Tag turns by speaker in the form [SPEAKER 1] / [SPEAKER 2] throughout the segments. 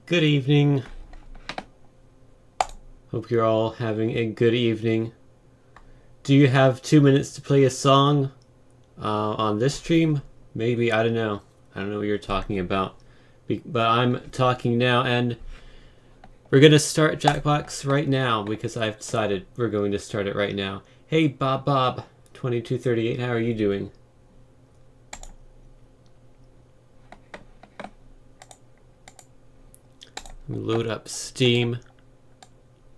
[SPEAKER 1] Good evening. Hope you're all having a good evening. Do you have 2 minutes to play a song on this stream? Maybe, I don't know. I don't know what you're talking about. But I'm talking now, and we're going to start Jackbox right now because I've decided we're going to start it right now. Hey, Bob, 2238, how are you doing? Let me load up Steam,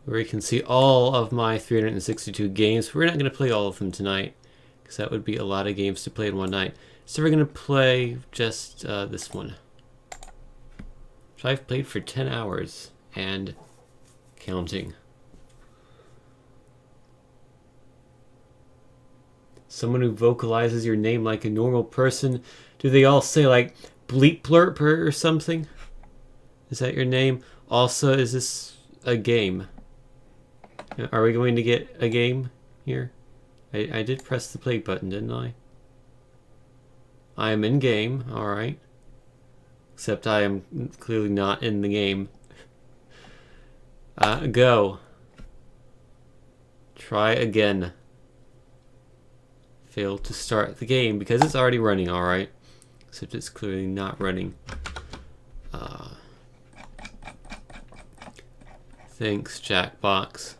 [SPEAKER 1] where you can see all of my 362 games. We're not going to play all of them tonight, because that would be a lot of games to play in one night. So we're going to play just this one, which I've played for 10 hours and counting. Someone who vocalizes your name like a normal person. Do they all say like bleep blurp or something? Is that your name? Also, is this a game? Are we going to get a game here? I did press the play button, didn't I? I am in game, alright. Except I am clearly not in the game. Go. Try again. Failed to start the game because it's already running, alright. Except it's clearly not running. Thanks, Jackbox.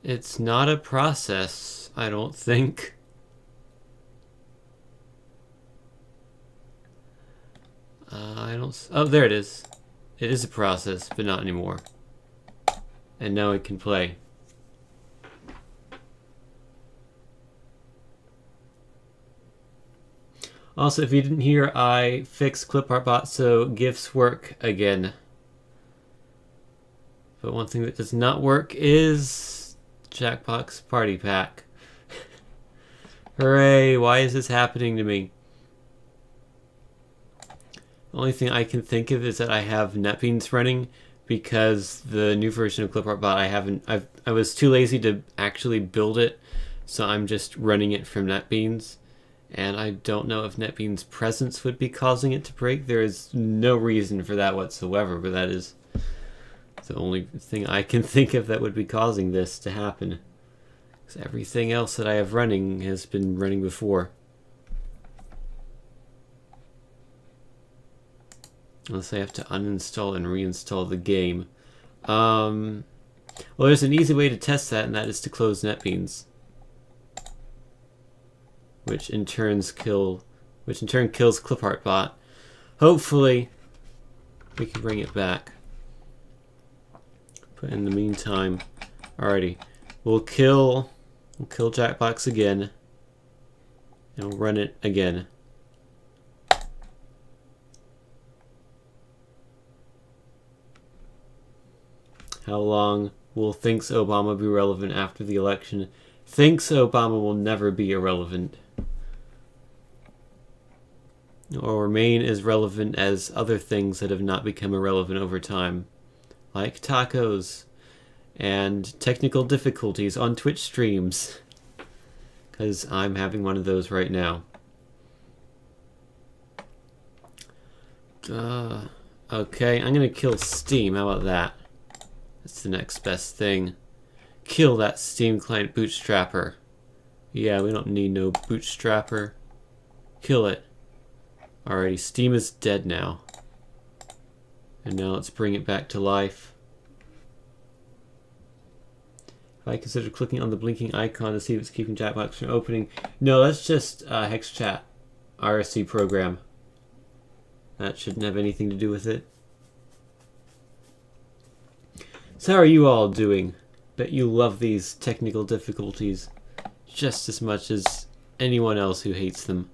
[SPEAKER 1] It's not a process, I don't think. Oh, there it is. It is a process, but not anymore. And now it can play. Also, if you didn't hear, I fixed ClipArtBot so GIFs work again. But one thing that does not work is Jackbox Party Pack. Hooray, why is this happening to me? The only thing I can think of is that I have NetBeans running because the new version of ClipArtBot I was too lazy to actually build it, so I'm just running it from NetBeans. And I don't know if NetBeans' presence would be causing it to break. There is no reason for that whatsoever, but that is the only thing I can think of that would be causing this to happen. Because everything else that I have running has been running before. Unless I have to uninstall and reinstall the game. Well, there's an easy way to test that, and that is to close NetBeans. Which in turn kills ClipArtBot. Hopefully, we can bring it back. But in the meantime, alrighty, we'll kill Jackbox again, and we'll run it again. How long will Thinks Obama be relevant after the election? Thinks Obama will never be irrelevant. Or remain as relevant as other things that have not become irrelevant over time. Like tacos and technical difficulties on Twitch streams. Because I'm having one of those right now. Okay, I'm gonna kill Steam. How about that? That's the next best thing. Kill that Steam client bootstrapper. Yeah, we don't need no bootstrapper. Kill it. Alrighty, Steam is dead now. And now let's bring it back to life. If I consider clicking on the blinking icon to see if it's keeping Jackbox from opening. No, that's just HexChat RSC program. That shouldn't have anything to do with it. So how are you all doing? Bet you love these technical difficulties just as much as anyone else who hates them.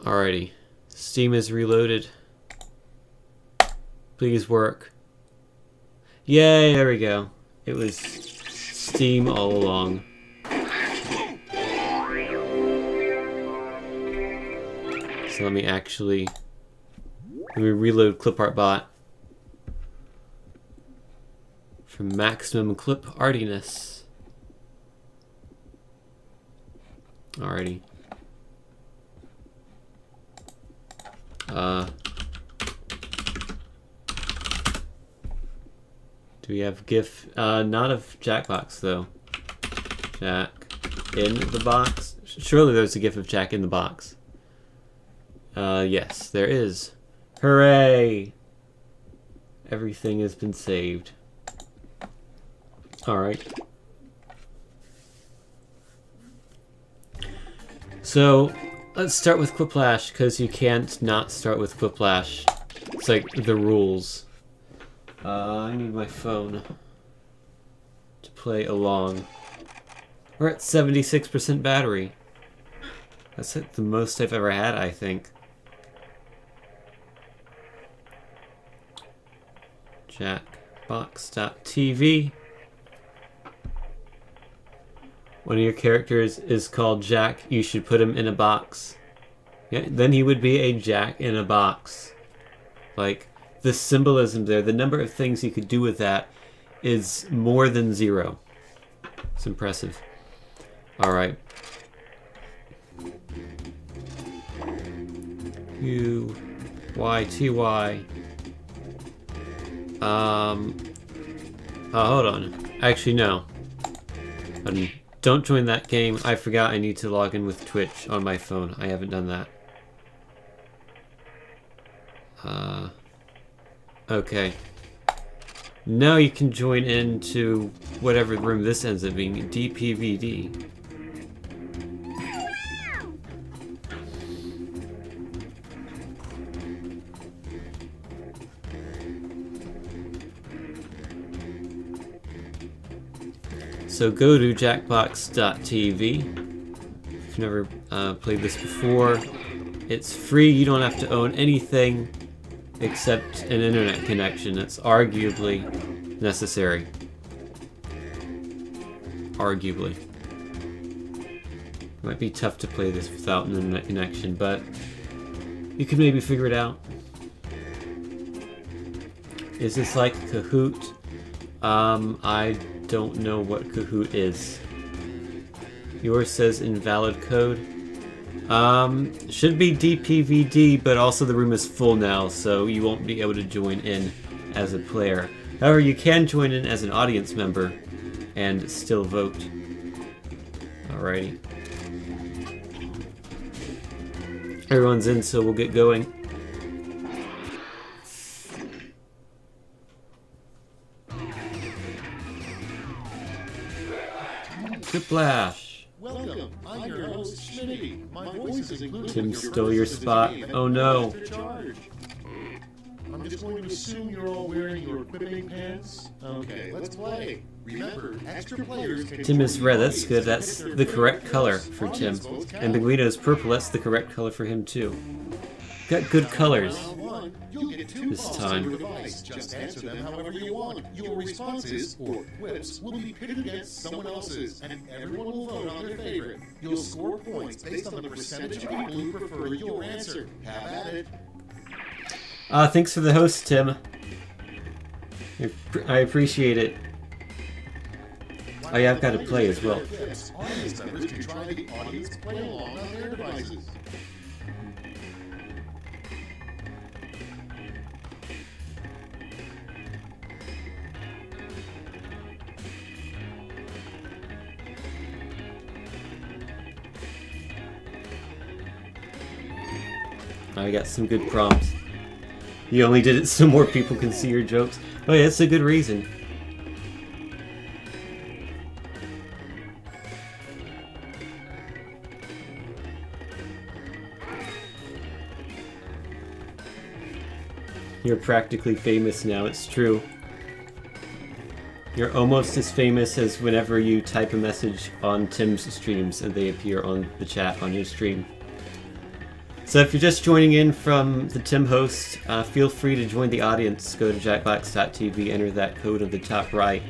[SPEAKER 1] Alrighty, Steam is reloaded. Please work. Yay, there we go. It was Steam all along. So let me reload ClipArtBot for maximum clip artiness. Alrighty. Do we have GIF? Not of Jackbox though. Jack in the box. Surely there's a GIF of Jack in the box. Yes, there is. Hooray! Everything has been saved. Alright. So, let's start with Quiplash, because you can't not start with Quiplash. It's like the rules. I need my phone to play along. We're at 76% battery. That's like the most I've ever had, I think. Jackbox.tv. One of your characters is called Jack. You should put him in a box. Yeah, then he would be a Jack in a box. Like, the symbolism there, the number of things you could do with that is more than 0. It's impressive. Alright. U-Y-T-Y. Hold on. Actually, no. Don't join that game. I forgot I need to log in with Twitch on my phone. I haven't done that. Okay. Now you can join into whatever room this ends up being. DPVD. So go to Jackbox.tv. If you've never played this before, it's free. You don't have to own anything except an internet connection. It's arguably necessary. Arguably. It might be tough to play this without an internet connection, but you could maybe figure it out. Is this like Kahoot? I don't know what Kahoot is. Yours says invalid code. Should be DPVD, but also the room is full now, so you won't be able to join in as a player. However, you can join in as an audience member and still vote. Alrighty. Everyone's in, so we'll get going. Quiplash.
[SPEAKER 2] Welcome. I'm your host, Schmitty. My voice is included.
[SPEAKER 1] Tim stole your spot. Oh no.
[SPEAKER 2] I'm just going to assume you're all wearing your equipping pants. Okay, let's play. Remember, extra players can
[SPEAKER 1] Tim is red. That's good. That's the correct color for Tim. And Biguino is purple. That's the correct color for him too. Got good colors this time.
[SPEAKER 2] Just answer them however you want. Your responses, or quips, will be pitted against someone else's, and everyone will vote on their favorite. You'll score points based on the percentage of people who prefer your answer. Have at it.
[SPEAKER 1] Thanks for the host, Tim. I appreciate it. Oh yeah, I've got to play as well.
[SPEAKER 2] Audience members can try the audience play along on their devices.
[SPEAKER 1] I got some good prompts. You only did it so more people can see your jokes. Oh yeah, that's a good reason. You're practically famous now, it's true. You're almost as famous as whenever you type a message on Tim's streams and they appear on the chat on your stream. So if you're just joining in from the Tim host, feel free to join the audience. Go to jackbox.tv, enter that code on the top right,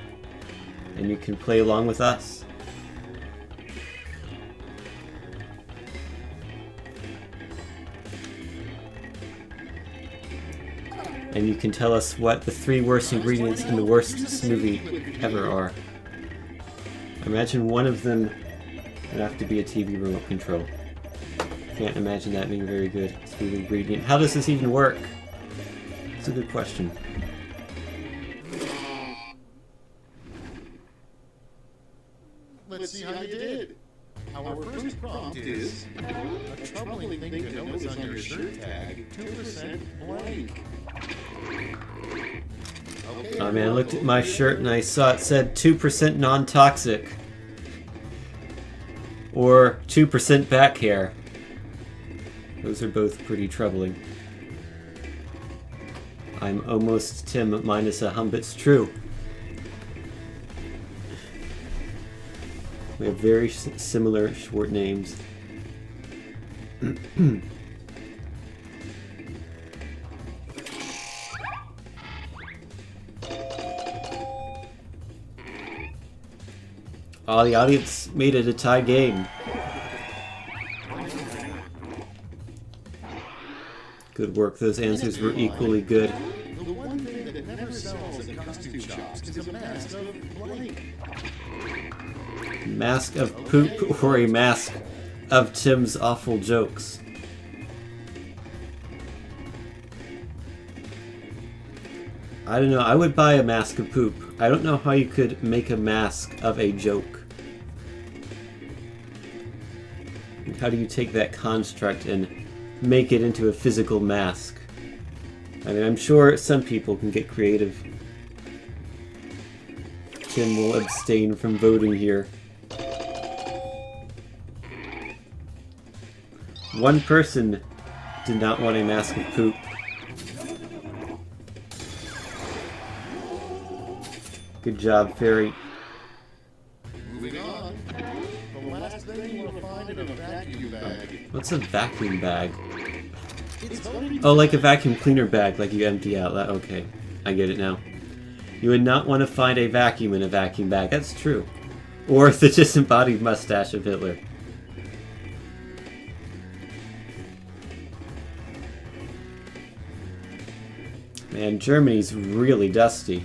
[SPEAKER 1] and you can play along with us. And you can tell us what the 3 worst ingredients in the worst smoothie ever are. I imagine one of them would have to be a TV remote control. can't imagine that being very good. Smooth ingredient. How does this even work? It's a good question.
[SPEAKER 2] Let's see how you did. Our first prompt is a troubling thing to know is on your shirt tag, 2% blank. Okay,
[SPEAKER 1] Oh man, I looked at my shirt and I saw it said 2% non-toxic. Or 2% back hair. Those are both pretty troubling. I'm almost Tim minus a hum, it's true. We have very similar short names. Oh, the audience made it a tie game. Good work. Those answers were equally good.
[SPEAKER 2] the one thing that never sells in costume shops is a mask of blank.
[SPEAKER 1] Mask of poop or a mask of Tim's awful jokes? I don't know. I would buy a mask of poop. I don't know how you could make a mask of a joke. How do you take that construct and make it into a physical mask? I mean, I'm sure some people can get creative. Tim will abstain from voting here. One person did not want a mask of poop. Good job, Fairy.
[SPEAKER 2] Moving on. The last thing you will find in a vacuum bag.
[SPEAKER 1] What's a vacuum bag?
[SPEAKER 2] It's voted
[SPEAKER 1] Oh, like a vacuum cleaner bag, like you empty out. Okay, I get it now. You would not want to find a vacuum in a vacuum bag. That's true. Or the disembodied mustache of Hitler. Man, Germany's really dusty.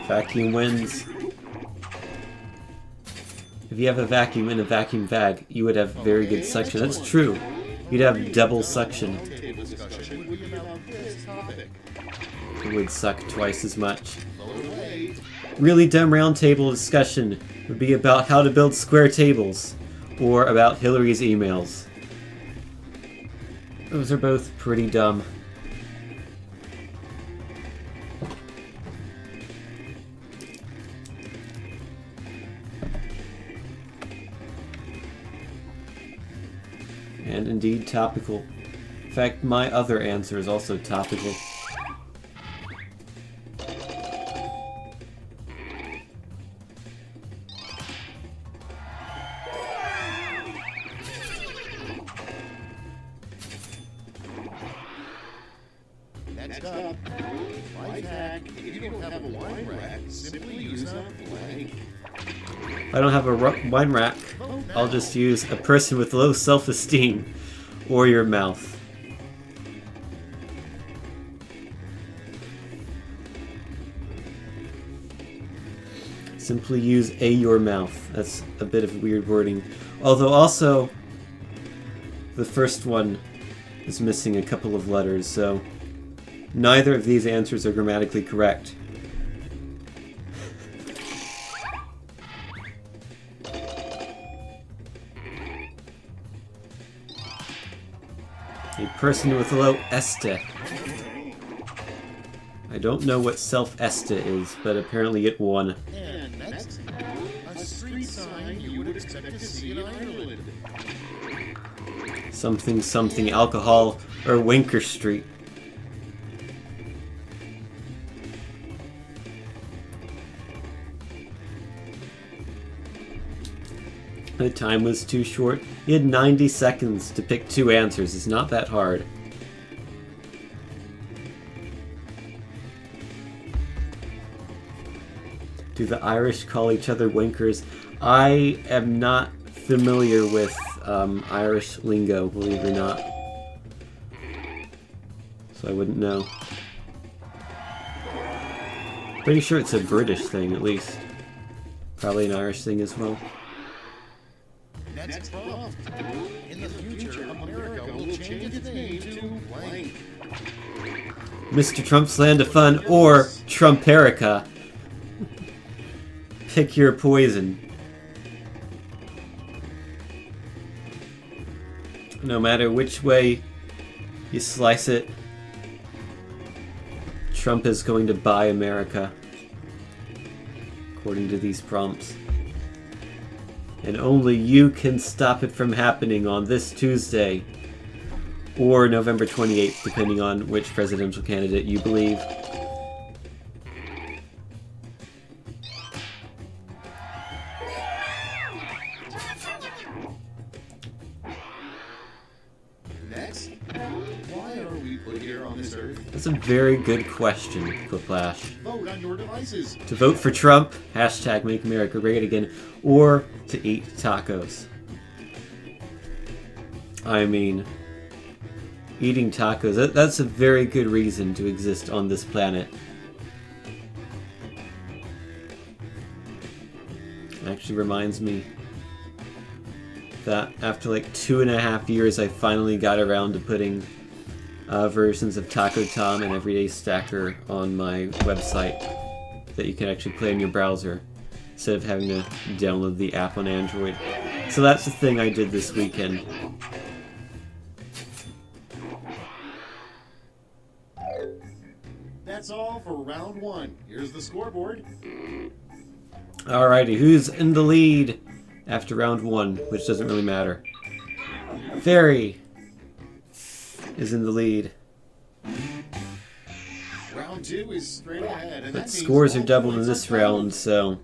[SPEAKER 1] Vacuum wins. If you have a vacuum in a vacuum bag, you would have very good suction. That's true. You'd have double suction.
[SPEAKER 2] table discussion would be about this topic.
[SPEAKER 1] It would suck twice as much.
[SPEAKER 2] Load away.
[SPEAKER 1] Really dumb round table discussion would be about how to build square tables, or about Hillary's emails. Those are both pretty dumb. And indeed topical. In fact, my other answer is also topical.
[SPEAKER 2] Next up, life hack. If you don't have a wine rack, simply use a blank.
[SPEAKER 1] If I don't have a wine rack, I'll just use a person with low self-esteem, or your mouth. Simply use a your mouth. That's a bit of weird wording. Although also, the first one is missing a couple of letters, so neither of these answers are grammatically correct. A person with low este. I don't know what self-este is, but apparently it won.
[SPEAKER 2] And next, a street sign you would expect to see in Ireland.
[SPEAKER 1] Something something alcohol or Winker Street. The time was too short. You had 90 seconds to pick two answers. It's not that hard. Do the Irish call each other winkers? I am not familiar with Irish lingo, believe it or not. So I wouldn't know. Pretty sure it's a British thing, at least. Probably an Irish thing as well.
[SPEAKER 2] Next prompt. In the future, America will change its name to blank.
[SPEAKER 1] Mr. Trump's Land of Fun or Trumperica. Pick your poison. No matter which way you slice it, Trump is going to buy America, according to these prompts. And only you can stop it from happening on this Tuesday, or November 28th, depending on which presidential candidate you believe.
[SPEAKER 2] Next, why are we put here on this earth?
[SPEAKER 1] That's a very good question, Quiplash.
[SPEAKER 2] Vote on your devices.
[SPEAKER 1] To vote for Trump, hashtag Make America Great Again, or to eat tacos. I mean, eating tacos, that's a very good reason to exist on this planet. It actually reminds me that after like 2.5 years, I finally got around to putting versions of Taco Tom and Everyday Stacker on my website that you can actually play in your browser instead of having to download the app on Android. So that's the thing I did this weekend.
[SPEAKER 2] That's all for round one. Here's the scoreboard.
[SPEAKER 1] Alrighty, who's in the lead after round one, which doesn't really matter. Fairy is in the lead.
[SPEAKER 2] Round two is straight ahead. And
[SPEAKER 1] But scores are doubled in this round, so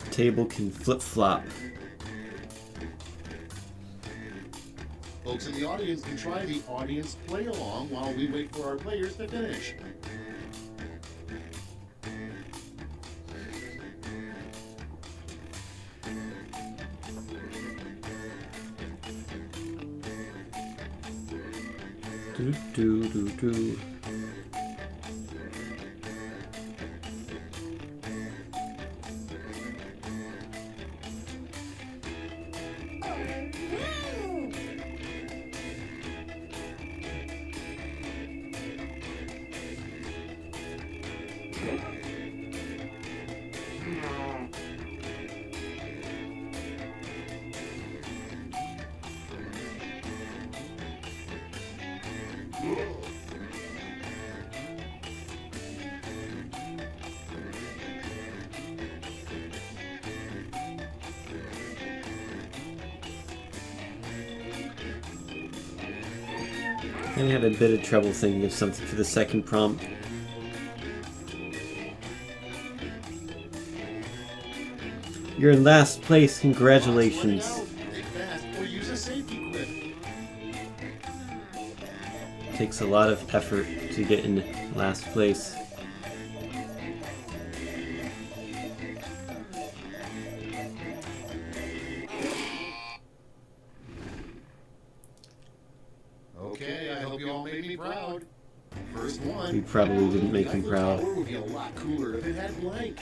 [SPEAKER 1] the table can flip-flop.
[SPEAKER 2] Folks in the audience can try the audience play along while we wait for our players to finish.
[SPEAKER 1] Do do do do. I had a bit of trouble thinking of something for the second prompt. You're in last place, congratulations.
[SPEAKER 2] Think fast or use a safety quip.
[SPEAKER 1] Takes a lot of effort to get in last place.
[SPEAKER 2] Okay, I hope you all made me proud. First one.
[SPEAKER 1] You probably didn't make him proud.
[SPEAKER 2] The Eiffel Tower would be a lot cooler if it had blank.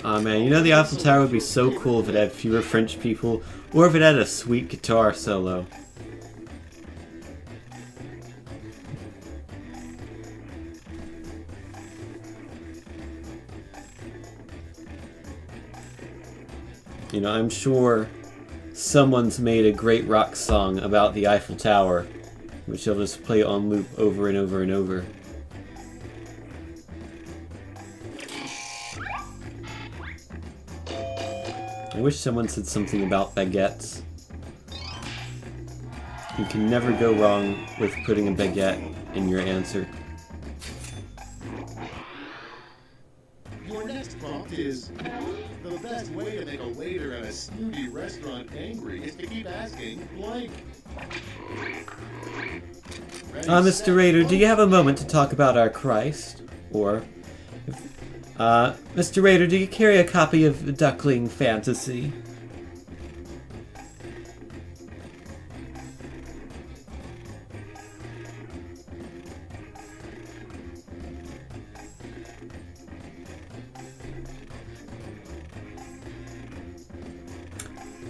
[SPEAKER 1] Aw man, you know the Eiffel Tower would be so cool if it had fewer French people, or if it had a sweet guitar solo. You know, I'm sure someone's made a great rock song about the Eiffel Tower, which they'll just play on loop over and over and over. I wish someone said something about baguettes. You can never go wrong with putting a baguette in your answer.
[SPEAKER 2] Your next prompt is, the best way to make a waiter at a snooty restaurant angry is to keep asking blank. Ready,
[SPEAKER 1] Mr.
[SPEAKER 2] set,
[SPEAKER 1] Raider, do
[SPEAKER 2] go.
[SPEAKER 1] you have a moment to talk about our Christ? Or, Mr. Raider, do you carry a copy of Duckling Fantasy?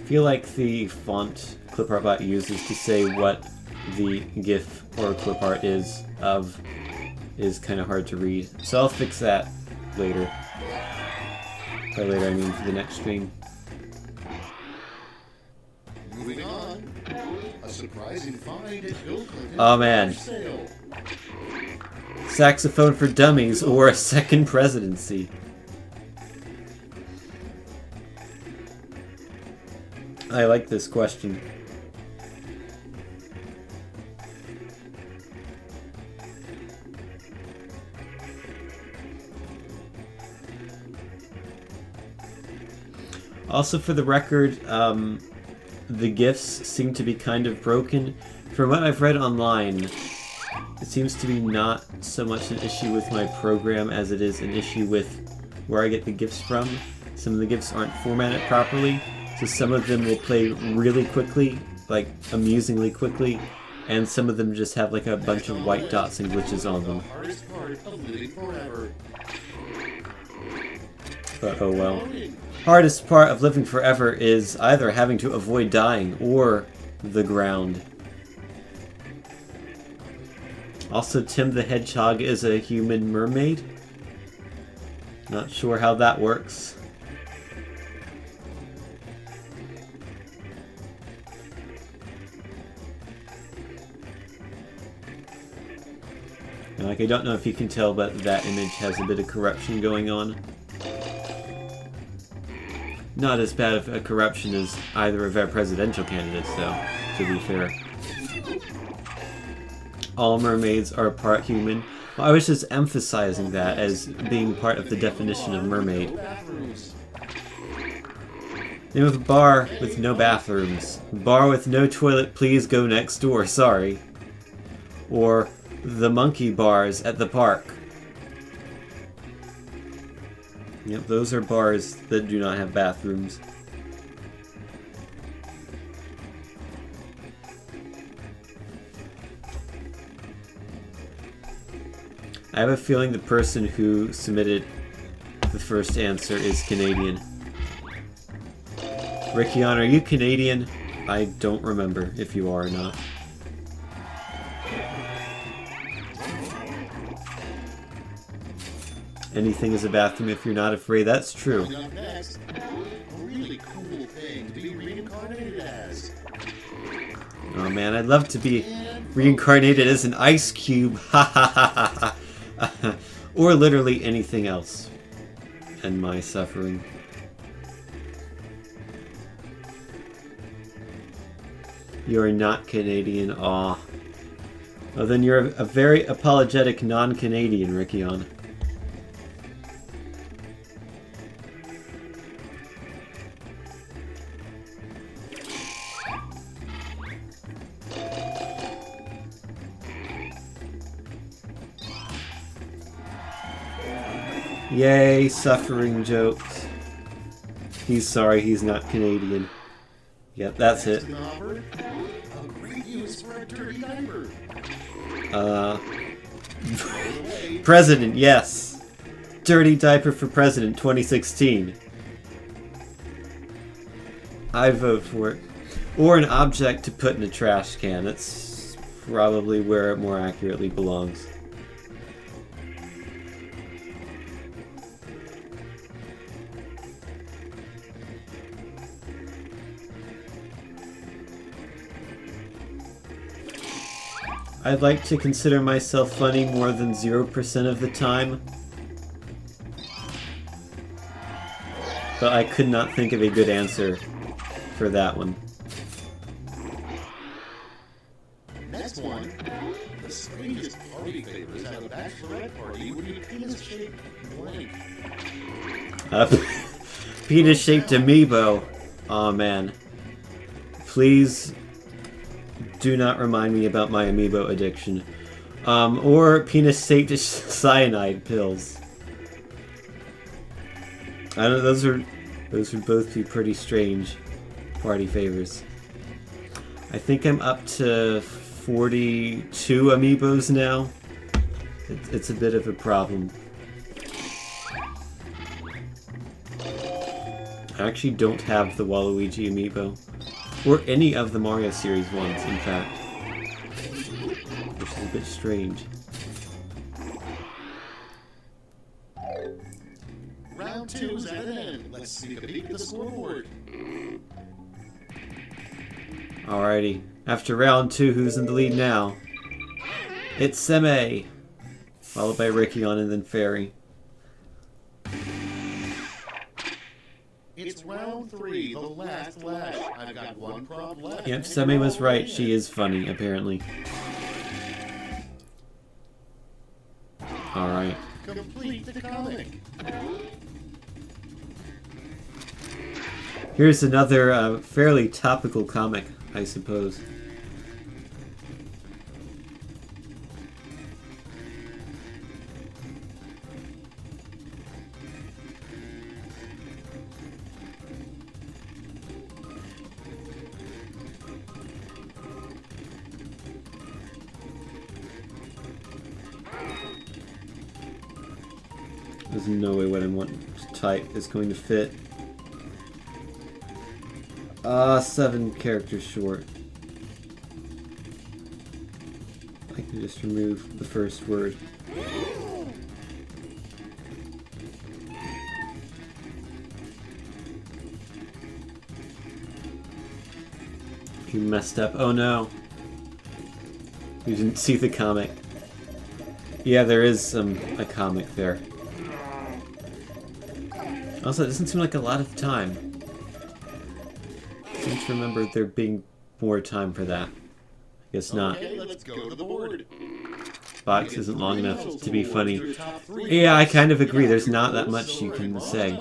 [SPEAKER 1] feel like the font ClipArtBot uses to say what the GIF or clip art is kind of hard to read. So I'll fix that later. By later I mean for the next stream.
[SPEAKER 2] Moving on, a surprising find at Bill Clinton's
[SPEAKER 1] Oh man.
[SPEAKER 2] sale.
[SPEAKER 1] Saxophone for Dummies or a second presidency? I like this question. Also, for the record, the GIFs seem to be kind of broken. From what I've read online, it seems to be not so much an issue with my program as it is an issue with where I get the GIFs from. Some of the GIFs aren't formatted properly, so some of them will play really quickly, like amusingly quickly, and some of them just have like a bunch of white dots and glitches on them.
[SPEAKER 2] The hardest part of living forever.
[SPEAKER 1] But oh well. Hardest part of living forever is either having to avoid dying or the ground. Also, Tim the Hedgehog is a human mermaid. Not sure how that works. And like, I don't know if you can tell, but that image has a bit of corruption going on. Not as bad of a corruption as either of our presidential candidates, though, to be fair. All mermaids are part human. Well, I was just emphasizing that as being part of the definition of mermaid. Name of a bar with no bathrooms. Bar with no toilet, please go next door, sorry. Or the monkey bars at the park. Yep, those are bars that do not have bathrooms. I have a feeling the person who submitted the first answer is Canadian. Rickion, are you Canadian? I don't remember if you are or not. Anything is a bathroom if you're not afraid. That's true.
[SPEAKER 2] Up next, a really cool thing to be reincarnated as.
[SPEAKER 1] Oh man, I'd love to be reincarnated as an ice cube. Ha ha ha ha. Or literally anything else. And my suffering. You're not Canadian, aw. Well then you're a very apologetic non-Canadian, Rickion. Yay, suffering jokes. He's sorry he's not Canadian. Yep, that's it.
[SPEAKER 2] A great use for a dirty diaper.
[SPEAKER 1] President, yes. Dirty diaper for president 2016. I vote for it. Or an object to put in a trash can. That's probably where it more accurately belongs. I'd like to consider myself funny more than 0% of the time. But I could not think of a good answer for that one.
[SPEAKER 2] Next one. The strangest party favors at a bachelorette party would be penis-shaped blank.
[SPEAKER 1] Penis-shaped amiibo. Aw, man. Please do not remind me about my amiibo addiction. Or penis-shaped cyanide pills. I don't know, those would both be pretty strange party favors. I think I'm up to 42 amiibos now. It's a bit of a problem. I actually don't have the Waluigi amiibo. Or any of the Mario series ones, in fact. Which is a bit strange.
[SPEAKER 2] Round 2's at an end. Let's sneak a peek at the scoreboard.
[SPEAKER 1] Alrighty. After round 2, who's in the lead now? It's Seme. Followed by Rickion and then Fairy.
[SPEAKER 2] It's round 3, the last lash. I've got one prop left.
[SPEAKER 1] Yep, Seme was right. She is funny, apparently. Alright.
[SPEAKER 2] Complete the comic.
[SPEAKER 1] Here's another fairly topical comic, I suppose. There's no way what I want to type is going to fit. 7 characters short. I can just remove the first word. You messed up. Oh no. You didn't see the comic. Yeah, there is a comic there. Also, it doesn't seem like a lot of time. I seem to remember there being more time for that. I guess not.
[SPEAKER 2] Okay, let's go to the board.
[SPEAKER 1] Box isn't long enough to be funny. Yeah, I kind of agree. There's not that much you can say.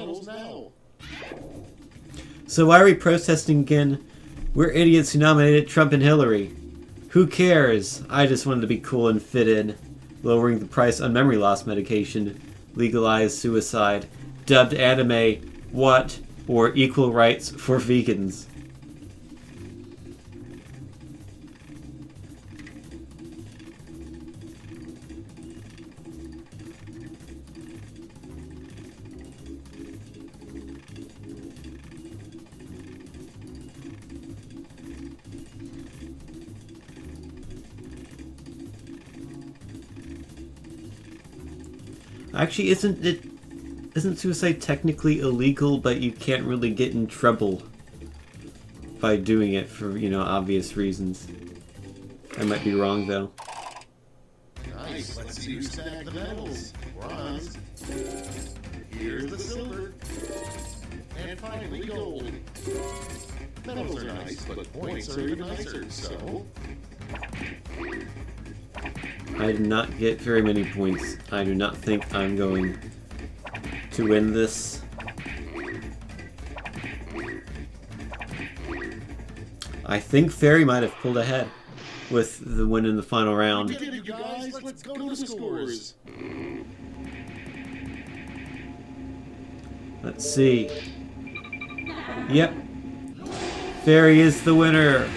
[SPEAKER 1] So why are we protesting again? We're idiots who nominated Trump and Hillary. Who cares? I just wanted to be cool and fit in. Lowering the price on memory loss medication. Legalize suicide. Dubbed anime. What? Or equal rights for vegans. Actually, isn't suicide technically illegal, but you can't really get in trouble by doing it for, you know, obvious reasons. I might be wrong, though.
[SPEAKER 2] Nice. Let's see who snagged the medals. Bronze. Here's the silver. And finally, gold. Medals are nice, but points are even nicer, so...
[SPEAKER 1] I did not get very many points. I do not think I'm going to win this. I think Fairy might have pulled ahead with the win in the final round.
[SPEAKER 2] We did it, you guys. Let's go to the scores.
[SPEAKER 1] Let's see. Yep. Fairy is the winner.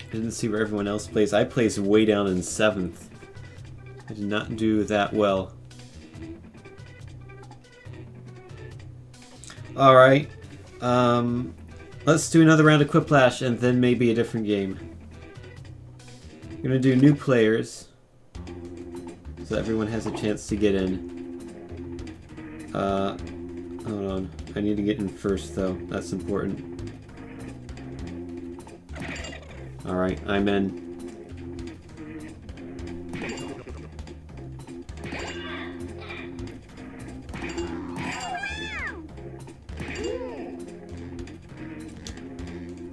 [SPEAKER 1] I didn't see where everyone else plays. I placed way down in 7th. I did not do that well. Alright. Let's do another round of Quiplash and then maybe a different game. I'm gonna do new players, so everyone has a chance to get in. Hold on. I need to get in first, though. That's important. Alright, I'm in.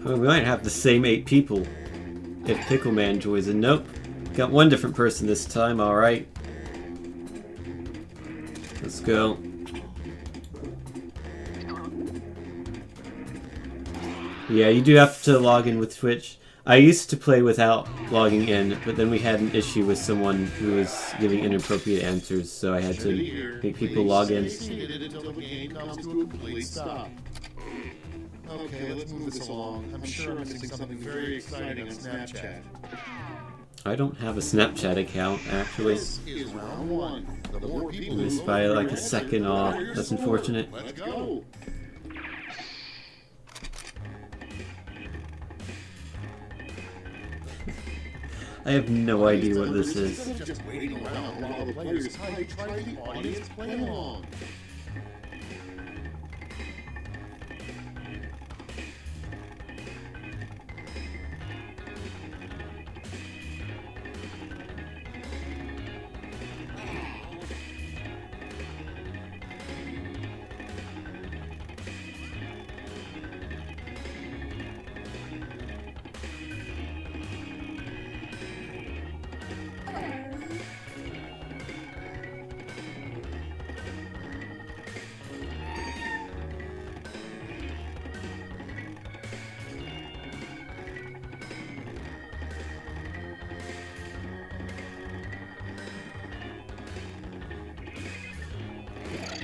[SPEAKER 1] Oh, we might have the same 8 people if Pickleman joins in. Nope. Got one different person this time, alright. Let's go. Yeah, you do have to log in with Twitch. I used to play without logging in, but then we had an issue with someone who was giving inappropriate answers, so I had to make people log in.
[SPEAKER 2] Okay, let's move this along. I'm sure I'm missing something very exciting on Snapchat.
[SPEAKER 1] I don't have a Snapchat account, actually.
[SPEAKER 2] This is round one. The more people who
[SPEAKER 1] Missed
[SPEAKER 2] vote
[SPEAKER 1] by
[SPEAKER 2] for
[SPEAKER 1] like a
[SPEAKER 2] your
[SPEAKER 1] second
[SPEAKER 2] answer, the
[SPEAKER 1] off.
[SPEAKER 2] higher your
[SPEAKER 1] That's
[SPEAKER 2] score.
[SPEAKER 1] unfortunate.
[SPEAKER 2] Let's go.
[SPEAKER 1] I have no idea what this is.
[SPEAKER 2] Instead of just waiting around while the players type, try the audience play along.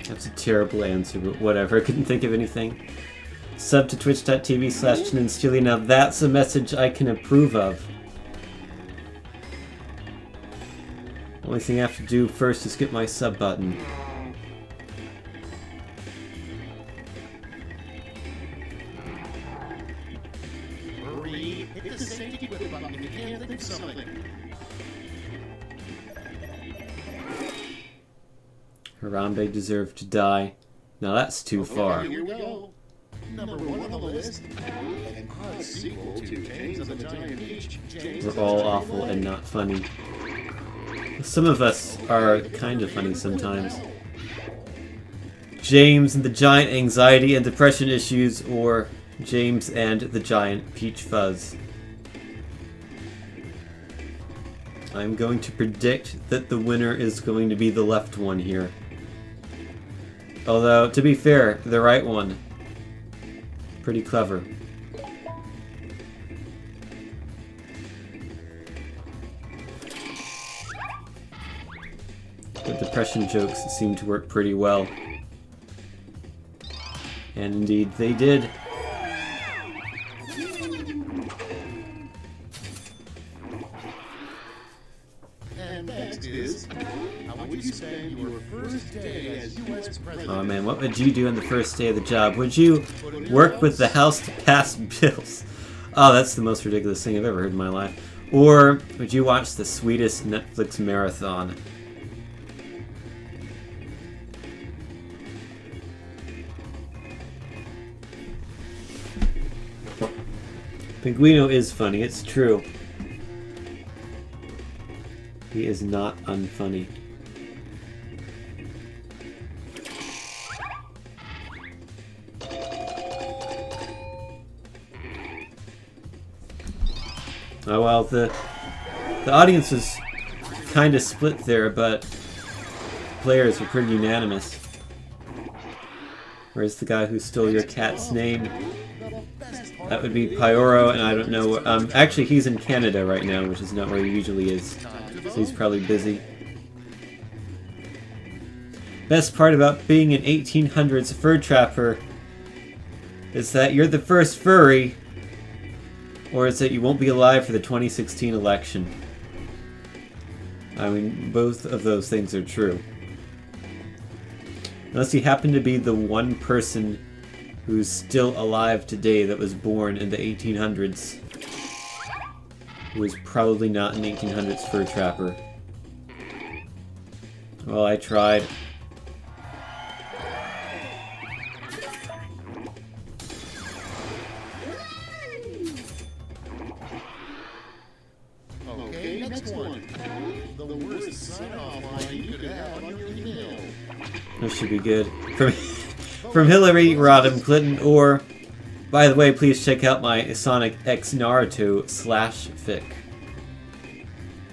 [SPEAKER 1] That's a terrible answer, but whatever. I couldn't think of anything. Sub to twitch.tv/Steely. Now that's a message I can approve of. Only thing I have to do first is get my sub button.
[SPEAKER 2] Hurry, hit the safety quit button if you can't think of something.
[SPEAKER 1] Harambe deserved to die. Now that's too far.
[SPEAKER 2] Here we go. Number one on the list. An odd sequel to James and the Giant Peach. James
[SPEAKER 1] We're
[SPEAKER 2] and the
[SPEAKER 1] all
[SPEAKER 2] Giant
[SPEAKER 1] awful
[SPEAKER 2] Peach.
[SPEAKER 1] and not funny. Some of us are kind of funny sometimes. James and the Giant Anxiety and Depression Issues, or James and the Giant Peach Fuzz. I'm going to predict that the winner is going to be the left one here. Although, to be fair, the right one. Pretty clever. The depression jokes seem to work pretty well. And indeed, they did.
[SPEAKER 2] And next is, how would you spend your first day as U.S. President?
[SPEAKER 1] Oh man, what would you do on the first day of the job? Would you work with the House to pass bills? Oh, that's the most ridiculous thing I've ever heard in my life. Or would you watch the sweetest Netflix marathon? Pinguino is funny, it's true. He is not unfunny. Oh well, the audience was kind of split there, but players were pretty unanimous. Where's the guy who stole your cat's name? That would be Pyoro, and I don't know. Actually, he's in Canada right now, which is not where he usually is. So he's probably busy. Best part about being an 1800s fur trapper is that you're the first furry, or is that you won't be alive for the 2016 election. I mean, both of those things are true. Unless you happen to be the one person who's still alive today that was born in the 1800s, who was probably not an 1800s fur trapper. Well, I tried.
[SPEAKER 2] Okay, next one. The worst sign-off line you could have on your email.
[SPEAKER 1] That should be good. From Hillary Rodham Clinton, or, by the way, please check out my Sonic X Naruto /fic.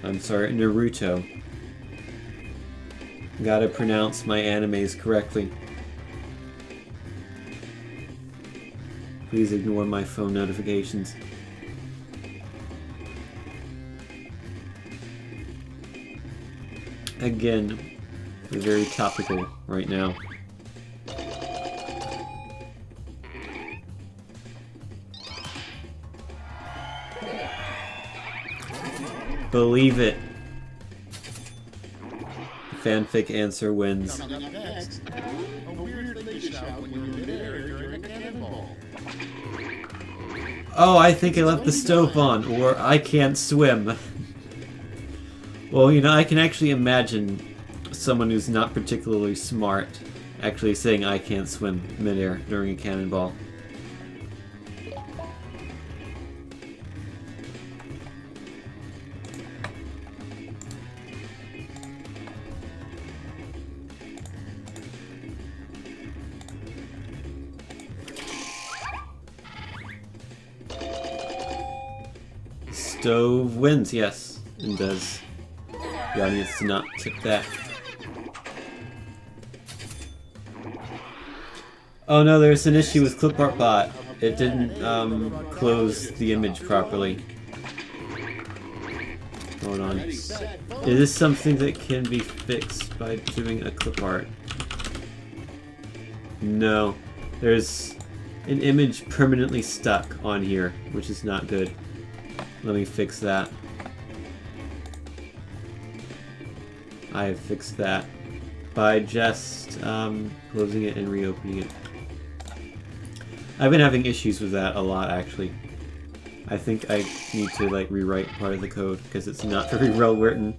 [SPEAKER 1] I'm sorry, Naruto. Gotta pronounce my animes correctly. Please ignore my phone notifications. Again, we're very topical right now. Believe it. Fanfic answer wins.
[SPEAKER 2] Coming up next, a weird thing to shout when you're midair during a cannonball.
[SPEAKER 1] Oh, I think I left the stove on, or I can't swim. Well, you know, I can actually imagine someone who's not particularly smart actually saying I can't swim midair during a cannonball. Stove wins, yes, and does. The audience did not tip that. Oh no, there's an issue with Clipart Bot. It didn't close the image properly. Hold on. Is this something that can be fixed by doing a clipart? No. There's an image permanently stuck on here, which is not good. Let me fix that. I have fixed that by just closing it and reopening it. I've been having issues with that a lot, actually. I think I need to like rewrite part of the code because it's not very well written.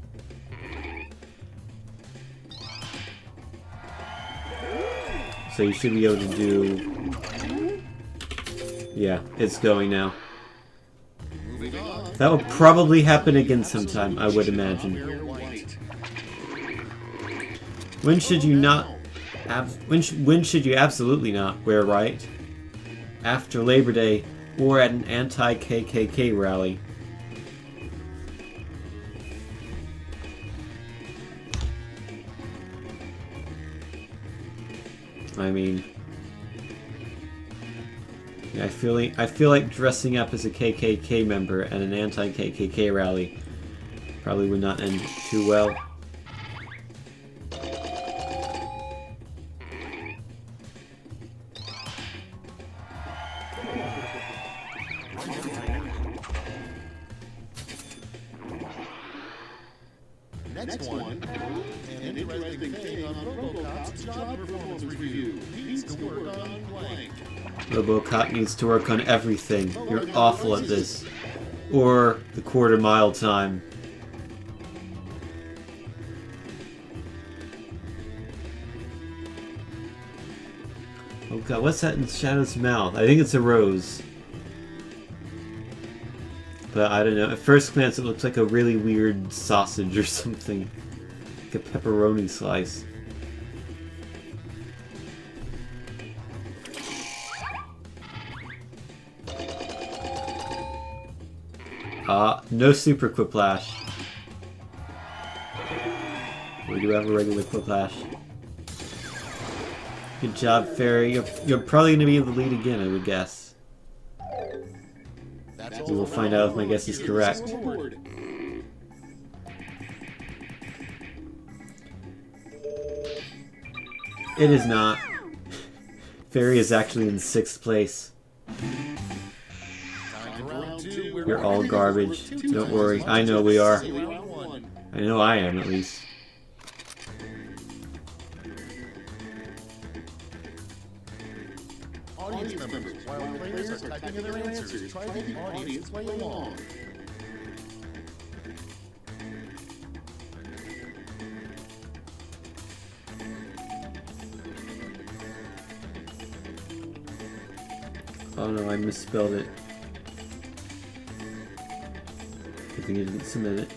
[SPEAKER 1] So you should be able to do... Yeah, it's going now. That will probably happen again sometime, I would imagine. When should you not... when should you absolutely not wear white? After Labor Day, or at an anti-KKK rally. I mean... Yeah, I feel like dressing up as a KKK member at an anti-KKK rally probably would not end too well.
[SPEAKER 2] Next one, an interesting thing on RoboCop's job performance review. Needs to work on blank.
[SPEAKER 1] RoboCop needs to work on everything. You're awful at this. Or the quarter-mile time. Oh god, what's that in Shadow's mouth? I think it's a rose. But I don't know. At first glance, it looks like a really weird sausage or something. Like a pepperoni slice. No super Quiplash. We do have a regular Quiplash. Good job, Fairy. You're probably going to be able to lead again, I would guess. We will find out if my guess is correct. It is not. Fairy is actually in 6th place. You're all garbage. Don't worry. I know we are. I know I am, at least.
[SPEAKER 2] Audience members, while players are typing in their answers, try to make the audience play along.
[SPEAKER 1] Oh no, I misspelled it. I think I didn't submit it.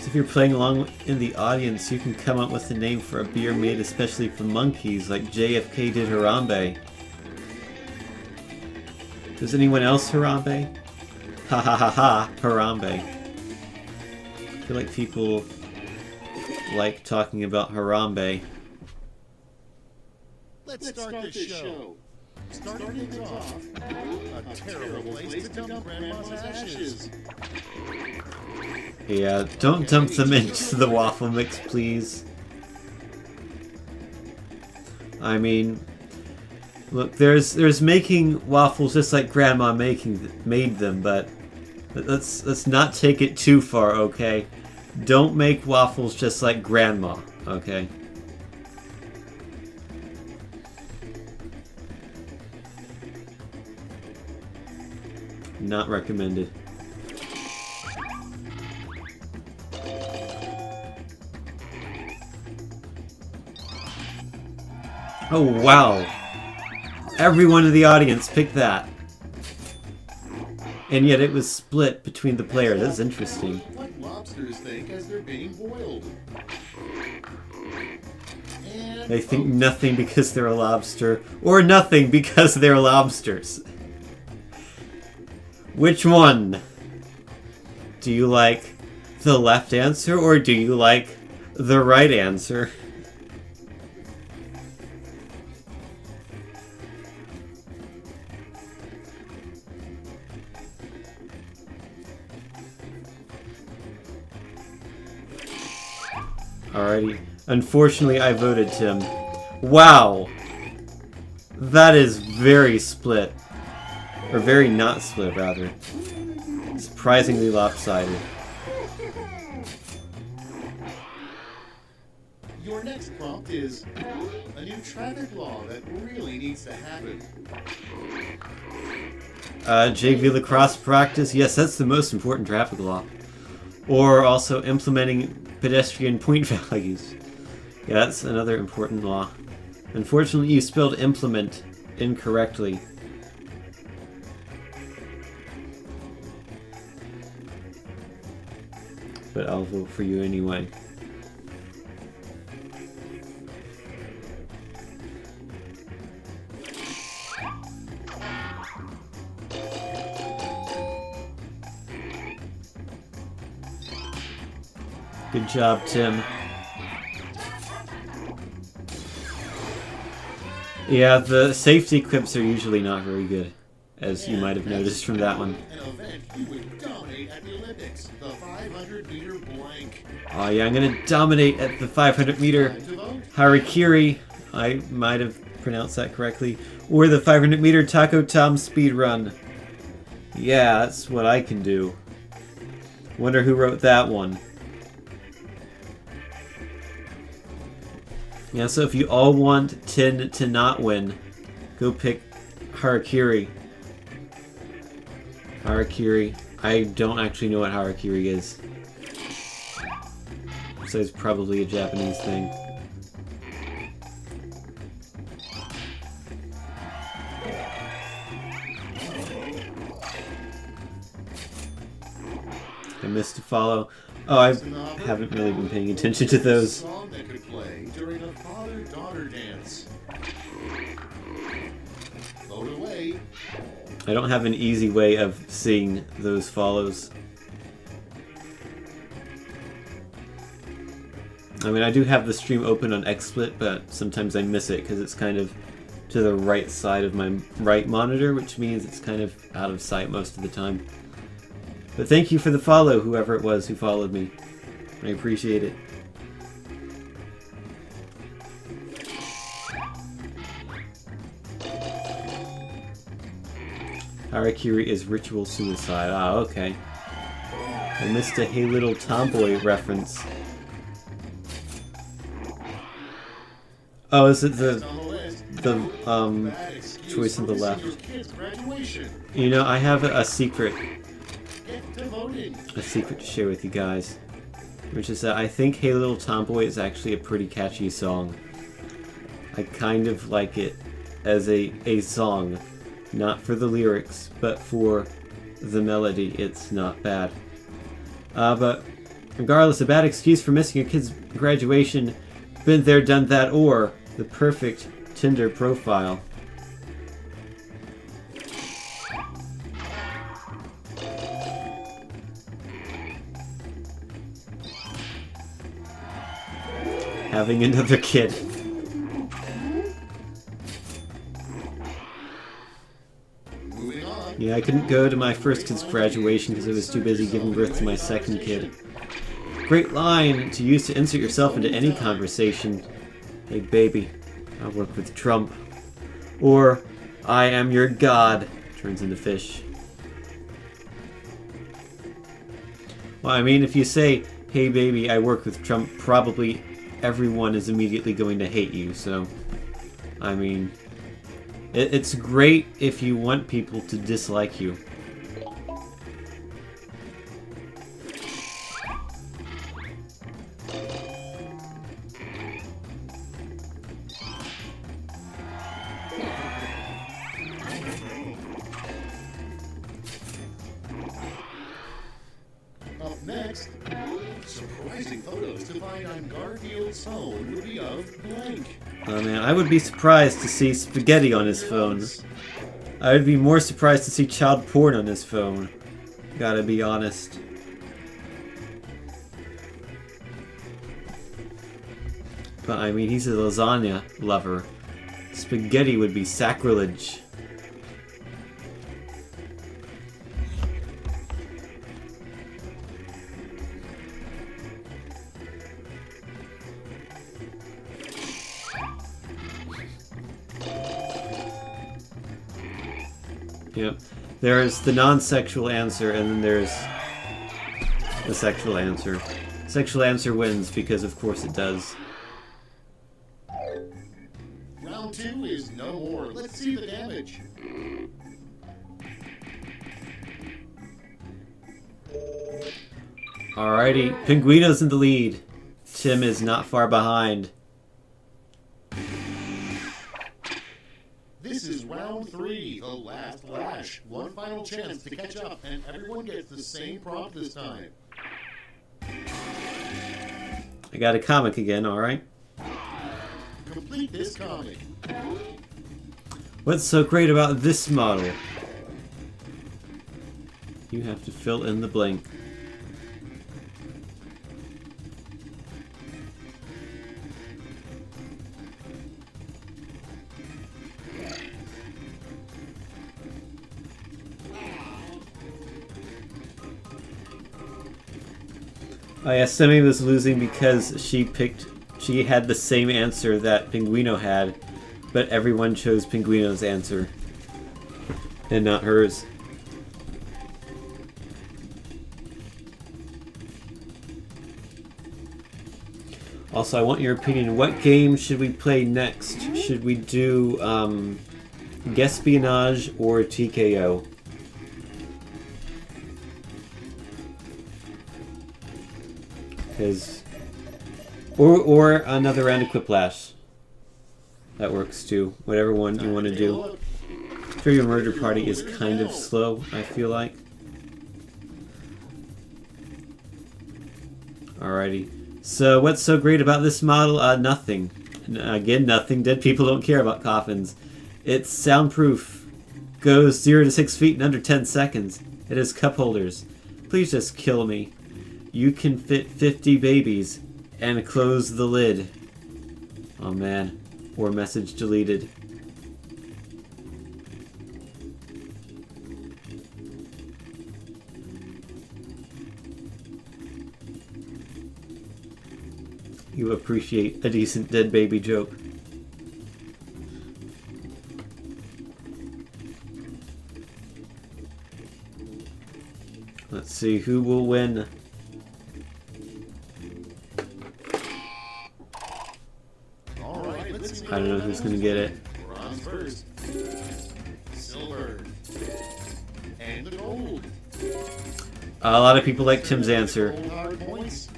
[SPEAKER 1] If you're playing along in the audience, you can come up with a name for a beer made especially for monkeys, like JFK did Harambe. Does anyone else Harambe? Ha ha ha ha, Harambe. I feel like people like talking about Harambe.
[SPEAKER 2] Let's start this show. Starting things off, a terrible place to dump Grandma's ashes.
[SPEAKER 1] Yeah, don't dump them into the waffle mix, please. I mean, look, there's making waffles just like Grandma made them, but let's not take it too far, okay? Don't make waffles just like Grandma, okay? Not recommended. Oh, wow. Everyone in the audience picked that. And yet it was split between the players. That's interesting.
[SPEAKER 2] What lobsters think as they're being boiled. And
[SPEAKER 1] They think nothing because they're a lobster, or nothing because they're lobsters. Which one? Do you like the left answer, or do you like the right answer? Alrighty. Unfortunately, I voted Tim. Wow! That is very split. Or very not split, rather. Surprisingly lopsided.
[SPEAKER 2] your next prompt is a new traffic law that really needs to happen.
[SPEAKER 1] JV lacrosse practice. Yes, that's the most important traffic law. Or also implementing pedestrian point values. Yeah, that's another important law. Unfortunately, you spelled implement incorrectly. But I'll vote for you anyway. Good job, Tim. Yeah, the safety clips are usually not very good, as you might have noticed from that one.
[SPEAKER 2] An event you would dominate at the Olympics, the 500-meter blank.
[SPEAKER 1] Oh yeah, I'm gonna dominate at the 500-meter
[SPEAKER 2] Time to vote.
[SPEAKER 1] harakiri. I might have pronounced that correctly. Or the 500-meter Taco Tom speed run. Yeah, that's what I can do. Wonder who wrote that one. Yeah, so if you all want Tin to not win, go pick Harakiri. Harakiri. I don't actually know what Harakiri is. So it's probably a Japanese thing. I missed a follow. Oh, I haven't really been paying attention to those.
[SPEAKER 2] Song that could play during a father-daughter dance. Vote away.
[SPEAKER 1] I don't have an easy way of seeing those follows. I mean, I do have the stream open on XSplit, but sometimes I miss it because it's kind of to the right side of my right monitor, which means it's kind of out of sight most of the time. But thank you for the follow, whoever it was who followed me. I appreciate it. Harakiri is ritual suicide. Ah, okay. I missed a Hey Little Tomboy reference. Oh, is it
[SPEAKER 2] On the list,
[SPEAKER 1] the
[SPEAKER 2] bad excuse
[SPEAKER 1] choice
[SPEAKER 2] for
[SPEAKER 1] on the
[SPEAKER 2] missing
[SPEAKER 1] left?
[SPEAKER 2] your kid's graduation.
[SPEAKER 1] You know, I have a secret
[SPEAKER 2] Get to voting.
[SPEAKER 1] to share with you guys, which is that I think Hey Little Tomboy is actually a pretty catchy song. I kind of like it as a song, not for the lyrics, but for the melody. It's not bad. But regardless, a bad excuse for missing your kid's graduation, been there, done that, or the perfect Tinder profile. Having another kid. Yeah, I couldn't go to my first kid's graduation because I was too busy giving birth to my second kid. Great line to use to insert yourself into any conversation. Hey baby, I work with Trump. Or, I am your god, turns into fish. Well, I mean, if you say, hey baby, I work with Trump, probably everyone is immediately going to hate you, so... I mean... It's great if you want people to dislike you.
[SPEAKER 2] Up next, surprising photos to find on Garfield's phone would be of blank.
[SPEAKER 1] Oh man, I would be surprised to see spaghetti on his phone. I would be more surprised to see child porn on his phone. Gotta be honest. But I mean, he's a lasagna lover. Spaghetti would be sacrilege. Yep. There's the non-sexual answer, and then there's the sexual answer. Sexual answer wins, because of course it does.
[SPEAKER 2] Round 2 is no more. Let's see the damage.
[SPEAKER 1] Alrighty, Pinguino's in the lead. Tim is not far behind.
[SPEAKER 2] This is round 3, the last lash. One final chance to catch up, and everyone gets the same prompt this time.
[SPEAKER 1] I got a comic again, alright.
[SPEAKER 2] Complete this comic.
[SPEAKER 1] What's so great about this model? You have to fill in the blank. Oh yeah, Semi was losing because she had the same answer that Pinguino had, but everyone chose Pinguino's answer, and not hers. Also, I want your opinion. What game should we play next? Should we do Guespionage or TKO? Or another round of Quiplash. That works too. Whatever one you want to do. Trivia Murder Party is kind of slow, I feel like. Alrighty. So what's so great about this model? Nothing. Again, nothing. Dead people don't care about coffins. It's soundproof. Goes 0 to 6 feet in under 10 seconds. It has cup holders. Please just kill me. You can fit 50 babies and close the lid. Oh man. Or message deleted. You appreciate a decent dead baby joke. Let's see who will win. I don't know who's gonna get it.
[SPEAKER 2] Bronze first. Silver. And the gold.
[SPEAKER 1] A lot of people like Tim's answer.
[SPEAKER 2] Gold hard points.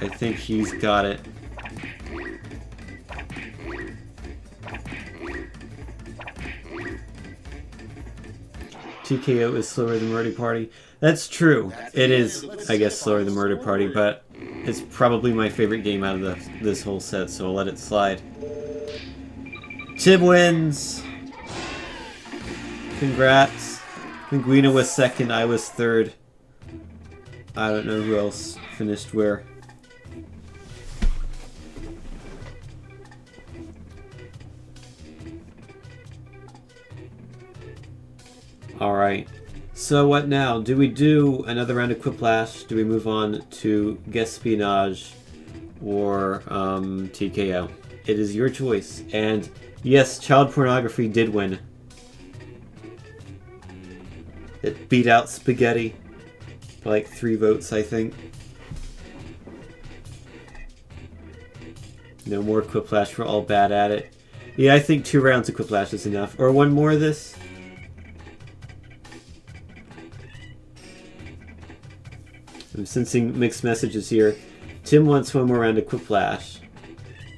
[SPEAKER 1] I think he's got it. TKO is slower than Murder Party. That's true. It is, I guess, slower than Murder Party, but it's probably my favorite game out of this whole set, so I'll let it slide. Tim wins! Congrats. Pinguino was second, I was third. I don't know who else finished where. Alright. So what now? Do we do another round of Quiplash? Do we move on to Espionage or TKO? It is your choice. And yes, child pornography did win. It beat out Spaghetti by like 3 votes, I think. No more Quiplash, we're all bad at it. Yeah, I think 2 rounds of Quiplash is enough. Or one more of this? I'm sensing mixed messages here. Tim wants one more round of Quiplash.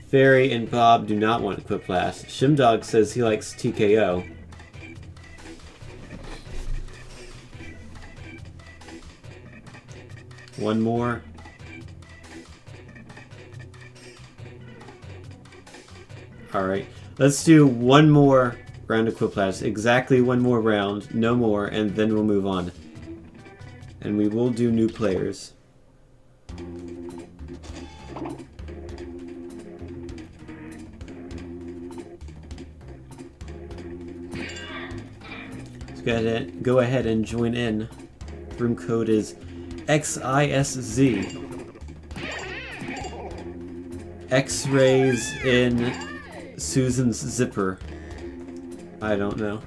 [SPEAKER 1] Fairy and Bob do not want Quiplash. Shimdog says he likes TKO. One more. Alright, let's do one more round of Quiplash. Exactly one more round, no more, and then we'll move on. And we will do new players. So go ahead and join in. Room code is XISZ. X-rays in Susan's zipper. I don't know.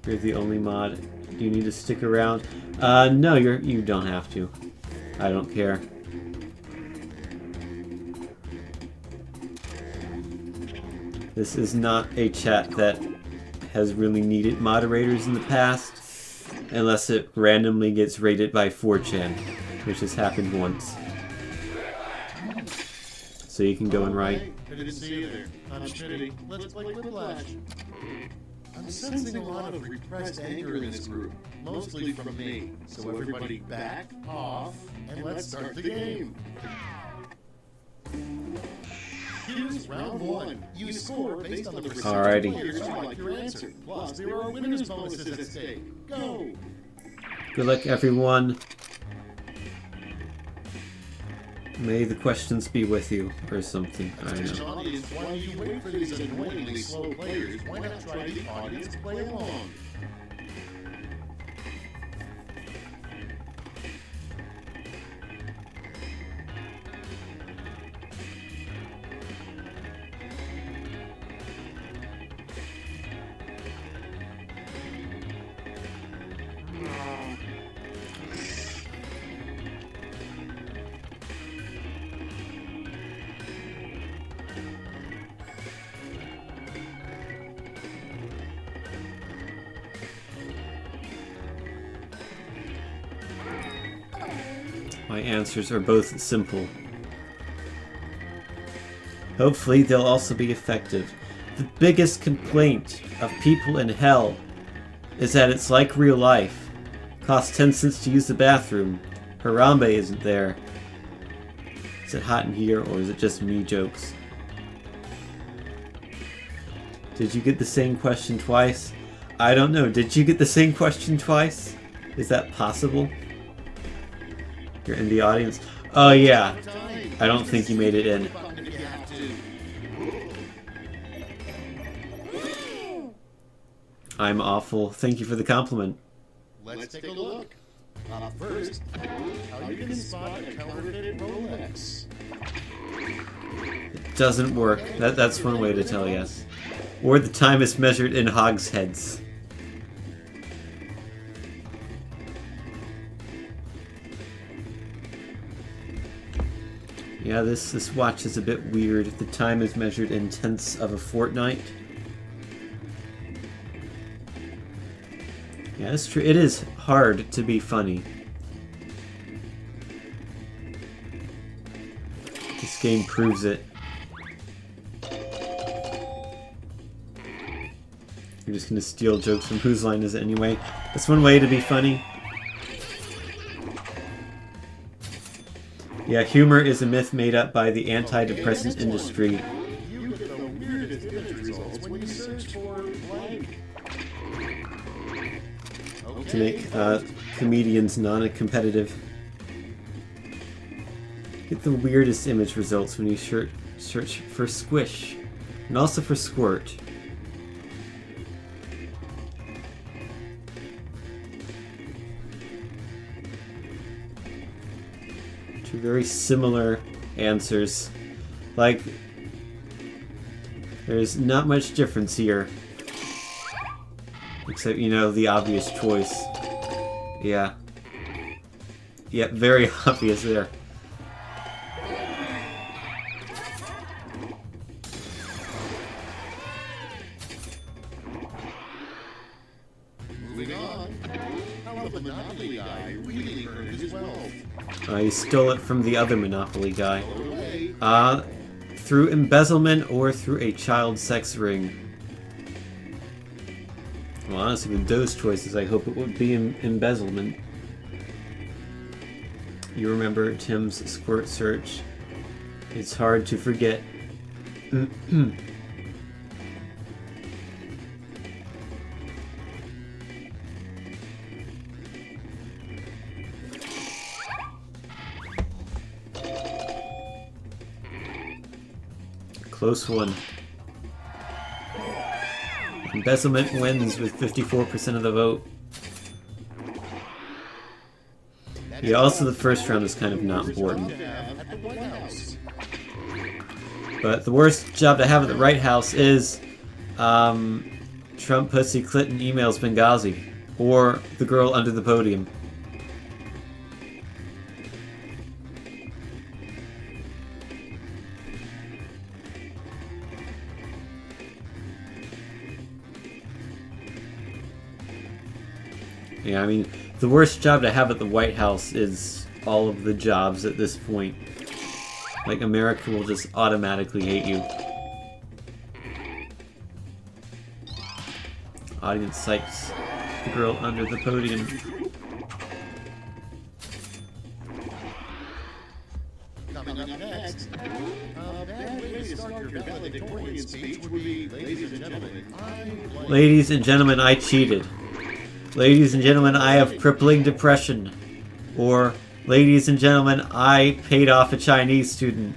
[SPEAKER 1] You're the only mod. Do you need to stick around? No, you don't have to. I don't care. This is not a chat that has really needed moderators in the past, unless it randomly gets rated by 4chan, which has happened once. So you can go and write.
[SPEAKER 2] I didn't see you there. I'm shitty. Let's play Quiplash. I'm sensing a lot of repressed anger in this group, mostly from me. So everybody back off and let's start the game. Here's round 1. You score based on the percentage
[SPEAKER 1] Alrighty.
[SPEAKER 2] of players who like your answer. Plus, there are winners bonuses at stake. Go!
[SPEAKER 1] Good luck, everyone. May the questions be with you, or something. I don't
[SPEAKER 2] Attention
[SPEAKER 1] know.
[SPEAKER 2] audience, while you wait for these annoyingly slow players, why not try the audience play along?
[SPEAKER 1] My answers are both simple. Hopefully they'll also be effective. The biggest complaint of people in hell is that it's like real life. Costs 10 cents to use the bathroom. Harambe isn't there. Is it hot in here, or is it just me jokes? Did you get the same question twice? I don't know. Did you get the same question twice? Is that possible? You're in the audience? Oh yeah. I don't think you made it in. I'm awful. Thank you for the compliment.
[SPEAKER 2] Let's take a look. First, how you can spot a counterfeit Rolex.
[SPEAKER 1] It doesn't work. That's one way to tell, yes. Or the time is measured in hogsheads. Yeah, this watch is a bit weird. The time is measured in tenths of a fortnight. Yeah, that's true. It is hard to be funny. This game proves it. You're just gonna steal jokes from Whose Line Is It Anyway? That's one way to be funny. Yeah, humor is a myth made up by the antidepressant industry.
[SPEAKER 2] You get the weirdest image results when you search for blank.
[SPEAKER 1] To make comedians non-competitive. Get the weirdest image results when you search for squish. And also for squirt. Two very similar answers. Like, there's not much difference here. Except, you know, the obvious choice. Yeah. Yep, very obvious there.
[SPEAKER 2] Moving on. How the Monopoly guy really earned his wealth?
[SPEAKER 1] He stole it from the other Monopoly guy.
[SPEAKER 2] Away.
[SPEAKER 1] Through embezzlement or through a child sex ring. Well, honestly, with those choices, I hope it would be embezzlement. You remember Tim's squirt search? It's hard to forget. Close one. Embezzlement wins with 54% of the vote. Yeah, also the first round is kind of not important. But the worst job to have at the White House is Trump Pussy Clinton emails Benghazi. Or the girl under the podium. Yeah, I mean, the worst job to have at the White House is all of the jobs at this point. Like, America will just automatically hate you. Audience cites the girl under the podium.
[SPEAKER 2] Coming up next, a bad way to start your valedictorian speech would be, ladies and gentlemen,
[SPEAKER 1] Ladies and gentlemen, I cheated. Ladies and gentlemen, I have crippling depression. Or, ladies and gentlemen, I paid off a Chinese student.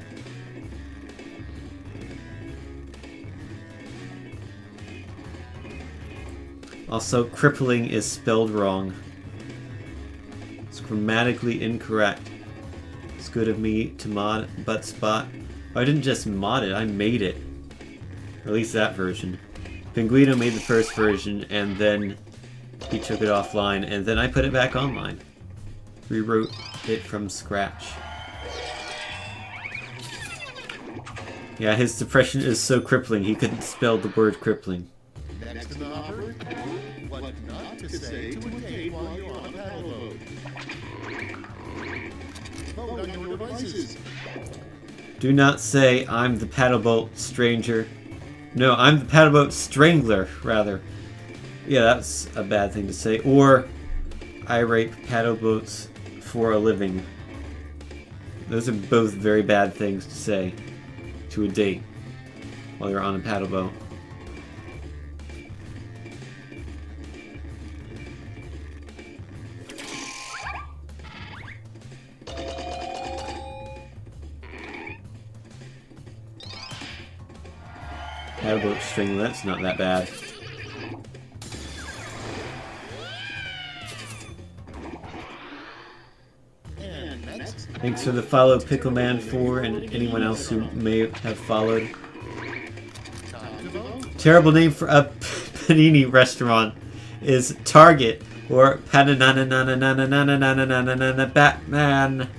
[SPEAKER 1] Also, crippling is spelled wrong. It's grammatically incorrect. It's good of me to mod butt spot. I didn't just mod it, I made it. Or at least that version. Pinguino made the first version, and then he took it offline, and then I put it back online. Rewrote it from scratch. Yeah, his depression is so crippling, he couldn't spell the word crippling.
[SPEAKER 2] next in the hopper, what not to say to a date while you're on a paddle boat. Vote on your devices.
[SPEAKER 1] Do not say, I'm the paddleboat stranger. No, I'm the paddleboat strangler, rather. Yeah, that's a bad thing to say. Or, I rape paddleboats for a living. Those are both very bad things to say to a date while you're on a paddleboat. Paddleboat strangler, that's not that bad. Thanks for the follow, Pickleman4, and anyone else who may have followed. Terrible name for a panini restaurant is Target or Batman.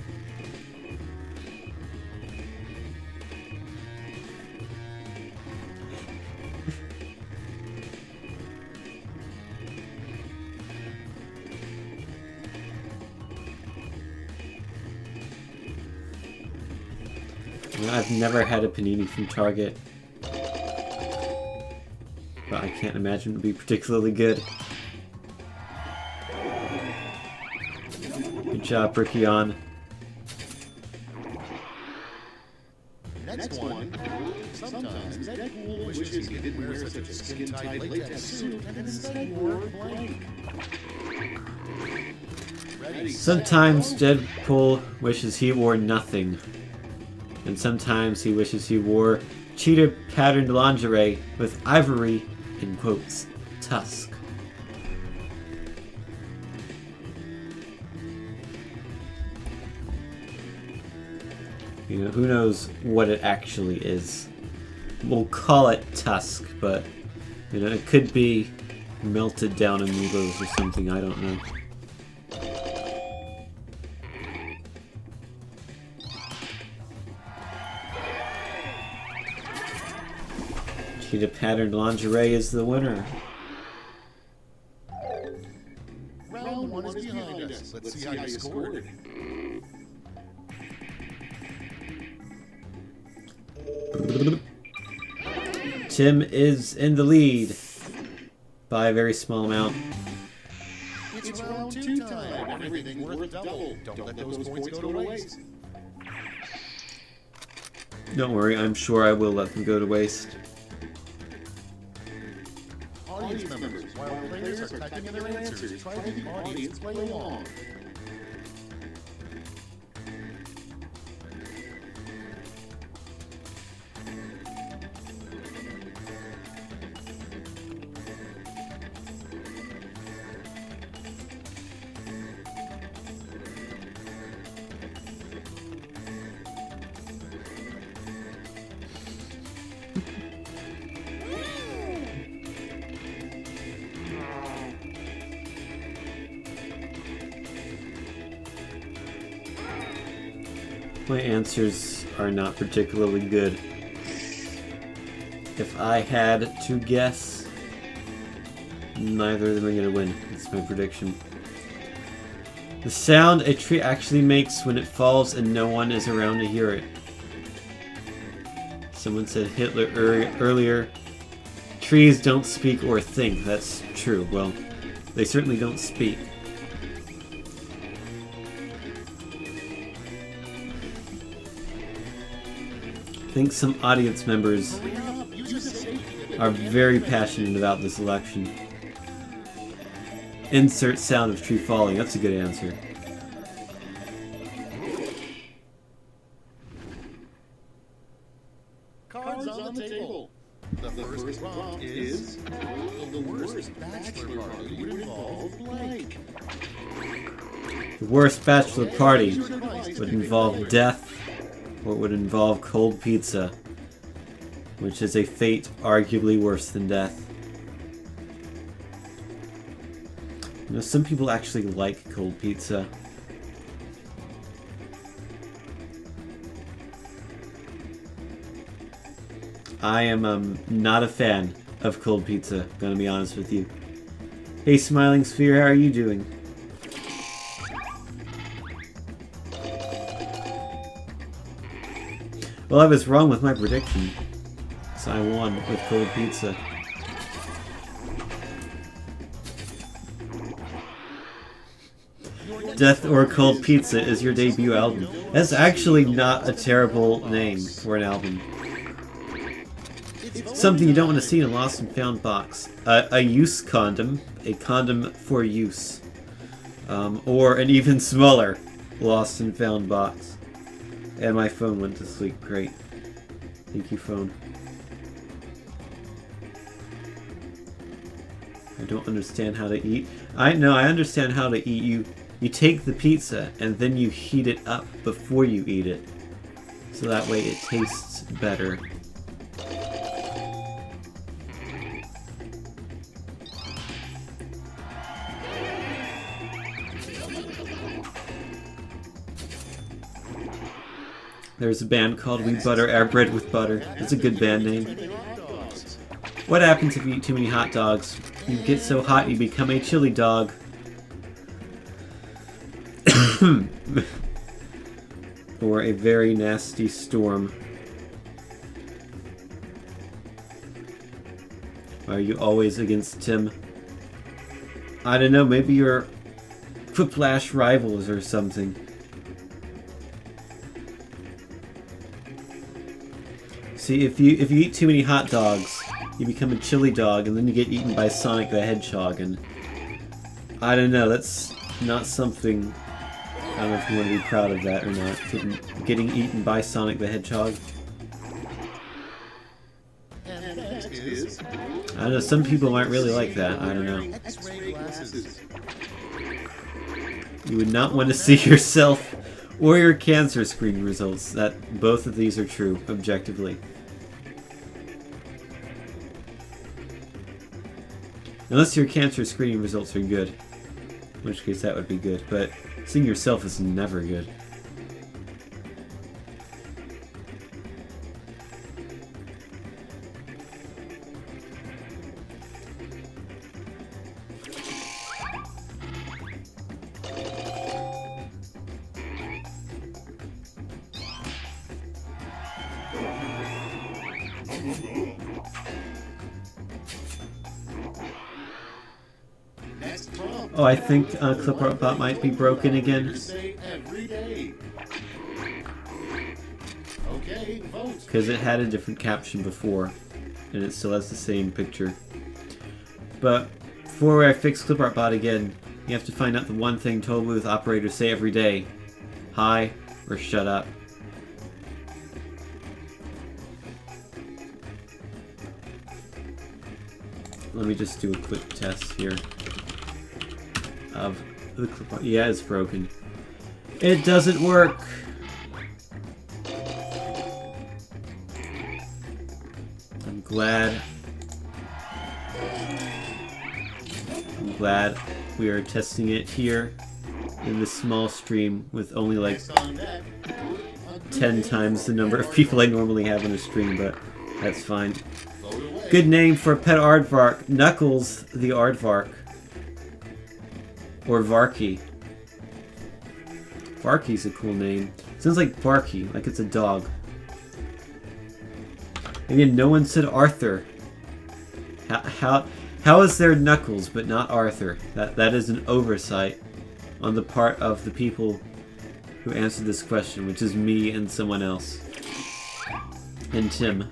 [SPEAKER 1] I've never had a panini from Target, but I can't imagine it would be particularly good. Good job, Brickion.
[SPEAKER 2] Next one. Sometimes Deadpool wishes he didn't wear such a skin-tight latex suit and instead wore blank. Ready,
[SPEAKER 1] Sometimes Deadpool wishes he wore nothing. And sometimes he wishes he wore cheetah-patterned lingerie with ivory, in quotes, tusk. You know, who knows what it actually is. We'll call it Tusk, but, you know, it could be melted down amiibos or something, I don't know. Cheetah patterned lingerie is the winner.
[SPEAKER 2] Round 1 is behind us. Let's see how you scored.
[SPEAKER 1] Tim is in the lead by a very small amount.
[SPEAKER 2] It's round 2 time. Everything worth double. Don't let those points go to waste.
[SPEAKER 1] Don't worry, I'm sure I will let them go to waste.
[SPEAKER 2] Audience members, while players are typing in their answers, try to the audience play along.
[SPEAKER 1] My answers are not particularly good. If I had to guess, neither of them are going to win. That's my prediction. The sound a tree actually makes when it falls and no one is around to hear it. Someone said Hitler earlier. Trees don't speak or think. That's true. Well, they certainly don't speak. I think some audience members are very passionate about this election. Insert sound of tree falling. That's a good answer.
[SPEAKER 2] Cards on the table. The first prompt is the worst bachelor party would involve blank.
[SPEAKER 1] The worst bachelor party would involve death, or it would involve cold pizza, which is a fate arguably worse than death. You know, some people actually like cold pizza. I am not a fan of cold pizza, gonna be honest with you. Hey Smiling Sphere, how are you doing? Well, I was wrong with my prediction, so I won with cold pizza. Death or Cold Pizza is your debut album. That's actually not a terrible name for an album. Something you don't want to see in a lost and found box. A use condom, a condom for use. Or an even smaller lost and found box. And my phone went to sleep. Great. Thank you, phone. I don't understand how to eat. I understand how to eat. You take the pizza and then you heat it up before you eat it. So that way it tastes better. There's a band called We Butter Our Bread with Butter. It's a good band name. What happens if you eat too many hot dogs? You get so hot you become a chili dog. Or a very nasty storm. Are you always against Tim? I don't know, maybe you're Quiplash rivals or something. See, if you eat too many hot dogs, you become a chili dog, and then you get eaten by Sonic the Hedgehog, and I don't know, that's not something. I don't know if you want to be proud of that or not. Getting eaten by Sonic the Hedgehog. I don't know, some people might really like that, I don't know. You would not want to see yourself Or your cancer screening results. That both of these are true, objectively. Unless your cancer screening results are good. In which case that would be good, but seeing yourself is never good. Oh, I think Clipart might be broken again. Because it had a different caption before, and it still has the same picture. But before I fix ClipArtBot again, you have to find out the one thing toll booth operators say every day. Hi, or shut up. Let me just do a quick test here of the ClipArt. Yeah, it's broken. It doesn't work! I'm glad we are testing it here in this small stream with only like 10 times the number of people I normally have on a stream, but that's fine. Good name for a pet aardvark. Knuckles the aardvark. Or Varky. Varky's a cool name. Sounds like Barky, like it's a dog. Again, no one said Arthur. How is there Knuckles but not Arthur? That is an oversight on the part of the people who answered this question, which is me and someone else. And Tim.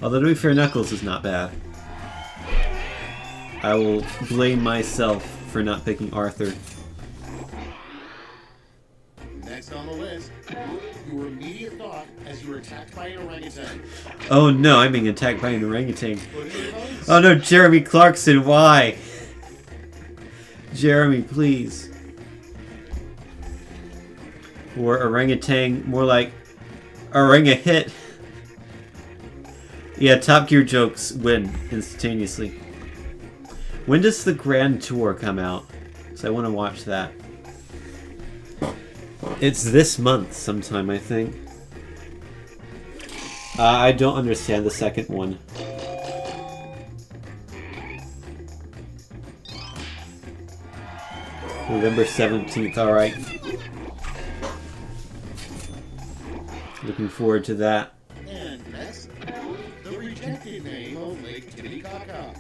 [SPEAKER 1] Although to be fair, Knuckles is not bad. I will blame myself for not picking Arthur.
[SPEAKER 2] Next on the list, your immediate thought as you were attacked by an orangutan.
[SPEAKER 1] Oh no, I'm being attacked by an orangutan. Oh no, Jeremy Clarkson, why? Jeremy, please. Or orangutan, more like orangahit. Yeah, Top Gear jokes win instantaneously. When does the Grand Tour come out? Because I want to watch that. It's this month sometime, I think. I don't understand the second one. November 17th, alright. Looking forward to that.
[SPEAKER 2] And next, the rejected name of Lake Titicaca.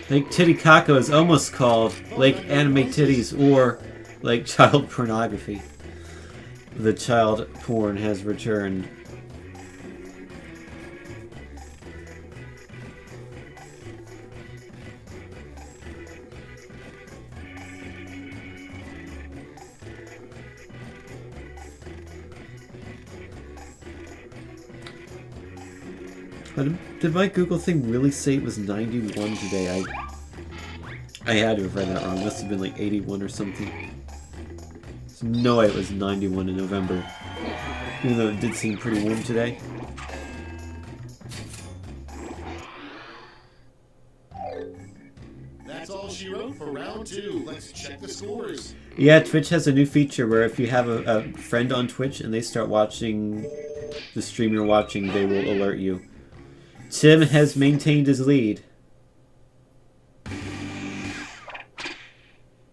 [SPEAKER 1] Lake Titicaca is almost called Lake Anime Titties or Lake Child Pornography. The child porn has returned. Did my Google thing really say it was 91 today? I had to have read that wrong. It must have been like 81 or something. There's no way it was 91 in November. Even though it did seem pretty warm today.
[SPEAKER 2] That's all she wrote for round 2. Let's check the scores.
[SPEAKER 1] Yeah, Twitch has a new feature where if you have a friend on Twitch and they start watching the stream you're watching, they will alert you. Tim has maintained his lead.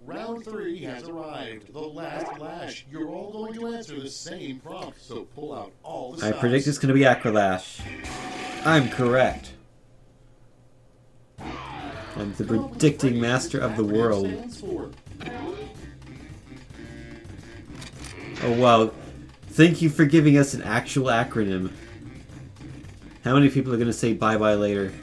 [SPEAKER 2] Round 3 has arrived. The last lash. You're all going to answer the same prompt, so pull out all the stops.
[SPEAKER 1] I predict it's going to be Acrolash. I'm correct. I'm the predicting master of the world. Oh wow. Thank you for giving us an actual acronym. How many people are going to say bye-bye later?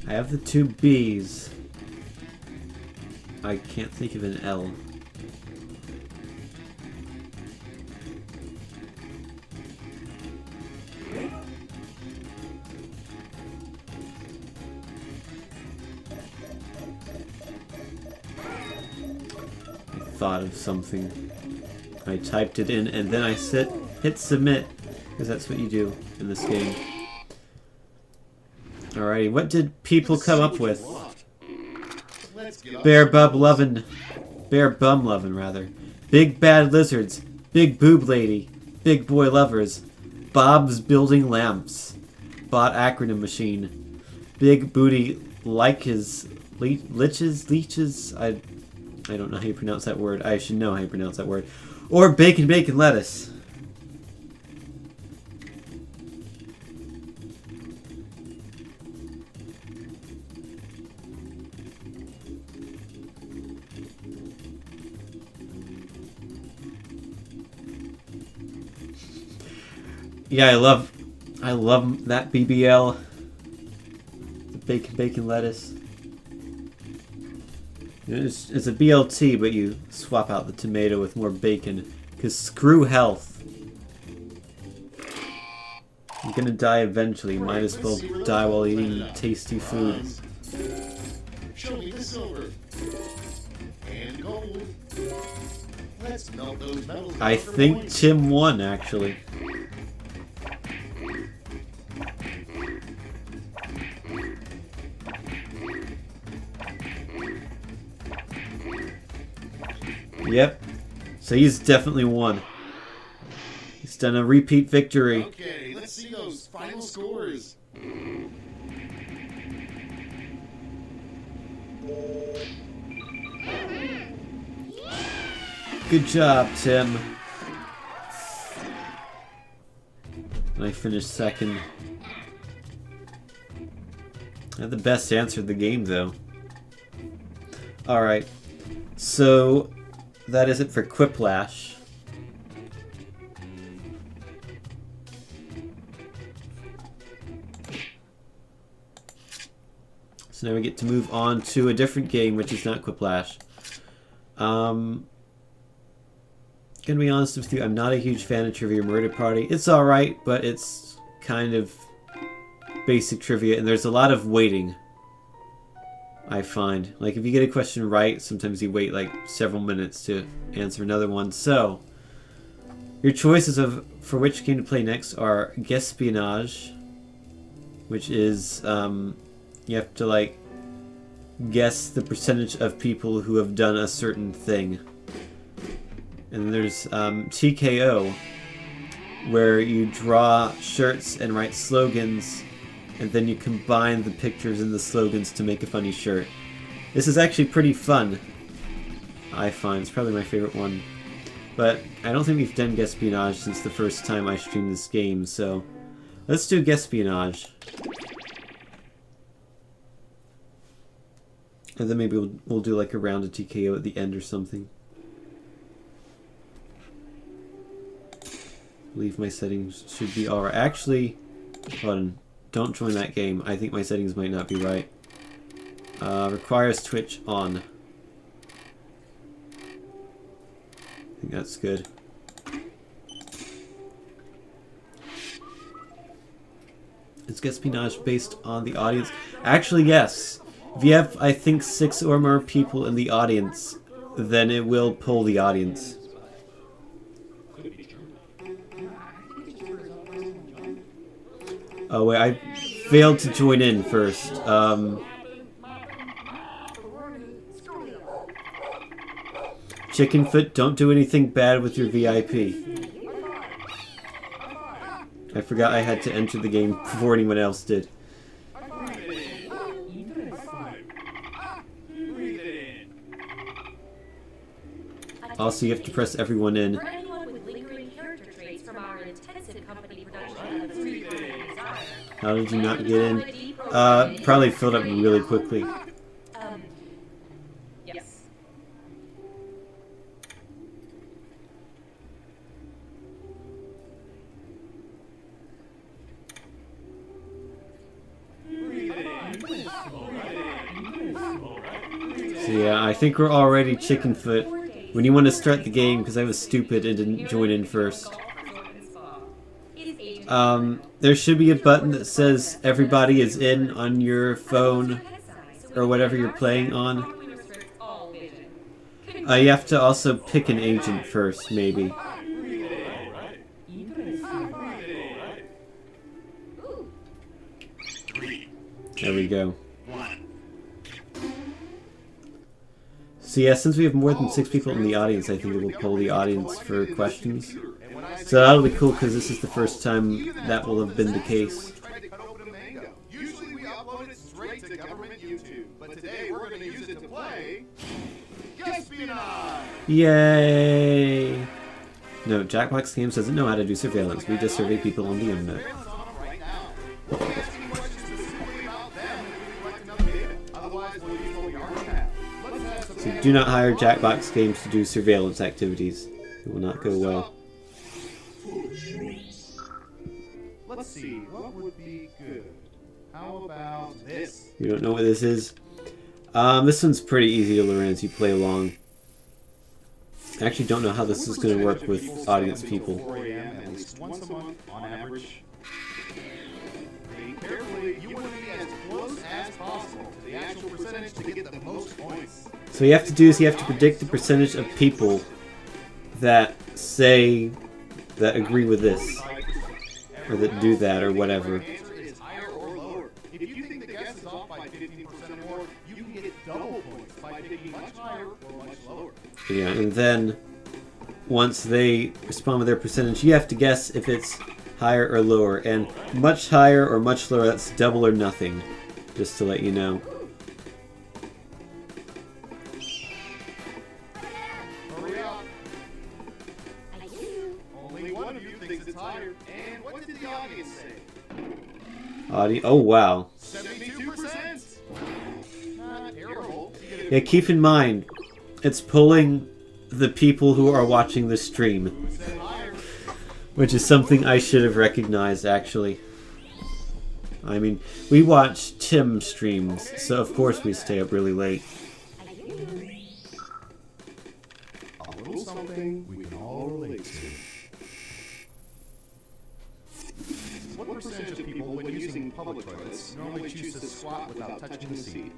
[SPEAKER 1] I have the two B's. I can't think of an L. I thought of something. I typed it in and then I hit submit, because that's what you do in this game. Alrighty, what did people come up with? Bear bum lovin', rather. Big bad lizards, big boob lady, big boy lovers, Bob's building lamps, bot acronym machine, big booty like his leeches. I don't know how you pronounce that word. I should know how you pronounce that word. Or bacon lettuce. Yeah, I love that BBL. The bacon lettuce. It's a BLT, but you swap out the tomato with more bacon. Because screw health. You're gonna die eventually. Might as well die while eating tasty food.
[SPEAKER 2] Show me the silver. And gold. Let's melt those metals.
[SPEAKER 1] I think Tim won, actually. Yep. So he's definitely won. He's done a repeat victory.
[SPEAKER 2] Okay, let's see those final scores.
[SPEAKER 1] Good job, Tim. I finished second. I had the best answer of the game, though. Alright. So, that is it for Quiplash. So now we get to move on to a different game, which is not Quiplash. Gonna be honest with you, I'm not a huge fan of Trivia Murder Party. It's alright, but it's kind of basic trivia, and there's a lot of waiting, I find. Like, if you get a question right, sometimes you wait like several minutes to answer another one. So, your choices for which game to play next are Guesspionage, which is, you have to, like, guess the percentage of people who have done a certain thing. And there's TKO, where you draw shirts and write slogans, and then you combine the pictures and the slogans to make a funny shirt. This is actually pretty fun, I find. It's probably my favorite one. But I don't think we've done Guesspionage since the first time I streamed this game, so let's do Guesspionage. And then maybe we'll do like a round of TKO at the end or something. I believe my settings should be alright. Actually, hold on. Don't join that game. I think my settings might not be right. Requires Twitch on. I think that's good. Is Guesspionage based on the audience? Actually, yes. If you have, I think, 6 or more people in the audience, then it will pull the audience. Oh wait, I failed to join in first. Chickenfoot, don't do anything bad with your VIP. I forgot I had to enter the game before anyone else did. Also, you have to press everyone in. How did you not get in? Probably filled up really quickly.
[SPEAKER 3] Yes.
[SPEAKER 1] So yeah, I think we're already chicken foot when you want to start the game because I was stupid and didn't join in first. There should be a button that says everybody is in on your phone or whatever you're playing on. You have to also pick an agent first, maybe. There we go. So yeah, since we have more than 6 people in the audience, I think it will poll the audience for questions. So that'll be cool because this is the first time that will have been the case.
[SPEAKER 2] Usually we upload it straight to government YouTube, but today we're going to use it to play Espionage!
[SPEAKER 1] Yay! No, Jackbox Games doesn't know how to do surveillance. We just survey people on the internet. So do not hire Jackbox Games to do surveillance activities. It will not go well.
[SPEAKER 2] Let's see, what would be good? How about this?
[SPEAKER 1] You don't know what this is? This one's pretty easy to learn as you play along. I actually don't know how this is going to work with audience people.
[SPEAKER 2] 4 a.m. at least once a month on average. Carefully, you want to be as close as possible to the actual percentage to get the most points.
[SPEAKER 1] So what you have to do is you have to predict the percentage of people that say that agree with this, or that do that, or whatever.
[SPEAKER 2] If you think the guess is off by 15% or more, you can get double points by picking much higher or much lower.
[SPEAKER 1] Yeah, and then once they respond with their percentage, you have to guess if it's higher or lower, and much higher or much lower, that's double or nothing, just to let you know.
[SPEAKER 2] Hurry up! Only one of you thinks it's higher, and what did the audience say?
[SPEAKER 1] Oh wow.
[SPEAKER 2] 72%! Not terrible.
[SPEAKER 1] Yeah, keep in mind, it's pulling the people who are watching the stream. Which is something I should have recognized, actually. I mean, we watch Tim streams, so of course we stay up really late.
[SPEAKER 2] A little something we can all relate to. What percentage of people, when using public toilets, normally choose to squat without touching the seat?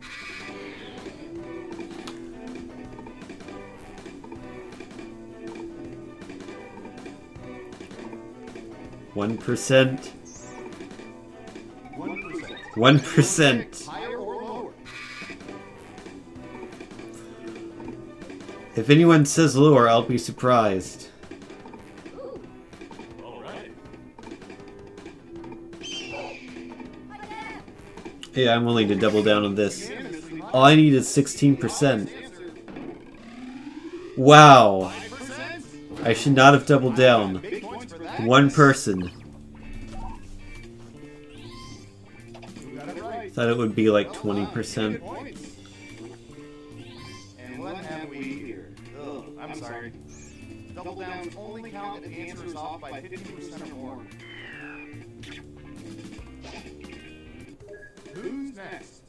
[SPEAKER 1] One percent.
[SPEAKER 2] 1%.
[SPEAKER 1] 1%.
[SPEAKER 2] Higher or lower?
[SPEAKER 1] If anyone says lower, I'll be surprised.
[SPEAKER 2] Alright.
[SPEAKER 1] Yeah, I'm willing to double down on this. All I need is 16%. Wow. I should not have doubled down. One person. Thought it would be like 20%.
[SPEAKER 2] And what have we here? Oh, I'm sorry. Double downs only count if the answer is off by 50% or more. Who's next?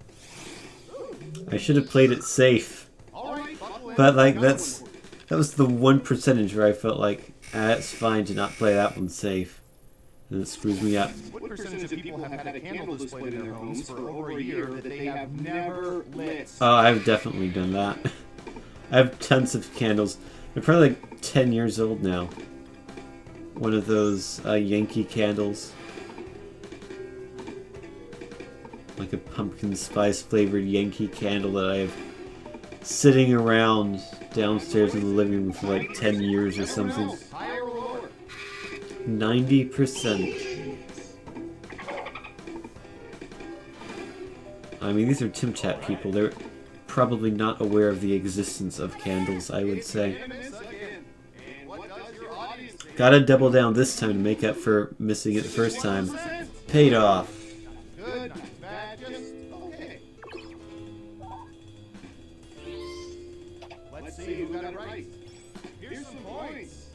[SPEAKER 1] I should have played it safe.
[SPEAKER 2] Alright,
[SPEAKER 1] But like that was the one percentage where I felt like it's fine to not play that one safe. And it screws me up.
[SPEAKER 2] what percentage of people have had a candle displayed in their homes for over a year that they have never lit?
[SPEAKER 1] Oh, I've definitely done that. I have tons of candles. They're probably like 10 years old now. One of those Yankee candles. Like a pumpkin spice flavored Yankee candle that I have sitting around downstairs in the living room for like 10 years or something. 90%. I mean, these are Tim Chat people. They're probably not aware of the existence of candles, I would say. Gotta double down this time to make up for missing it the first time. Paid off.
[SPEAKER 2] Good, bad, just okay. Let's see who got it right. Here's some points.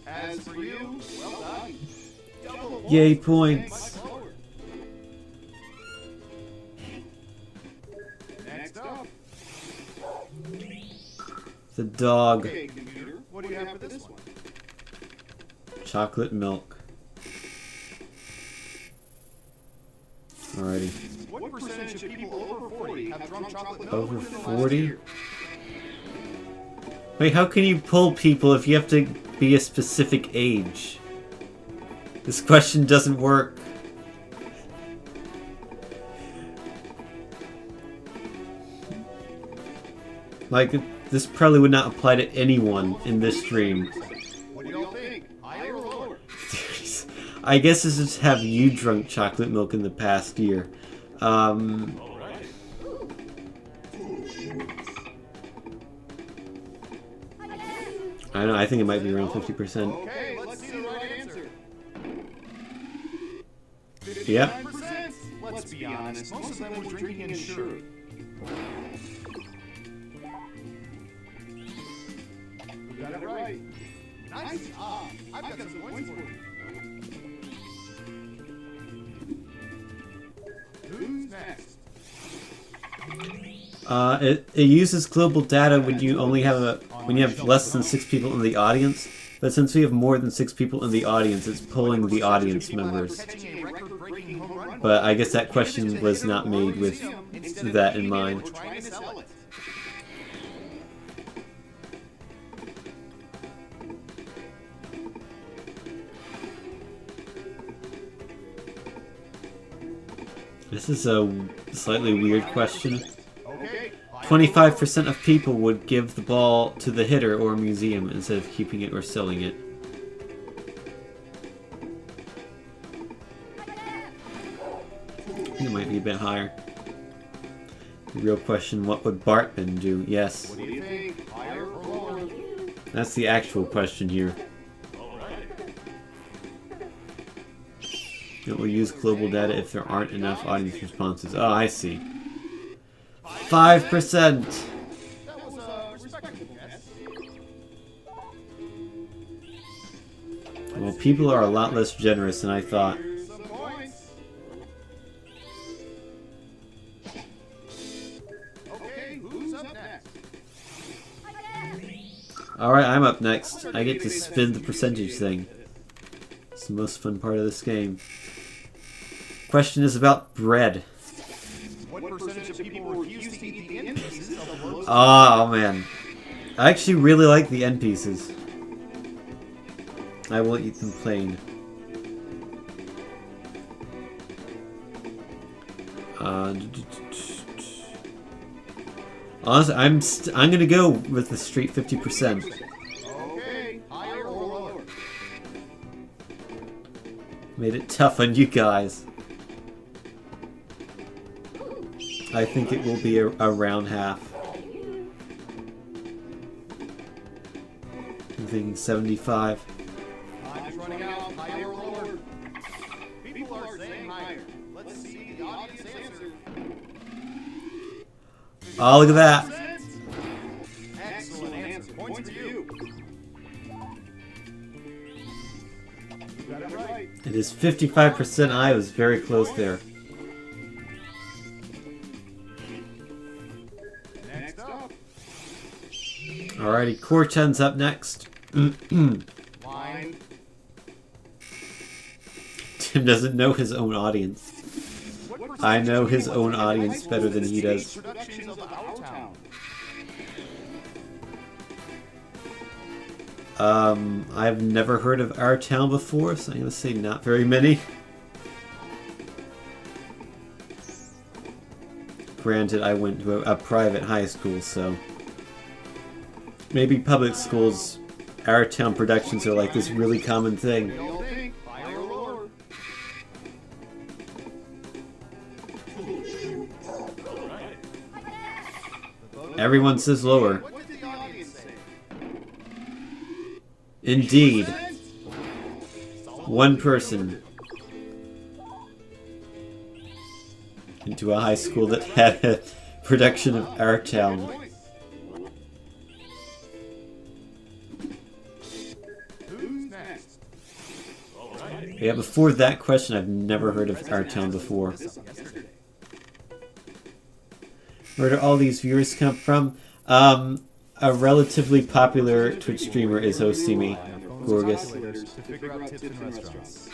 [SPEAKER 2] As for you, well done. Double
[SPEAKER 1] Yay, points.
[SPEAKER 2] Next Next up.
[SPEAKER 1] The dog.
[SPEAKER 2] Okay, computer, what do you have for this one?
[SPEAKER 1] Chocolate milk. Alrighty.
[SPEAKER 2] What percentage of people over 40 have drunk chocolate milk
[SPEAKER 1] Over
[SPEAKER 2] within the last
[SPEAKER 1] 40?
[SPEAKER 2] year?
[SPEAKER 1] Wait, how can you pull people if you have to be a specific age? This question doesn't work. Like, this probably would not apply to anyone in this stream.
[SPEAKER 2] What do y'all think? Higher or lower?
[SPEAKER 1] I guess this is have you drunk chocolate milk in the past year. I don't know, I think it might be around 50%.
[SPEAKER 2] Okay, let's see the right answer.
[SPEAKER 1] Yep.
[SPEAKER 2] 59%. Let's be honest, most of them were drinking in Shuri. You got it right. Nice job. I've got some points for you. Who's next?
[SPEAKER 1] It uses global data when you only have when you have less than 6 people in the audience. But since we have more than 6 people in the audience, it's pulling the audience members. But I guess that question was not made with that in mind. This is a slightly weird question. 25% of people would give the ball to the hitter or a museum instead of keeping it or selling it. I think it might be a bit higher. The real question, what would Bartman do? Yes.
[SPEAKER 2] What do you think? Higher or lower?
[SPEAKER 1] That's the actual question here. It will use global data if there aren't enough audience responses. Oh, I see. 5%!
[SPEAKER 2] That was a respectable guess.
[SPEAKER 1] Well, people are a lot less generous than I thought.
[SPEAKER 2] Here's some points. Okay, who's up next?
[SPEAKER 1] Alright, I'm up next. I get to spin the percentage thing. It's the most fun part of this game. Question is about bread.
[SPEAKER 2] What percentage of people refuse to eat the end pieces of the roast?
[SPEAKER 1] Oh, man. I actually really like the end pieces. I will eat them plain. Honestly, I'm gonna go with the straight 50%.
[SPEAKER 2] Okay, higher or lower?
[SPEAKER 1] Made it tough on you guys. I think it will be around half. I'm thinking 75.
[SPEAKER 2] Time is running out. Higher or lower? People are saying higher. Let's see the audience answer.
[SPEAKER 1] Oh, look at that.
[SPEAKER 2] Excellent answer. Points to you. You got it right.
[SPEAKER 1] It is 55%. I was very close there.
[SPEAKER 2] Next up.
[SPEAKER 1] Alrighty, Korchen's up next.
[SPEAKER 2] Line.
[SPEAKER 1] Tim doesn't know his own audience. I know his own audience better than he does.
[SPEAKER 2] Productions of our town.
[SPEAKER 1] I've never heard of our town before, so I'm gonna say not very many. Granted, I went to a private high school, so maybe public schools, our town productions are like this really common thing.
[SPEAKER 2] Y'all think? Higher or lower?
[SPEAKER 1] Everyone says lower.
[SPEAKER 2] What did the audience say?
[SPEAKER 1] Indeed, one person into a high school that had a production of our town.
[SPEAKER 2] Who's next?
[SPEAKER 1] Yeah, before that question, I've never heard of our town before. Where do all these viewers come from? A relatively popular Twitch streamer is hosting me, Gorgus.
[SPEAKER 3] To figure out tips in restaurants.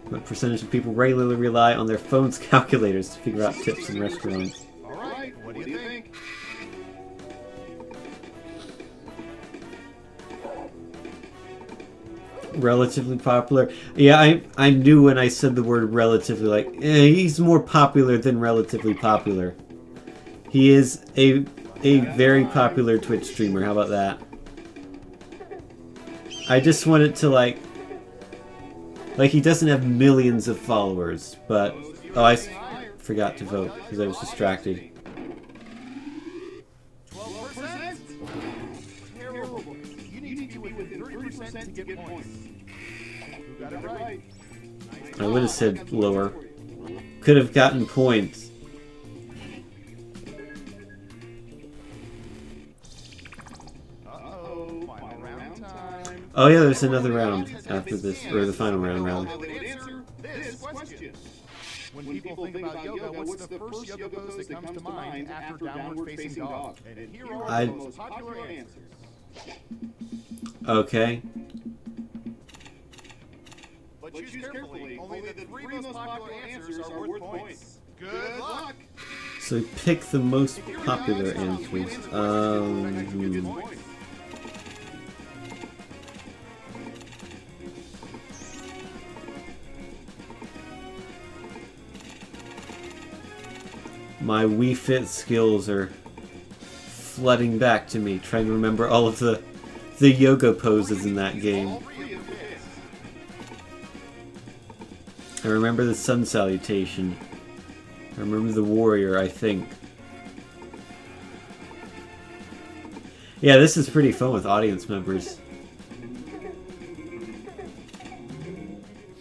[SPEAKER 1] What percentage of people regularly rely on their phone's calculators to figure out tips in restaurants?
[SPEAKER 3] Alright, what do you think?
[SPEAKER 1] Relatively popular. Yeah, I knew when I said the word relatively, like, he's more popular than relatively popular. He is a very popular Twitch streamer, how about that? I just wanted to, like, he doesn't have millions of followers, but... Oh, I forgot to vote, because I was distracted.
[SPEAKER 3] 12%? Terrible. You need to be within 30% to get points. Who got it right?
[SPEAKER 1] I would have said lower. Could have gotten points.
[SPEAKER 3] Uh-oh, final round time.
[SPEAKER 1] Oh yeah, there's another round after this, or the final round.
[SPEAKER 3] Answer this question. When people think about yoga, what's the first yoga pose that comes to mind after downward facing dog? And here are the most popular answers.
[SPEAKER 1] Okay.
[SPEAKER 3] But choose carefully. Only the three most popular answers are worth points. Good luck!
[SPEAKER 1] So pick the most popular answers. My Wii Fit skills are flooding back to me, trying to remember all of the yoga poses in that game. I remember the sun salutation. I remember the warrior, I think. Yeah, this is pretty fun with audience members.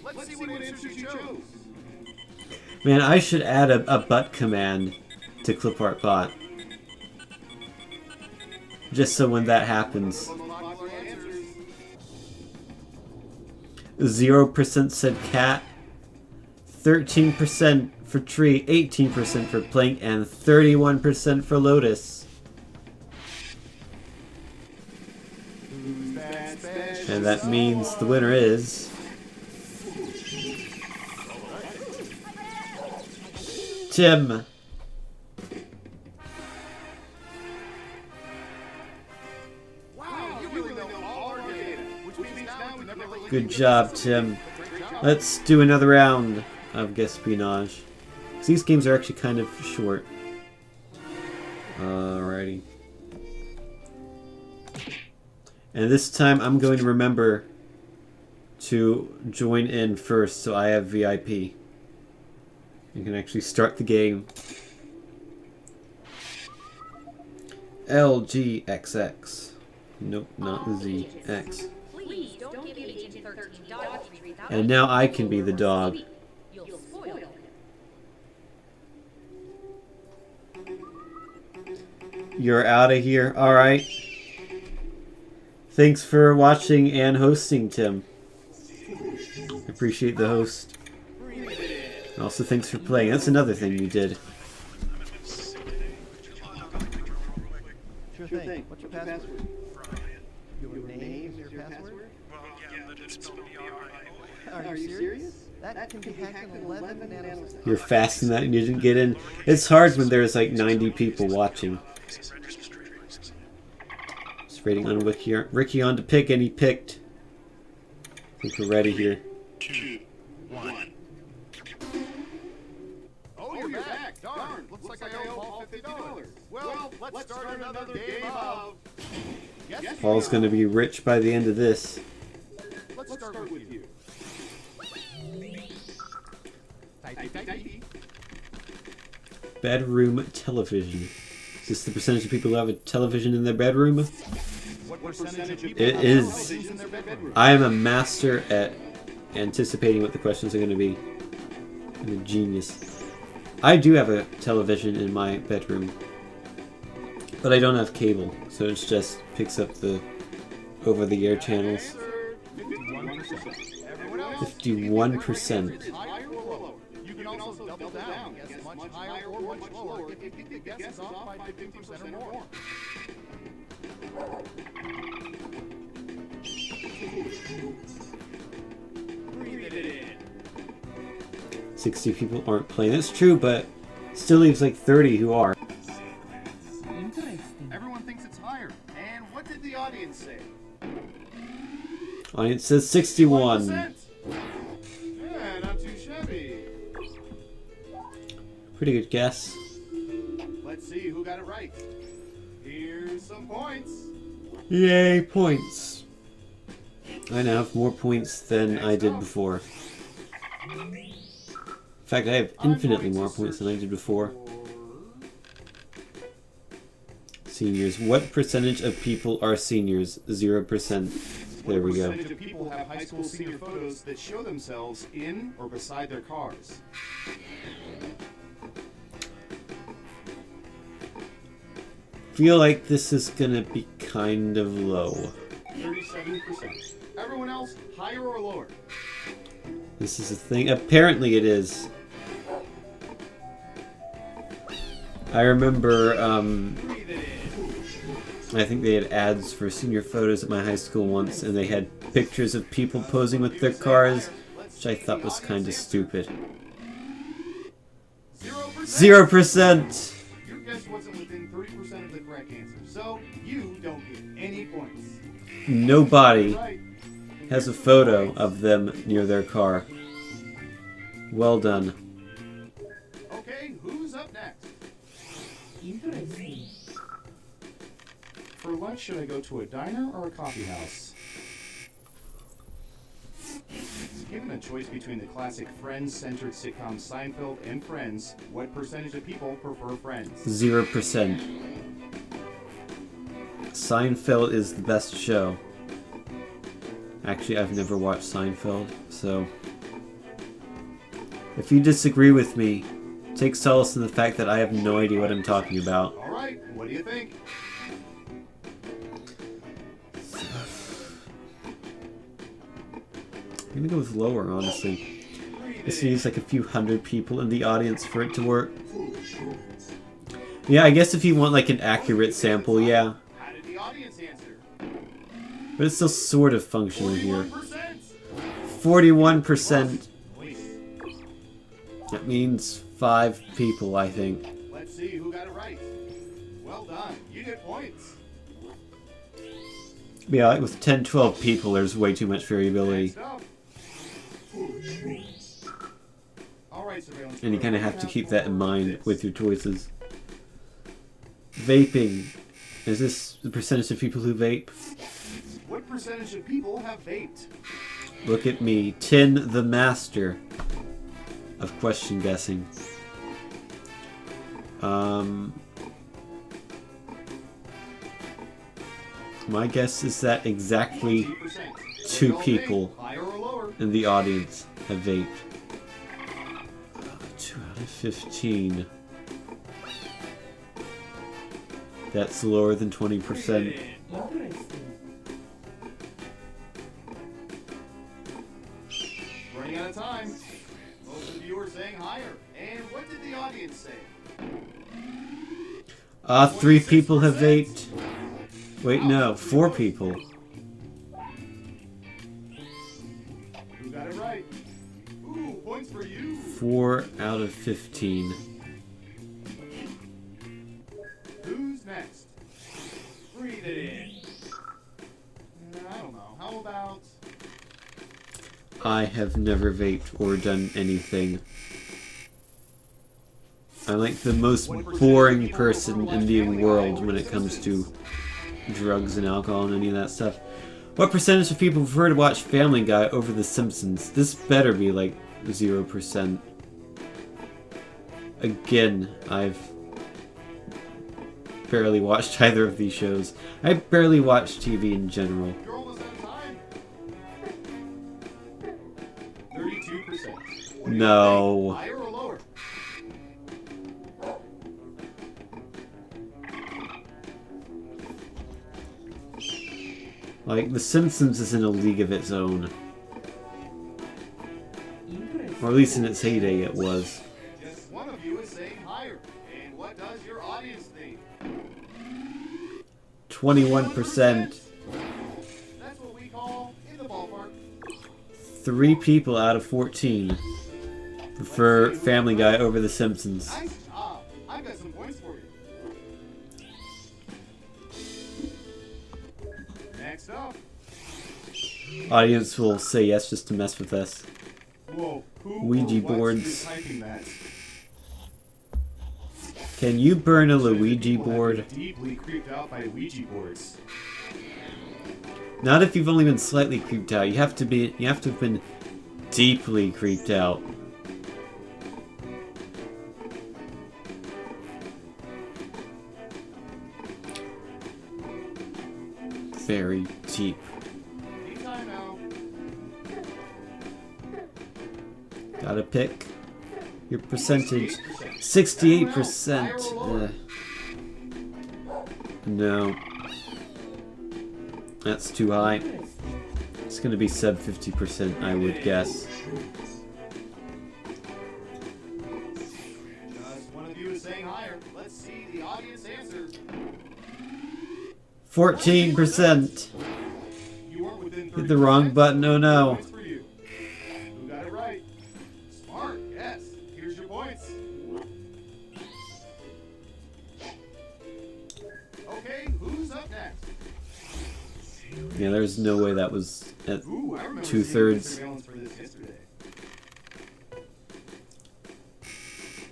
[SPEAKER 3] Let's see what answers you chose.
[SPEAKER 1] Man, I should add a butt command to ClipArtBot. Just so when that happens. 0% said cat, 13% for tree, 18% for plank, and 31% for lotus. And that means the winner is... Tim.
[SPEAKER 3] Wow, you really know all our data, which means now we can never let
[SPEAKER 1] Good job, Tim. Let's do another round of Espionage. These games are actually kind of short. Alrighty. And this time I'm going to remember to join in first so I have VIP. You can actually start the game. LGXX. Nope, not the Z. X.
[SPEAKER 4] Please don't give Agent 13 dog treats without
[SPEAKER 1] And now I can be the dog.
[SPEAKER 4] You'll spoil it.
[SPEAKER 1] You're out of here. Alright. Thanks for watching and hosting, Tim. Appreciate the host. And also thanks for playing. That's another thing you did.
[SPEAKER 5] Sure thing. What's your password? Your name, your password? Are you serious? That can be hacked in 11 nanoseconds.
[SPEAKER 1] You're fast in that and you didn't get in. It's hard when there's like 90 people watching. Just waiting on Ricky on to pick, and he picked. I think we're ready here.
[SPEAKER 2] 2, 1.
[SPEAKER 3] Oh, you're back. Darn. Looks like I owe Paul $50. Well, let's start another game of... Yes,
[SPEAKER 1] Paul's gonna be rich by the end of this.
[SPEAKER 3] let's start with you. Typey.
[SPEAKER 1] Bedroom television. Is this the percentage of people who have a television in their bedroom?
[SPEAKER 3] What percentage of people
[SPEAKER 1] It
[SPEAKER 3] have
[SPEAKER 1] is.
[SPEAKER 3] televisions in their bedroom?
[SPEAKER 1] I am a master at anticipating what the questions are going to be. I'm a genius. I do have a television in my bedroom, but I don't have cable, so it just picks up the over-the-air channels.
[SPEAKER 3] 51%. Everyone else?
[SPEAKER 1] 51%.
[SPEAKER 3] Higher or lower? can also double down, guess much higher or much lower if you think the guess is off by 50% or more.
[SPEAKER 1] 60 people aren't playing. That's true, but still leaves like 30 who are.
[SPEAKER 3] Everyone thinks it's higher. And what did the audience say?
[SPEAKER 1] Audience says 61.
[SPEAKER 3] 1%. Yeah, not too shabby.
[SPEAKER 1] Pretty good guess.
[SPEAKER 3] Let's see who got it right. Here's some points.
[SPEAKER 1] Yay, points. I now have more points than I did before. In fact, I have infinitely more points than I did before. Seniors. What percentage of people are seniors? 0%. There we go.
[SPEAKER 3] What percentage of people have high school senior photos that show themselves in or beside their cars?
[SPEAKER 1] Feel like this is gonna be kind of low.
[SPEAKER 3] 37%. Everyone else, higher or lower?
[SPEAKER 1] This is a thing. Apparently it is. I remember,
[SPEAKER 3] Breathe it in.
[SPEAKER 1] I think they had ads for senior photos at my high school once, and they had pictures of people posing with their cars, which I thought was kind of stupid. 0%!
[SPEAKER 3] Your guess wasn't within 30% of the correct answer, so you don't get any points.
[SPEAKER 1] Nobody
[SPEAKER 3] Right.
[SPEAKER 1] has a photo of them near their car. Well done.
[SPEAKER 3] Okay, who's up next? For lunch, should I go to a diner or a coffee house? Given a choice between the classic Friends-centered sitcoms Seinfeld and Friends, what percentage of people prefer Friends?
[SPEAKER 1] 0%. Seinfeld is the best show. Actually, I've never watched Seinfeld, so... If you disagree with me, take solace in the fact that I have no idea what I'm talking about.
[SPEAKER 3] All right, what do you think?
[SPEAKER 1] I'm gonna go with lower, honestly. This needs like a few hundred people in the audience for it to work. Yeah, I guess if you want like an accurate sample, yeah.
[SPEAKER 3] How did the audience answer?
[SPEAKER 1] But it's still sort of functional here.
[SPEAKER 3] 41%.
[SPEAKER 1] 41%.
[SPEAKER 3] Nice.
[SPEAKER 1] That means 5 people, I think.
[SPEAKER 3] Let's see who got it right. Well done. You get points.
[SPEAKER 1] Yeah, like with 10, 12 people, there's way too much variability.
[SPEAKER 3] Next up. All right, surveillance.
[SPEAKER 1] And you kind of have to keep that in mind with your choices. Vaping. Is this the percentage of people who vape?
[SPEAKER 3] What percentage of people have vaped?
[SPEAKER 1] Look at me, Tin the master of question guessing. My guess is that exactly
[SPEAKER 3] 20%.
[SPEAKER 1] 2
[SPEAKER 3] Okay,
[SPEAKER 1] people
[SPEAKER 3] higher or lower?
[SPEAKER 1] in the audience have vaped. 2 out of 15. That's lower than 20%.
[SPEAKER 3] Running out of time. Most of you are saying higher. And what did the audience say?
[SPEAKER 1] 3 people have vaped. Wait, no, 4 people.
[SPEAKER 3] Who got it right? Ooh, points for you.
[SPEAKER 1] 4 out of 15.
[SPEAKER 3] Who's next? Breathe it in. I don't know. How about...
[SPEAKER 1] I have never vaped or done anything. I'm like the most boring person in the world when it comes to drugs and alcohol and any of that stuff. What percentage of people prefer to watch Family Guy over The Simpsons? This better be like 0%. Again, I've barely watched either of these shows. I barely watch TV in general.
[SPEAKER 3] You're almost out of time. 32%. What do you
[SPEAKER 1] No.
[SPEAKER 3] think? Higher or lower?
[SPEAKER 1] Like, The Simpsons is in a league of its own. Or at least in its heyday it was.
[SPEAKER 3] Just one of you is saying higher. And what does your audience think?
[SPEAKER 1] 21%.
[SPEAKER 3] That's what we call in the ballpark.
[SPEAKER 1] 3 people out of 14 prefer Family Guy over The Simpsons.
[SPEAKER 3] Nice job. I've got some points for you. Next up.
[SPEAKER 1] Audience will say yes just to mess with us.
[SPEAKER 3] Whoa, who
[SPEAKER 1] Ouija
[SPEAKER 3] or what
[SPEAKER 1] boards.
[SPEAKER 3] is typing that?
[SPEAKER 1] Can you burn a Luigi
[SPEAKER 3] People have
[SPEAKER 1] board?
[SPEAKER 3] been deeply creeped out by Ouija boards.
[SPEAKER 1] Not if you've only been slightly creeped out. You have to have been deeply creeped out. Very deep.
[SPEAKER 3] Anytime now.
[SPEAKER 1] Gotta pick your percentage. 68%. No. That's too high. It's gonna be sub 50%, I would guess.
[SPEAKER 3] Just one of you is saying higher. Let's see the audience answer.
[SPEAKER 1] 14%.
[SPEAKER 3] You weren't within 30%.
[SPEAKER 1] Hit the wrong button, oh no.
[SPEAKER 3] Points for you. Who got it right? Smart, yes. Here's your points. Okay, who's up next?
[SPEAKER 1] Yeah, there's no way that was at
[SPEAKER 3] Ooh, I remember
[SPEAKER 1] 2/3.
[SPEAKER 3] seeing surveillance for this yesterday.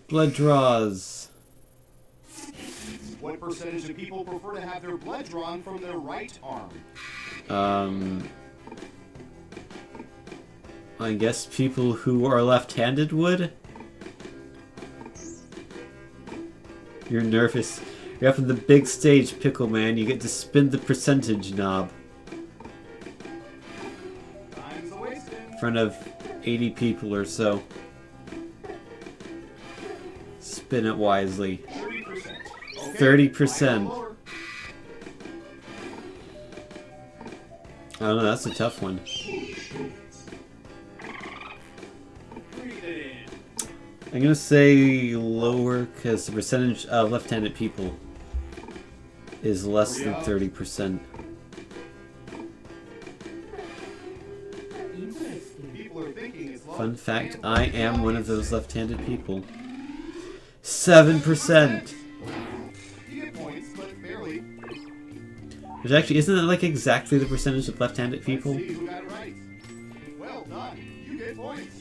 [SPEAKER 1] Blood draws.
[SPEAKER 3] What percentage of people prefer to have their blood drawn from their right arm?
[SPEAKER 1] I guess people who are left-handed would? You're nervous. You're up on the big stage, Pickle Man. You get to spin the percentage knob
[SPEAKER 3] Time's a wasting.
[SPEAKER 1] in front of 80 people or so. Spin it wisely.
[SPEAKER 3] 30%. Okay,
[SPEAKER 1] 30%.
[SPEAKER 3] higher or lower?
[SPEAKER 1] I don't know, that's a tough one.
[SPEAKER 3] Breathe it in.
[SPEAKER 1] I'm gonna say lower because the percentage of left-handed people is less than 30%.
[SPEAKER 3] People are thinking it's low.
[SPEAKER 1] Fun fact, I am one of those left-handed people. 7%!
[SPEAKER 3] You get points, but barely.
[SPEAKER 1] Which actually, isn't that like exactly the percentage of left-handed people?
[SPEAKER 3] Let's see who got it right. Well done. You get points.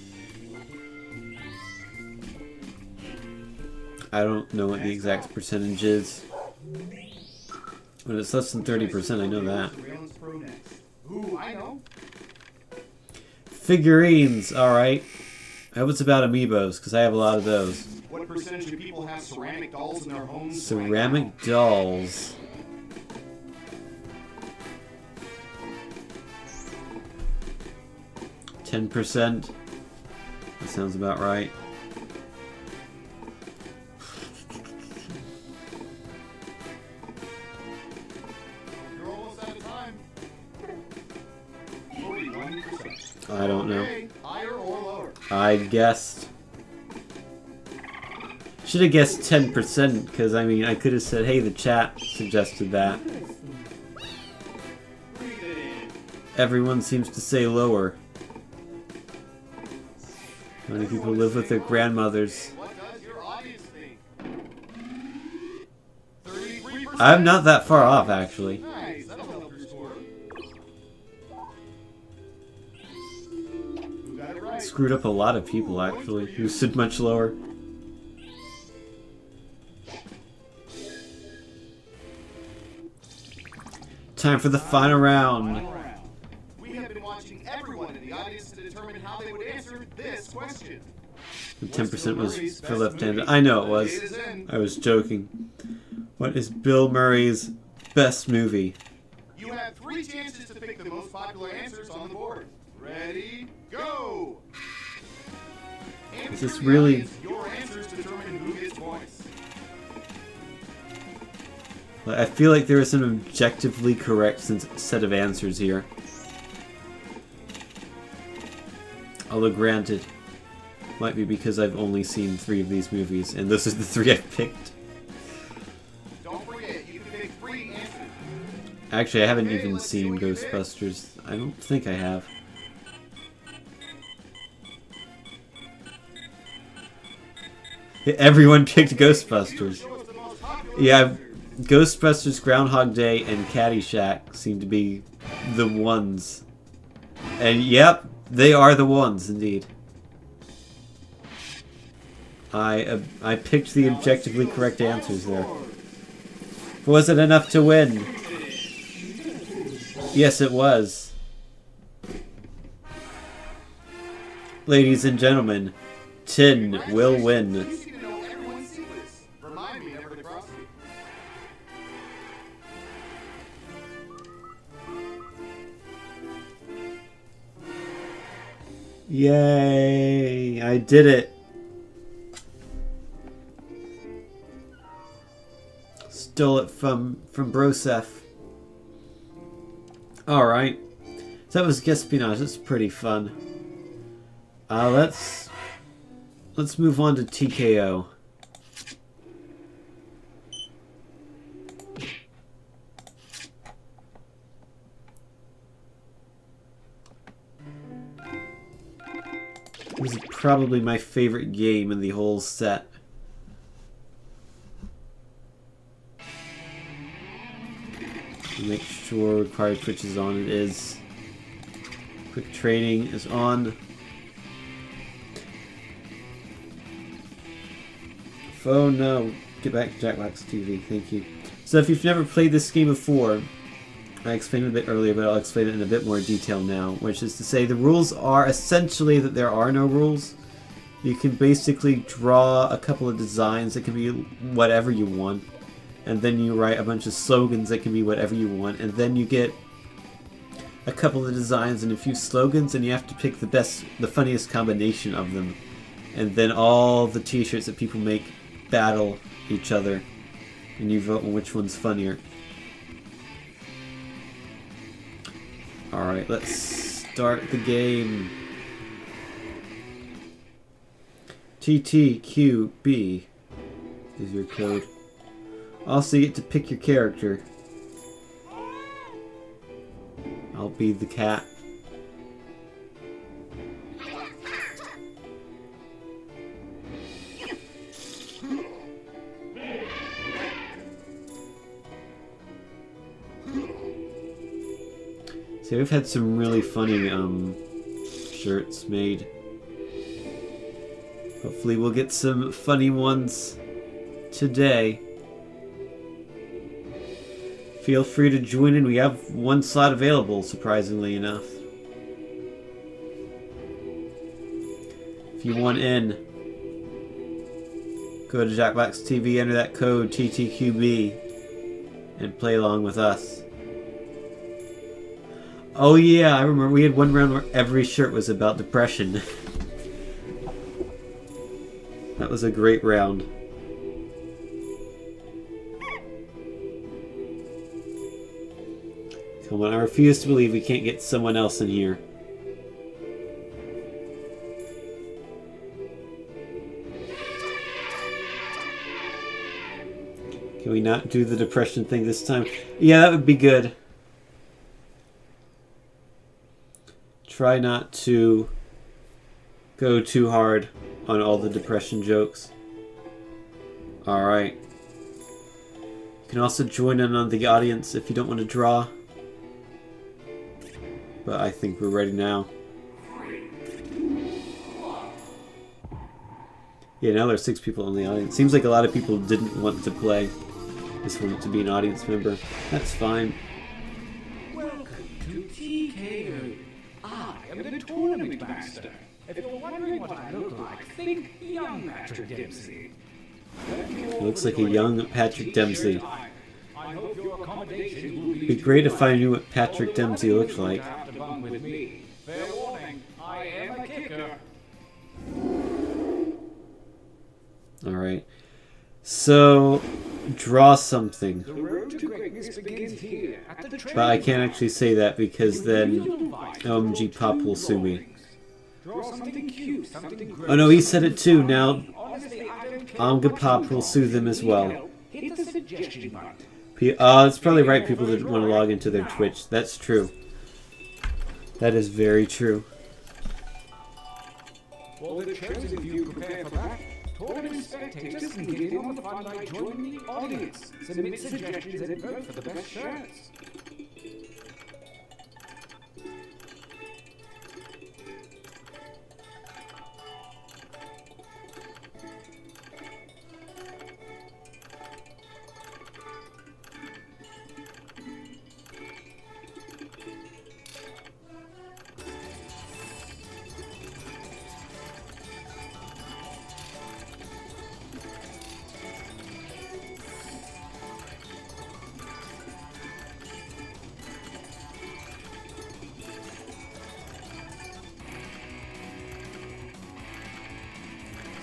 [SPEAKER 1] I don't know what the exact percentage is. But it's less than 30%, I know that.
[SPEAKER 3] Surveillance Pro next. Ooh, I know.
[SPEAKER 1] Figurines, alright. I hope it's about amiibos, because I have a lot of those.
[SPEAKER 3] What percentage of people have ceramic dolls in their homes?
[SPEAKER 1] Ceramic dolls. Right now? 10%. That sounds about right.
[SPEAKER 3] You're almost out of time. 41%.
[SPEAKER 1] I don't know.
[SPEAKER 3] Okay, higher or lower?
[SPEAKER 1] I guessed. Should have guessed 10%, because I mean, I could have said, hey, the chat suggested that.
[SPEAKER 3] Breathe it in.
[SPEAKER 1] Everyone seems to say lower. How many people live with their grandmothers?
[SPEAKER 3] What does your audience think? 33%.
[SPEAKER 1] I'm not that far off, actually.
[SPEAKER 3] Nice, that'll help your score. Who got it right?
[SPEAKER 1] Screwed up a lot of people, actually, who stood much lower. Time for the final round.
[SPEAKER 3] Final round. We have been watching everyone in the audience to determine how they would answer this question.
[SPEAKER 1] The 10% was for left-handed. I know it was.
[SPEAKER 3] It is in.
[SPEAKER 1] I was joking. What is Bill Murray's best movie?
[SPEAKER 3] You have 3 chances to pick the most popular answers on the board. Ready, go!
[SPEAKER 1] Is this really-
[SPEAKER 3] Your answers determine who gets points.
[SPEAKER 1] I feel like there is an objectively correct set of answers here. Although granted, Might be because I've only seen 3 of these movies, and those are the 3 I've picked.
[SPEAKER 3] Don't forget, you can pick 3 answers.
[SPEAKER 1] Actually, I haven't even seen Ghostbusters. I don't think I have. Everyone picked Ghostbusters. Yeah, Ghostbusters, Groundhog Day, and Caddyshack seem to be the ones. And yep, they are the ones, indeed. I picked the objectively correct answers there. Was it enough to win? Yes, it was. Ladies and gentlemen, Tin will win.
[SPEAKER 3] You need to know everyone's secrets. Remind me never to cross you.
[SPEAKER 1] Yay! I did it. Stole it from Broseph. Alright. So that was Espionage. That's pretty fun. Let's move on to TKO. This is probably my favorite game in the whole set. Make sure required switch is on. It is. Quick training is on. Phone, no. Get back to Jackbox TV. Thank you. So if you've never played this game before, I explained it a bit earlier, but I'll explain it in a bit more detail now, which is to say the rules are essentially that there are no rules. You can basically draw a couple of designs that can be whatever you want, and then you write a bunch of slogans that can be whatever you want, and then you get a couple of designs and a few slogans, and you have to pick the funniest combination of them. And then all the t-shirts that people make battle each other, and you vote on which one's funnier. Alright, let's start the game. TTQB is your code. Also, you get to pick your character. I'll be the cat. See, we've had some really funny shirts made. Hopefully we'll get some funny ones today. Feel free to join in. We have 1 slot available, surprisingly enough. If you want in, go to Jackbox TV, enter that code TTQB, and play along with us. Oh yeah, I remember we had one round where every shirt was about depression. That was a great round. Come on, I refuse to believe we can't get someone else in here. Can we not do the depression thing this time? Yeah, that would be good. Try not to go too hard on all the depression jokes. Alright. You can also join in on the audience if you don't want to draw. But I think we're ready now. Yeah, now there's 6 people in the audience. Seems like a lot of people didn't want to play. Just wanted to be an audience member. That's fine.
[SPEAKER 6] Welcome to TKO. I am the tournament master. If you're wondering what I look like, think young Patrick Dempsey.
[SPEAKER 1] It looks like a young Patrick Dempsey.
[SPEAKER 6] I hope your accommodations will
[SPEAKER 1] It'd be great if I knew what Patrick Dempsey looked like.
[SPEAKER 6] have to bunk with me. Fair warning, I am a kicker.
[SPEAKER 1] Alright. So, draw something.
[SPEAKER 6] The road to greatness begins here at the
[SPEAKER 1] But I can't actually say that because then OMG Pop will sue me.
[SPEAKER 6] Draw something cute, something gross.
[SPEAKER 1] Oh no, he said it too. Now,
[SPEAKER 6] Honestly, I don't care.
[SPEAKER 1] Angapop will sue them as well.
[SPEAKER 6] Hit the suggestion button.
[SPEAKER 1] It's probably right people didn't want to log into their Twitch. That's true. That is very true.
[SPEAKER 6] For the chosen few prepare for that, tournament spectators can get in on the fun by joining the audience. Submit suggestions and vote for the best shirts.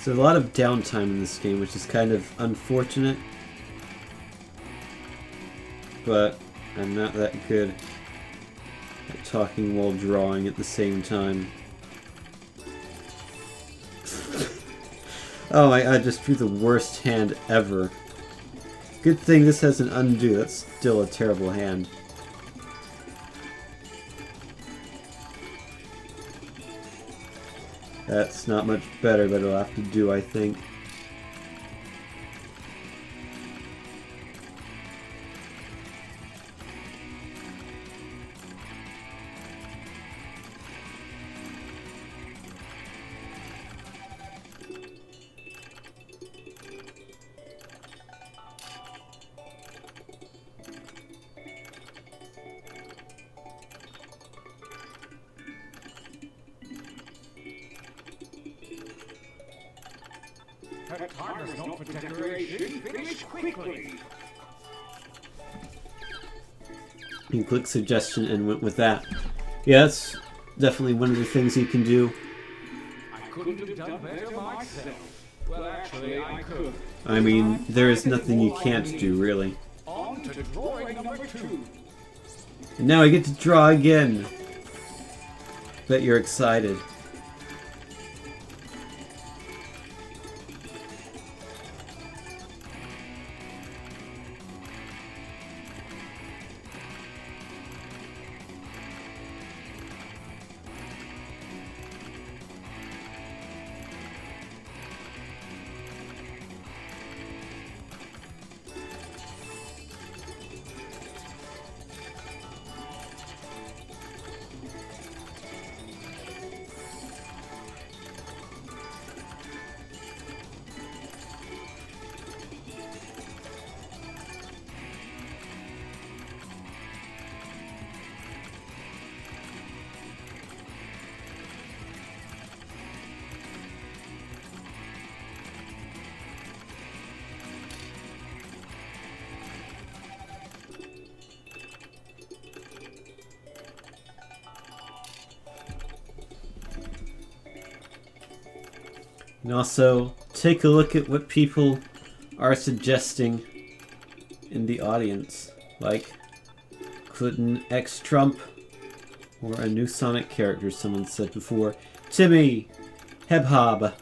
[SPEAKER 1] So a lot of downtime in this game, which is kind of unfortunate. But I'm not that good at talking while drawing at the same time. Oh, I just drew the worst hand ever. Good thing this has an undo. That's still a terrible hand. That's not much better, but it'll have to do, I think.
[SPEAKER 6] That timer's not for decoration. Finish quickly.
[SPEAKER 1] You can click suggestion and went with that. Yeah, that's definitely one of the things you can do.
[SPEAKER 6] I couldn't have done better myself. Well, actually, I could.
[SPEAKER 1] I mean, there is nothing you can't do, really.
[SPEAKER 6] On to drawing number 2.
[SPEAKER 1] And now I get to draw again. Bet you're excited. And also, take a look at what people are suggesting in the audience. Like, Clinton X Trump, or a new Sonic character someone said before. Timmy! Hebhob!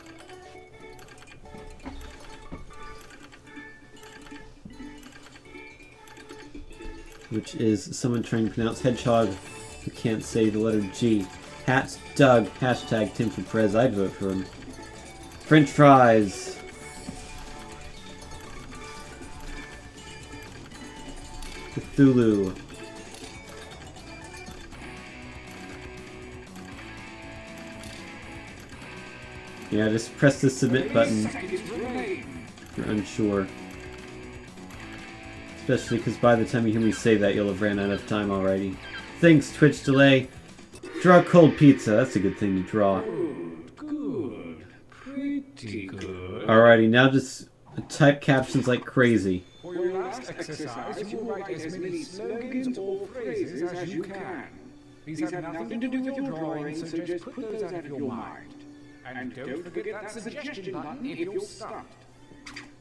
[SPEAKER 1] Which is someone trying to pronounce hedgehog who can't say the letter G. Hats Doug, hashtag Tim for Prez, I'd vote for him. French fries. Cthulhu. Yeah, just press the submit button if you're unsure. Especially because by the time you hear me say that, you'll have ran out of time already. Thanks, Twitch delay. Draw cold pizza. That's a good thing to draw.
[SPEAKER 6] Good. Pretty good.
[SPEAKER 1] Alrighty, now just type captions like crazy.
[SPEAKER 6] For your last exercise, you will write as many slogans or phrases as you can. These have nothing to do with your drawing, so just put those out of your mind. And don't forget that suggestion button if you're stumped.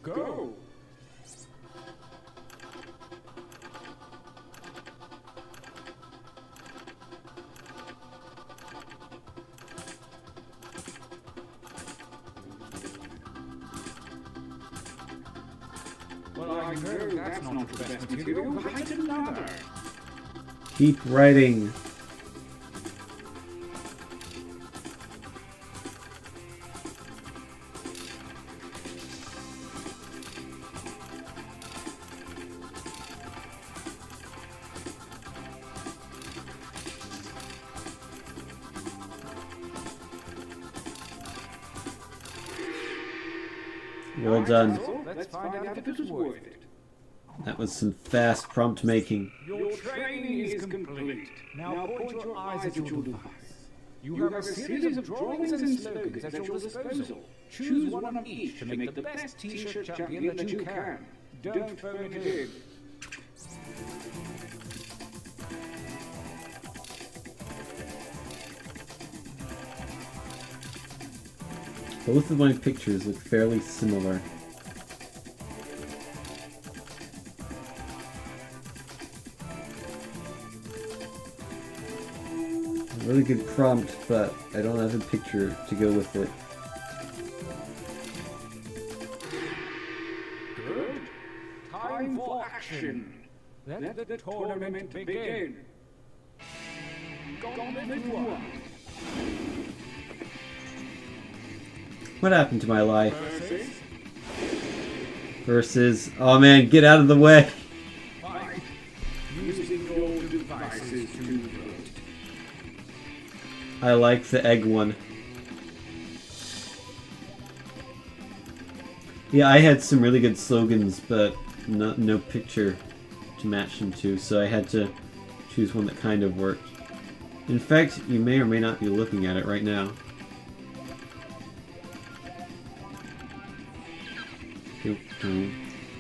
[SPEAKER 6] Go! Well, I know that's not the best material. Write another.
[SPEAKER 1] Keep writing. Well done.
[SPEAKER 6] So, let's find out if it was worth it.
[SPEAKER 1] That was some fast prompt making.
[SPEAKER 6] Your training is complete. Now point your eyes at your device. You have a series of drawings and slogans at your disposal. Choose one of each to make the best t-shirt champion that you can. Don't phone it in.
[SPEAKER 1] Both of my pictures look fairly similar. A really good prompt, but I don't have a picture to go with it.
[SPEAKER 6] Good. Time for action. Let the tournament begin. Gauntlet 1.
[SPEAKER 1] What happened to my life? Versus... Oh man, get out of the way!
[SPEAKER 6] Fight. Using your devices to vote.
[SPEAKER 1] I like the egg one. Yeah, I had some really good slogans, but no picture to match them to, so I had to choose one that kind of worked. In fact, you may or may not be looking at it right now.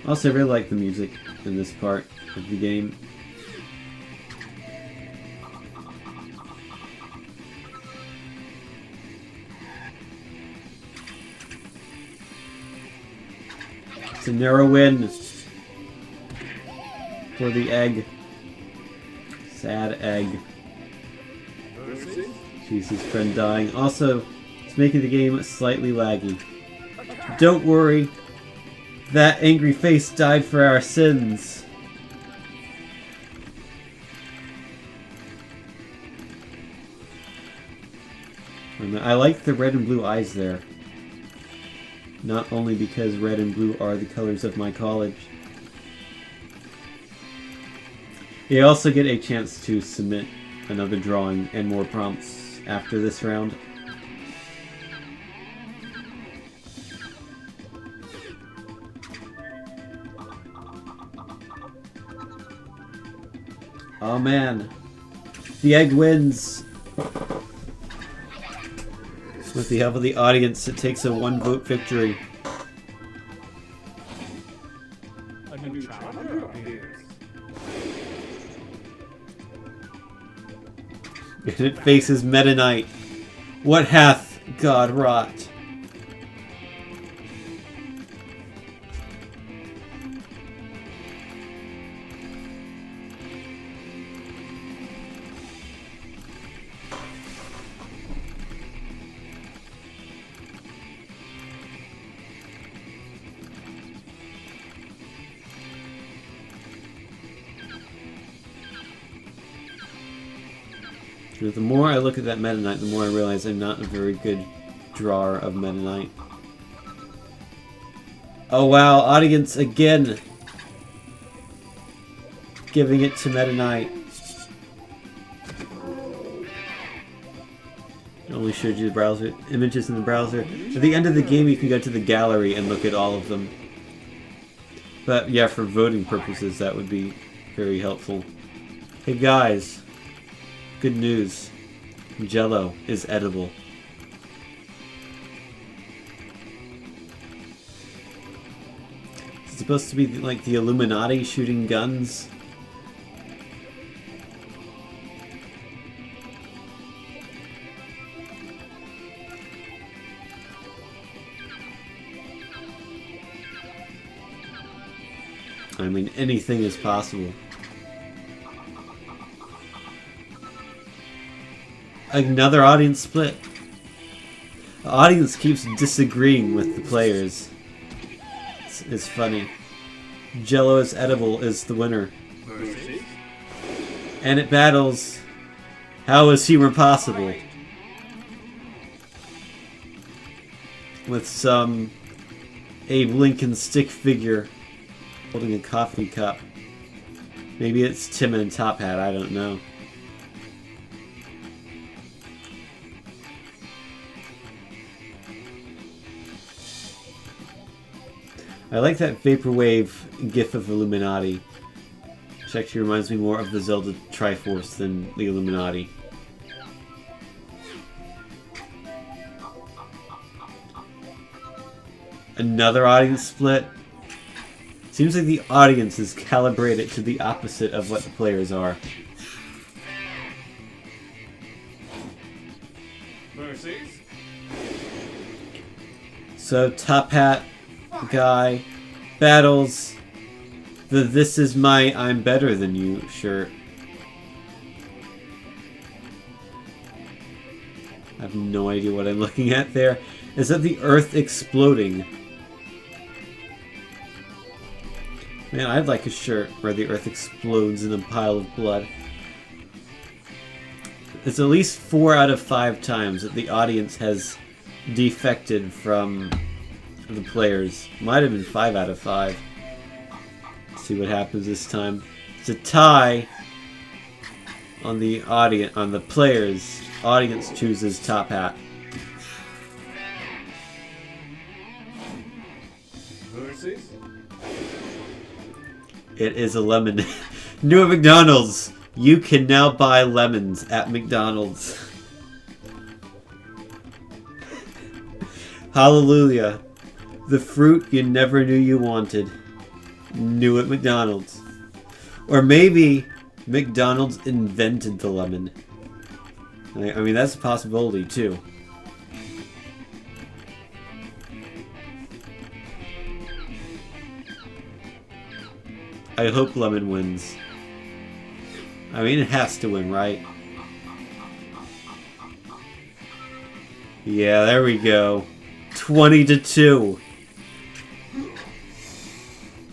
[SPEAKER 1] Also, I really like the music in this part of the game. It's a narrow win for the egg. Sad egg. Sees his friend dying. Also, it's making the game slightly laggy. Don't worry. That angry face died for our sins. And I like the red and blue eyes there. Not only because red and blue are the colors of my college. You also get a chance to submit another drawing and more prompts after this round. Oh man, the egg wins! With the help of the audience, it takes a one-vote victory.
[SPEAKER 6] A new challenger appears.
[SPEAKER 1] And it faces Meta Knight. What hath God wrought? The more I look at that Meta Knight, the more I realize I'm not a very good drawer of Meta Knight. Oh wow, audience again! Giving it to Meta Knight. It only showed you the browser images in the browser. At the end of the game you can go to the gallery and look at all of them. But yeah, for voting purposes that would be very helpful. Hey guys. Good news. Jello is edible. It's supposed to be like the Illuminati shooting guns. I mean, anything is possible. Another audience split. The audience keeps disagreeing with the players. It's funny. Jello is edible is the winner.
[SPEAKER 3] Versus
[SPEAKER 1] And it battles. How is humor possible? With some Abe Lincoln stick figure holding a coffee cup. Maybe it's Tim in a top hat, I don't know. I like that Vaporwave gif of Illuminati. Which actually reminds me more of the Zelda Triforce than the Illuminati. Another audience split? Seems like the audience is calibrated to the opposite of what the players are.
[SPEAKER 3] versus
[SPEAKER 1] So, top hat guy battles the "This is my I'm better than you" shirt. I have no idea what I'm looking at there. Is that the Earth exploding? Man, I'd like a shirt where the Earth explodes in a pile of blood. It's at least 4 out of 5 times that the audience has defected from the players. Might have been 5 out of 5. Let's see what happens this time. It's a tie on the audience, on the players. Audience chooses top hat.
[SPEAKER 3] versus
[SPEAKER 1] It is a lemon. New at McDonald's. You can now buy lemons at McDonald's. Hallelujah. The fruit you never knew you wanted. New at McDonald's. Or maybe McDonald's invented the lemon. I mean, that's a possibility too. I hope lemon wins. I mean, it has to win, right? Yeah, there we go. 20-2.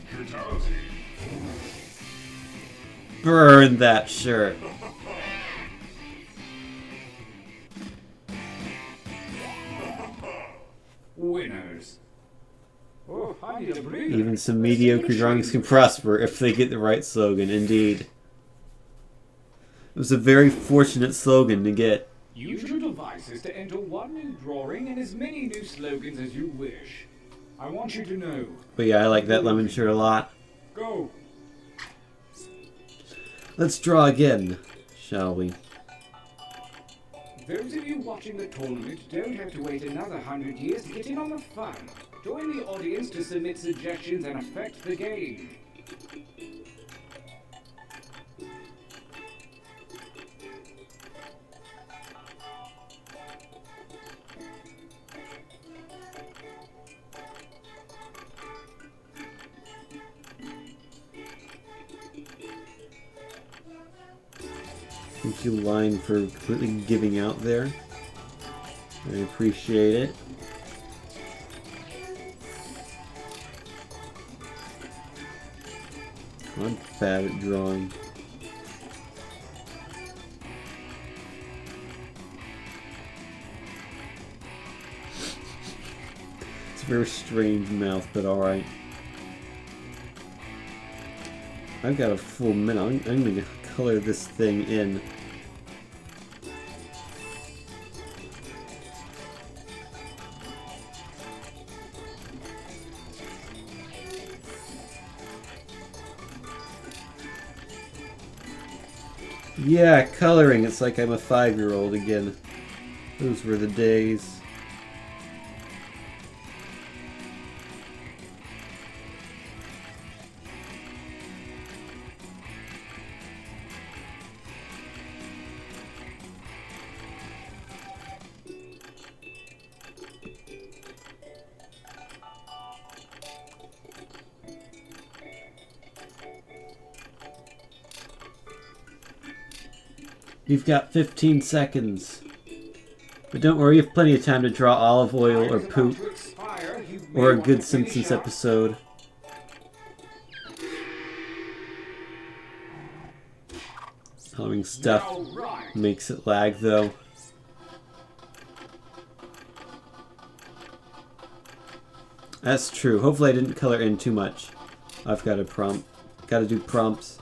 [SPEAKER 2] Fatality.
[SPEAKER 1] Burn that shirt.
[SPEAKER 6] Winners. Oh, I need a breather.
[SPEAKER 1] Even some mediocre drawings can prosper if they get the right slogan, indeed. It was a very fortunate slogan to get.
[SPEAKER 6] Use your devices to enter one new drawing and as many new slogans as you wish. I want you to know.
[SPEAKER 1] But yeah, I like that lemon shirt a lot.
[SPEAKER 6] Go.
[SPEAKER 1] Let's draw again, shall we?
[SPEAKER 6] Those of you watching the tournament don't have to wait another 100 years to get in on the fun. Join the audience to submit suggestions and affect the game.
[SPEAKER 1] Thank you, Line, for completely giving out there. I appreciate it. I'm bad at drawing. It's a very strange mouth, but alright. I've got a full minute. I'm going to color this thing in. Yeah, coloring. It's like I'm a 5-year-old again. Those were the days. You've got 15 seconds. But don't worry, you have plenty of time to draw olive oil or poop. Or a good Simpsons episode. Coloring stuff
[SPEAKER 6] Now, right.
[SPEAKER 1] makes it lag though. That's true. Hopefully I didn't color in too much. I've got a prompt. Gotta do prompts.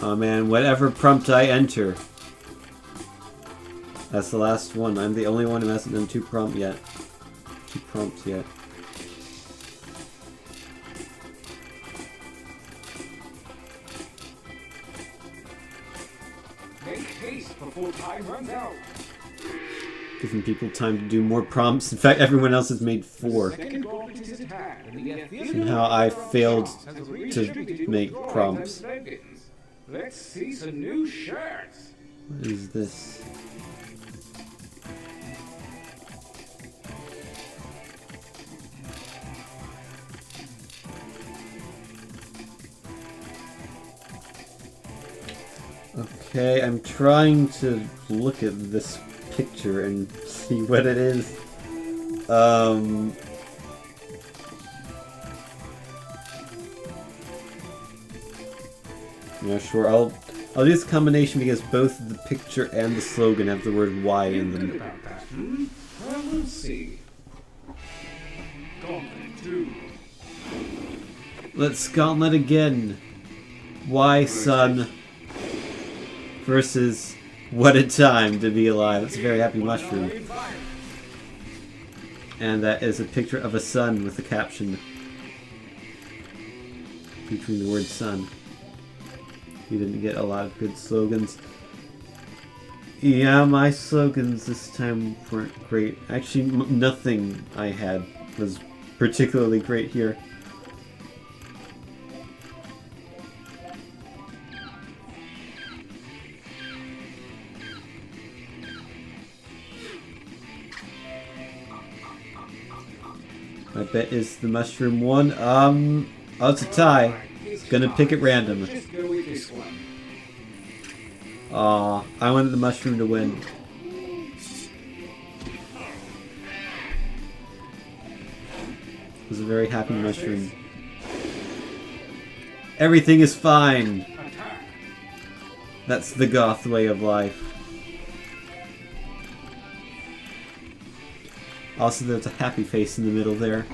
[SPEAKER 1] Oh man, whatever prompt I enter. That's the last one. I'm the only one who hasn't done two prompts yet.
[SPEAKER 6] Make haste before time runs out.
[SPEAKER 1] Giving people time to do more prompts. In fact, everyone else has made 4.
[SPEAKER 6] Second gauntlet is at hand, and the atheist
[SPEAKER 1] Somehow I failed
[SPEAKER 6] has
[SPEAKER 1] to
[SPEAKER 6] redistributed
[SPEAKER 1] make
[SPEAKER 6] your drawings
[SPEAKER 1] prompts.
[SPEAKER 6] and slogans. Let's see some new shirts.
[SPEAKER 1] What is this? Okay, I'm trying to look at this picture and see what it is. Yeah, sure. I'll do this combination because both the picture and the slogan have the word Y in
[SPEAKER 6] Good
[SPEAKER 1] them.
[SPEAKER 6] about that, hmm? Well, we'll see. Gauntlet 2.
[SPEAKER 1] Let's gauntlet again. Y son versus what a time to be alive. It's a very happy mushroom. And that is a picture of a sun with a caption featuring the word sun. We didn't get a lot of good slogans. Yeah, my slogans this time weren't great. Actually, nothing I had was particularly great here. My bet is the mushroom one. Oh, it's a tie. Gonna pick at random.
[SPEAKER 6] Just go with this one.
[SPEAKER 1] Aw, I wanted the mushroom to win. It was a very happy mushroom. Everything is fine.
[SPEAKER 6] Attack.
[SPEAKER 1] That's the goth way of life. Also, there's a happy face in the middle there.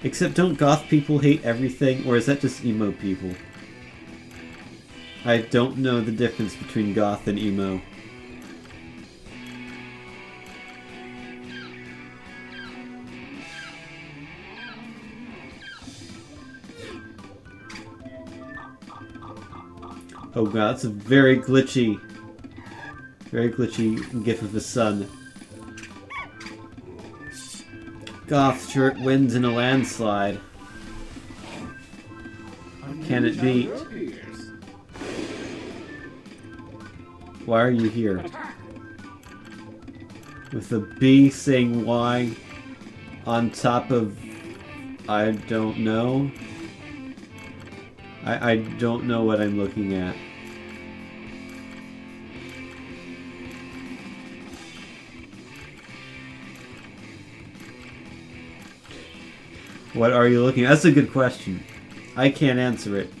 [SPEAKER 1] Except, don't goth people hate everything, or is that just emo people? I don't know the difference between goth and emo. Oh god, that's a very glitchy gif of the sun. Goth shirt wins in a landslide. Can it beat? Why are you here? With a B saying Y on top of I don't know. I don't know what I'm looking at. What are you looking at? That's a good question. I can't answer it.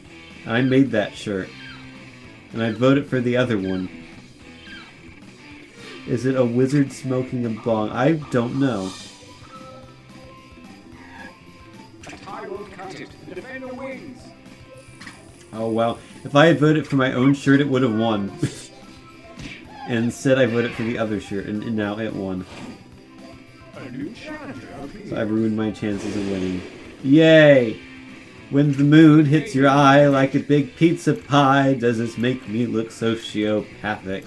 [SPEAKER 1] I made that shirt. And I'd vote it for the other one. Is it a wizard smoking a bong? I don't know.
[SPEAKER 6] A tie won't cut it. The defender wins.
[SPEAKER 1] Oh well. If I had voted for my own shirt, it would have won. And instead I voted for the other shirt, and now it won.
[SPEAKER 6] A new challenger appears.
[SPEAKER 1] So I've ruined my chances of winning. Yay! When the moon hits your eye like a big pizza pie, does this make me look sociopathic?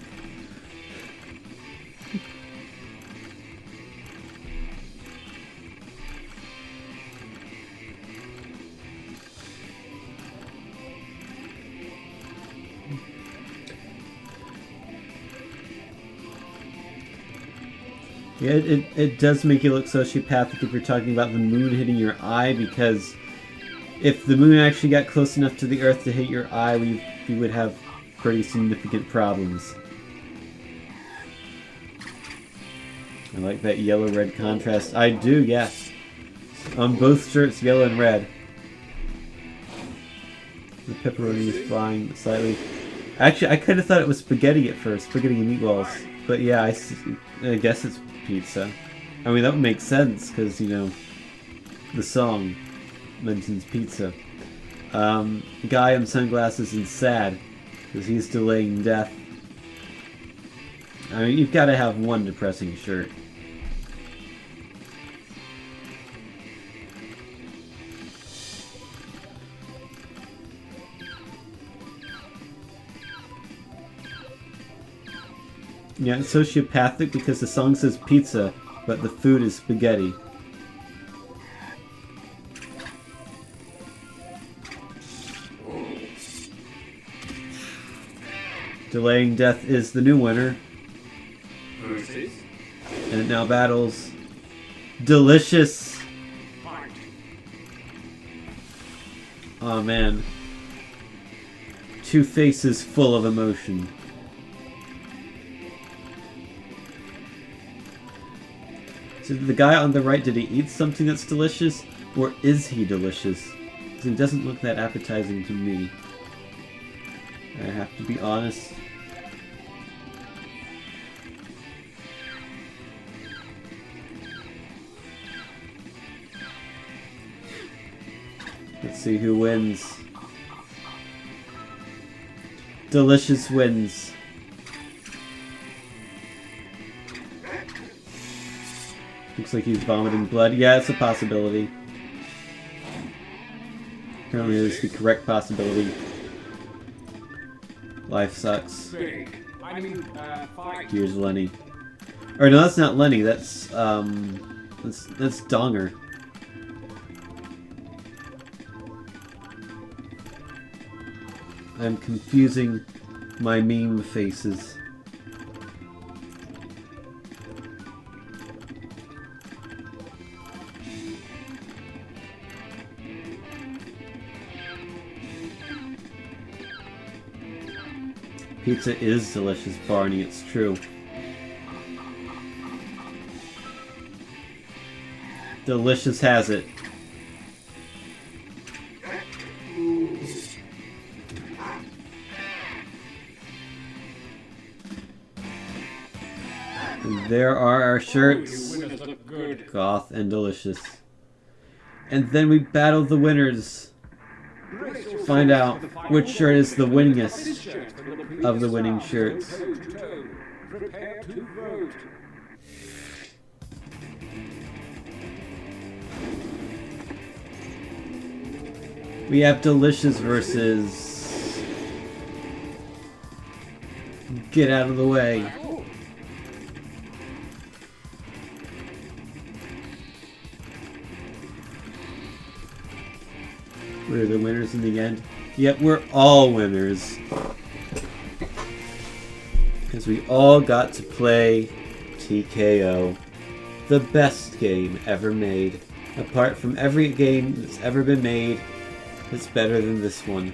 [SPEAKER 1] Yeah, it does make you look sociopathic if you're talking about the moon hitting your eye, because if the moon actually got close enough to the Earth to hit your eye, we would have pretty significant problems. I like that yellow-red contrast. I do, yes. On both shirts, yellow and red. The pepperoni is flying slightly. Actually, I kind of thought it was spaghetti at first, spaghetti and meatballs. But yeah, I guess it's pizza. I mean, that would make sense, because, you know, the song mentions pizza. Guy in sunglasses is sad, because he's delaying death. I mean, you've got to have one depressing shirt. Yeah, it's sociopathic because the song says pizza, but the food is spaghetti. Delaying death is the new winner.
[SPEAKER 6] Versus
[SPEAKER 1] And it now battles Delicious.
[SPEAKER 6] fight.
[SPEAKER 1] Oh man. Two faces full of emotion. So the guy on the right, did he eat something that's delicious? Or is he delicious? Because he doesn't look that appetizing to me. I have to be honest. Let's see who wins. Delicious wins. Looks like he's vomiting blood. Yeah, it's a possibility. Apparently it's the correct possibility. Life sucks.
[SPEAKER 6] Big. I mean, fight.
[SPEAKER 1] Here's Lenny. Or no, that's not Lenny. That's Donger. I'm confusing my meme faces. Pizza is delicious, Barney, it's true. Delicious has it. And there are our shirts.
[SPEAKER 6] You winners look good.
[SPEAKER 1] Goth and Delicious. And then we battle the winners. Find out which shirt is the winningest of the winning shirts.
[SPEAKER 6] Prepare to vote.
[SPEAKER 1] We have Delicious versus... Get out of the way. We're the winners in the end. Yet we're all winners. Because we all got to play TKO. The best game ever made. Apart from every game that's ever been made, it's better than this one.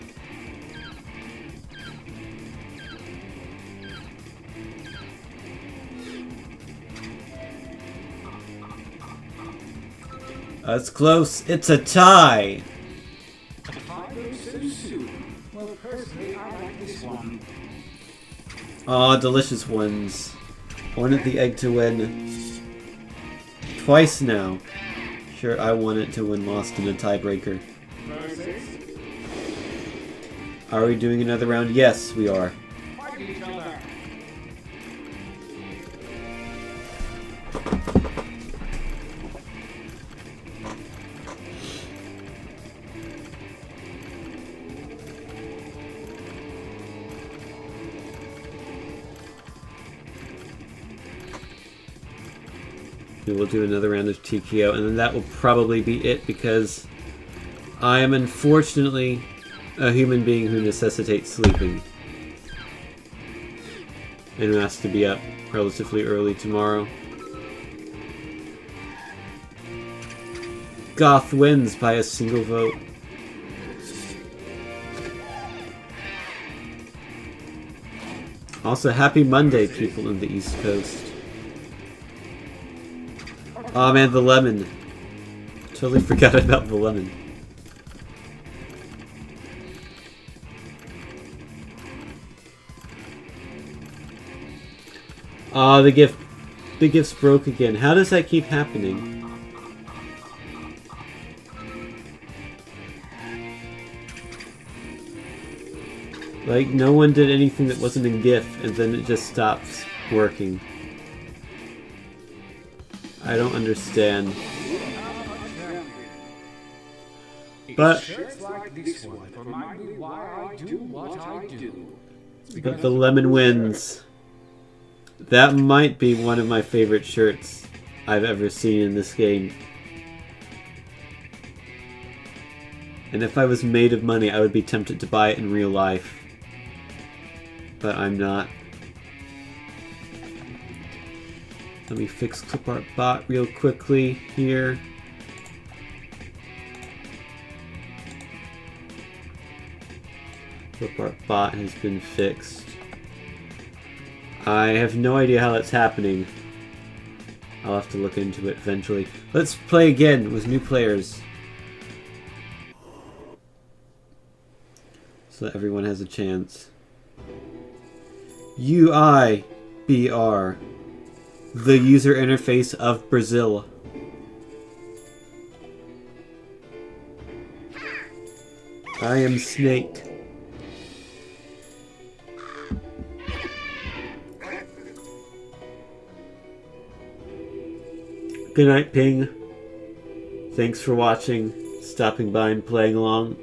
[SPEAKER 1] That's close. It's a tie!
[SPEAKER 6] Well, personally, I like this one.
[SPEAKER 1] Aw, Delicious wins. I wanted the egg to win twice now. Sure, I want it to win Lost in a tiebreaker.
[SPEAKER 6] Versus
[SPEAKER 1] Are we doing another round? Yes, we are.
[SPEAKER 6] fight each other.
[SPEAKER 1] We will do another round of TKO, and then that will probably be it, because I am unfortunately a human being who necessitates sleeping. And who has to be up relatively early tomorrow. Goth wins by a single vote. Also, happy Monday, people in the East Coast. Oh man, the lemon. Totally forgot about the lemon. Oh, the gift's broke again. How does that keep happening? Like, no one did anything that wasn't in GIF, and then it just stops working. I don't understand. But the lemon wins. That might be one of my favorite shirts I've ever seen in this game. And if I was made of money, I would be tempted to buy it in real life. But I'm not. Let me fix clipart bot real quickly here. Clipart bot has been fixed. I have no idea how that's happening. I'll have to look into it eventually. Let's play again with new players. So that everyone has a chance. UIBR. The user interface of Brazil. I am Snake. Good night, Ping. Thanks for watching, stopping by and playing along.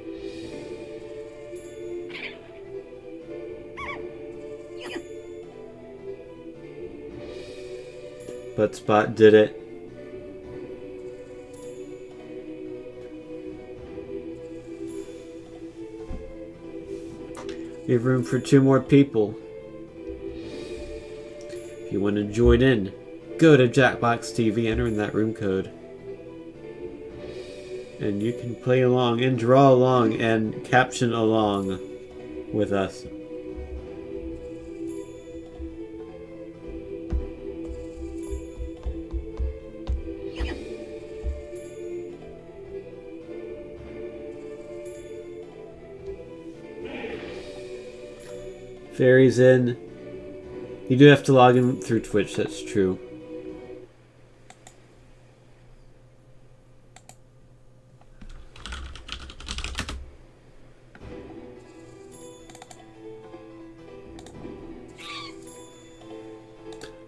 [SPEAKER 1] But Spot did it. We have room for 2 more people. If you want to join in, go to Jackbox TV, enter in that room code. And you can play along and draw along and caption along with us. Fairy's in. You do have to log in through Twitch, that's true.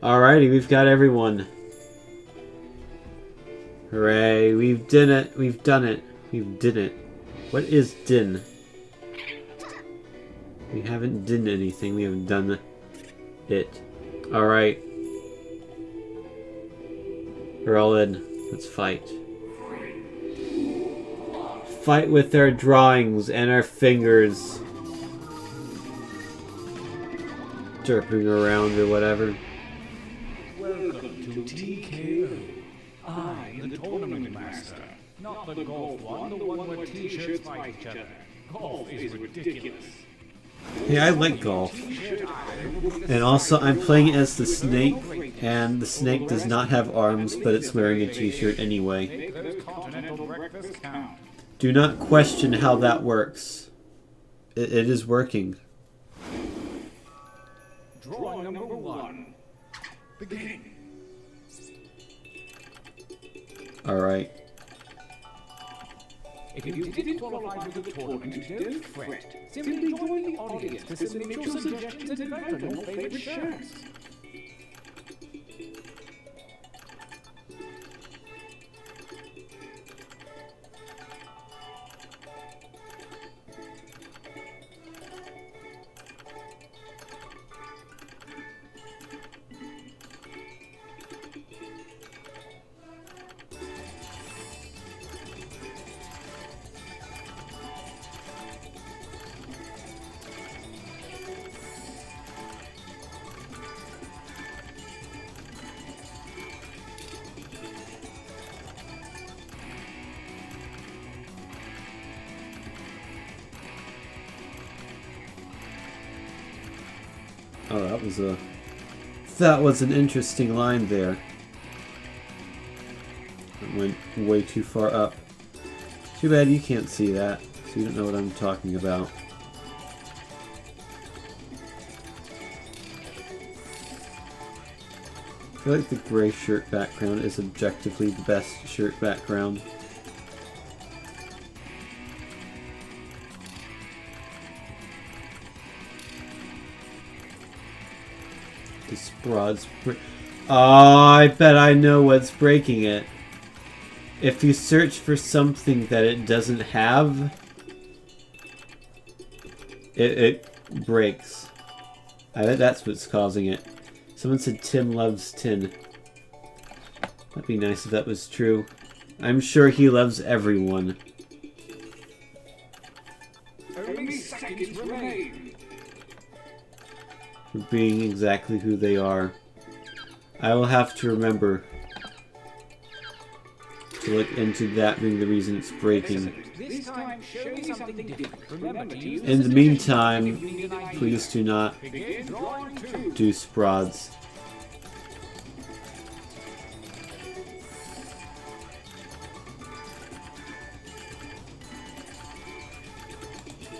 [SPEAKER 1] Alrighty, we've got everyone. Hooray, we've done it. We've done it. We've did it. What is din? We haven't done anything, we haven't done it. Alright. We're all in. Let's fight. Fight with our drawings and our fingers. Derping around or whatever.
[SPEAKER 6] Welcome to TKO. I, the tournament master. Not the golf one, the one where t-shirts fight each other. Golf is ridiculous.
[SPEAKER 1] Yeah, I like golf. And also, I'm playing as the snake, and the snake does not have arms, but it's wearing a t-shirt anyway. Do not question how that works. It is working.
[SPEAKER 6] Drawing number 1. Begin.
[SPEAKER 1] Alright.
[SPEAKER 6] If you didn't qualify for the tournament, don't fret. Simply join the audience to submit your suggestions and vote on your favorite shirts.
[SPEAKER 1] Oh, that was an interesting line there. It went way too far up. Too bad you can't see that, so you don't know what I'm talking about. I feel like the gray shirt background is objectively the best shirt background. This broad's oh, I bet I know what's breaking it. If you search for something that it doesn't have, it breaks. I bet that's what's causing it. Someone said Tim loves tin. That'd be nice if that was true. I'm sure he loves everyone.
[SPEAKER 6] Only seconds remain.
[SPEAKER 1] For being exactly who they are. I will have to remember to look into that being the reason it's breaking.
[SPEAKER 6] This time, show me something different. Remember to use
[SPEAKER 1] In the meantime, please do not
[SPEAKER 6] begin drawing two.
[SPEAKER 1] do sprods.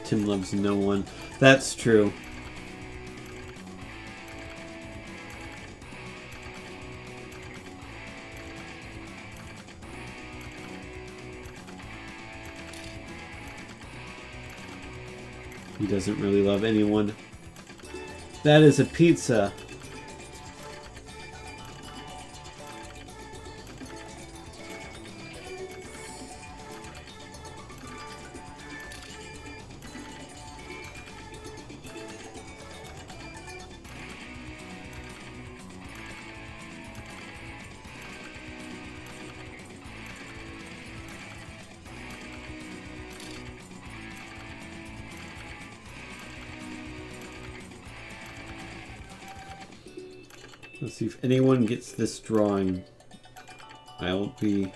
[SPEAKER 1] Tim loves no one. That's true. He doesn't really love anyone. That is a pizza. Let's see if anyone gets this drawing. I'll be...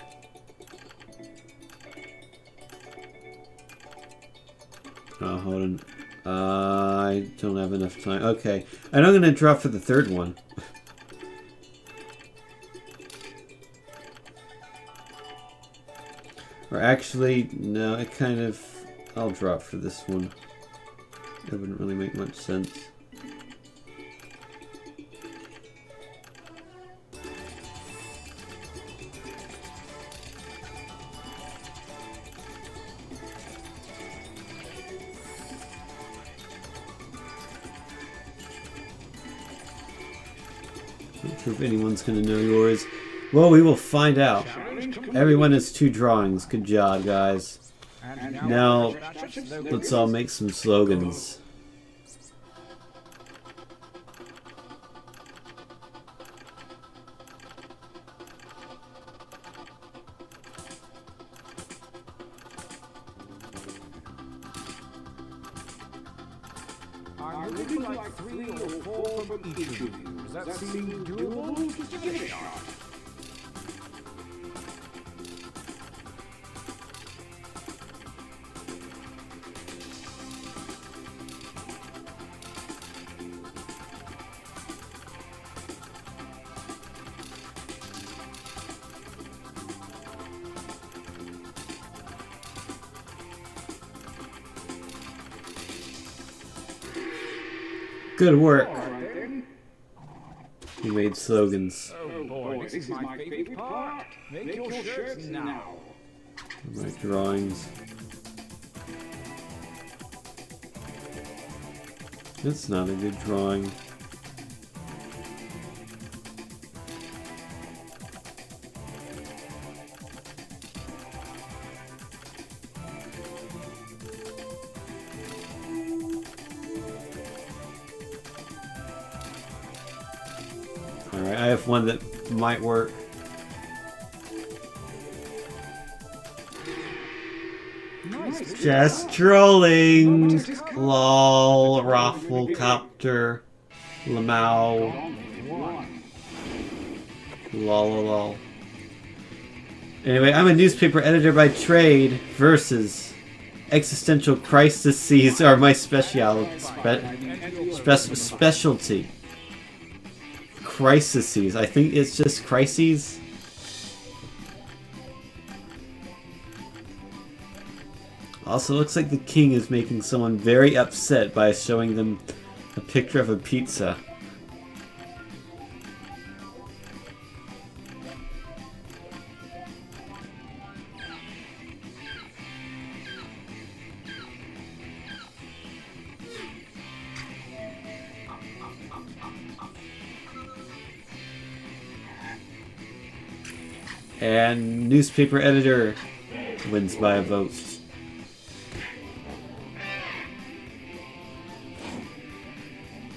[SPEAKER 1] Oh, hold on. I don't have enough time. Okay. And I'm going to draw for the third one. Or actually, no, it kind of... I'll draw for this one. It wouldn't really make much sense. Not sure if anyone's going to know yours. Well, we will find out. Everyone has 2 drawings. Good job, guys. Now, let's all make some slogans.
[SPEAKER 6] I'm looking like 3 or 4 from each of you. Does that seem doable? Just give it a shot.
[SPEAKER 1] Good work. You made slogans.
[SPEAKER 6] Oh boy, this is my favorite part. Make your shirts now.
[SPEAKER 1] My drawings. That's not a good drawing. Alright, I have one that might work. Just trolling! Lol, Rafflecopter, Lamau. Lol. Anyway, I'm a newspaper editor by trade versus Existential crises are my specialty. Crises. I think it's just crises. Also, looks like the king is making someone very upset by showing them a picture of a pizza. And newspaper editor wins by a vote.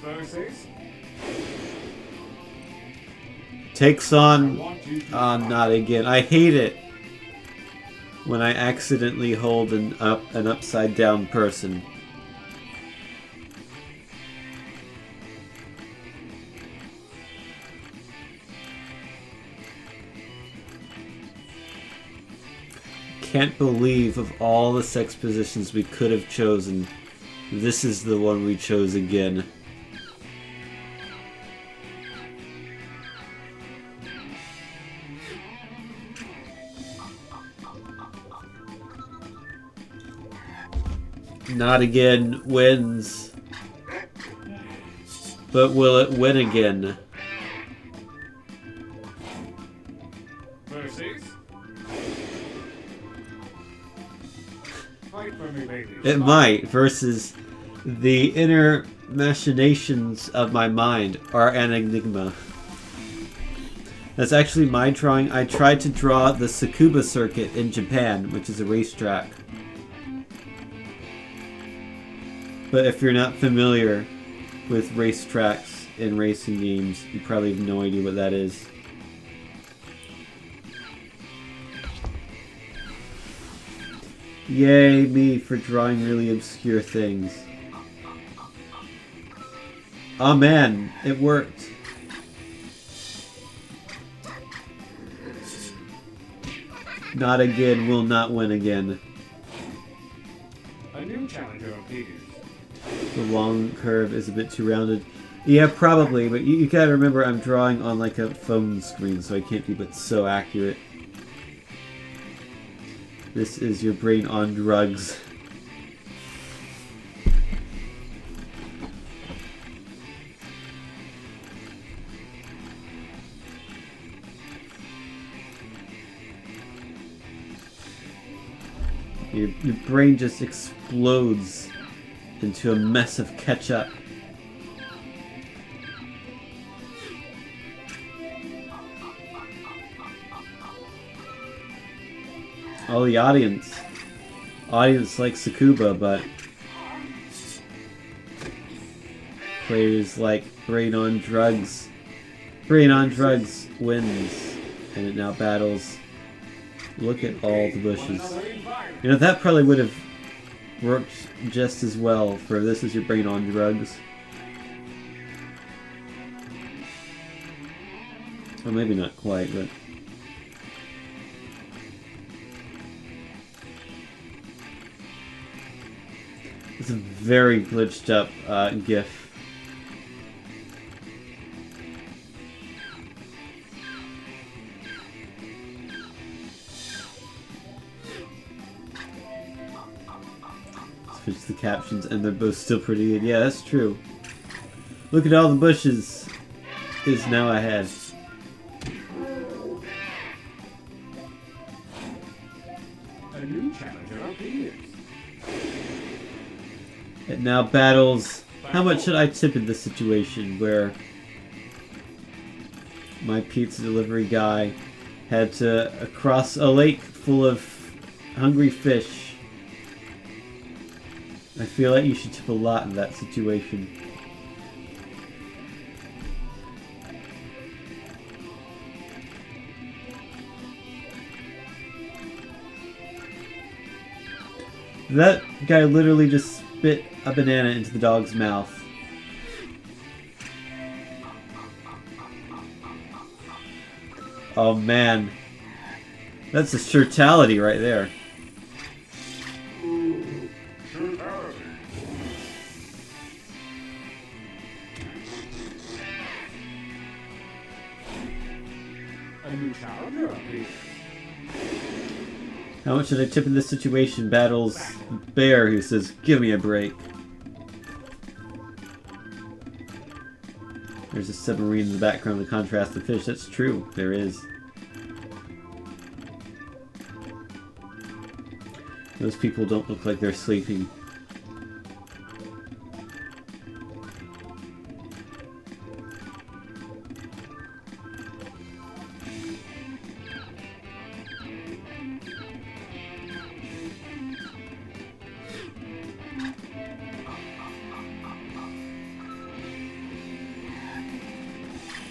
[SPEAKER 6] Versus
[SPEAKER 1] Takes on... not again. I hate it when I accidentally hold an upside down person. Can't believe of all the sex positions we could have chosen, this is the one we chose again. Not again wins. But will it win again?
[SPEAKER 6] versus fight for me, baby.
[SPEAKER 1] It might, versus the inner machinations of my mind are an enigma. That's actually my drawing. I tried to draw the Tsukuba circuit in Japan, which is a racetrack. But if you're not familiar with racetracks in racing games, you probably have no idea what that is. Yay me for drawing really obscure things. Oh man, it worked. Not again, will not win again.
[SPEAKER 6] A new challenger appears.
[SPEAKER 1] The long curve is a bit too rounded. Yeah, probably, but you gotta remember I'm drawing on like a phone screen, so I can't be but so accurate. This is your brain on drugs. Your brain just explodes into a mess of ketchup. Oh, the audience. Audience likes Tsukuba, but players like Brain on Drugs. Brain on Drugs wins, and it now battles. Look at all the bushes. You know, that probably would have worked just as well for This Is Your Brain on Drugs. Well, maybe not quite, but... It's a very glitched up GIF. Switch the captions and they're both still pretty good. Yeah, that's true. Look at all the bushes is now ahead.
[SPEAKER 6] A new challenger appears.
[SPEAKER 1] It now battles... How much should I tip in this situation where my pizza delivery guy had to cross a lake full of hungry fish? I feel like you should tip a lot in that situation. That guy literally just spit a banana into the dog's mouth. Oh man. That's a surtality right there.
[SPEAKER 6] A new challenger appears.
[SPEAKER 1] How much should I tip in this situation? Battles Bear, who says, "Give me a break." There's a submarine in the background to contrast the fish. That's true. There is. Those people don't look like they're sleeping.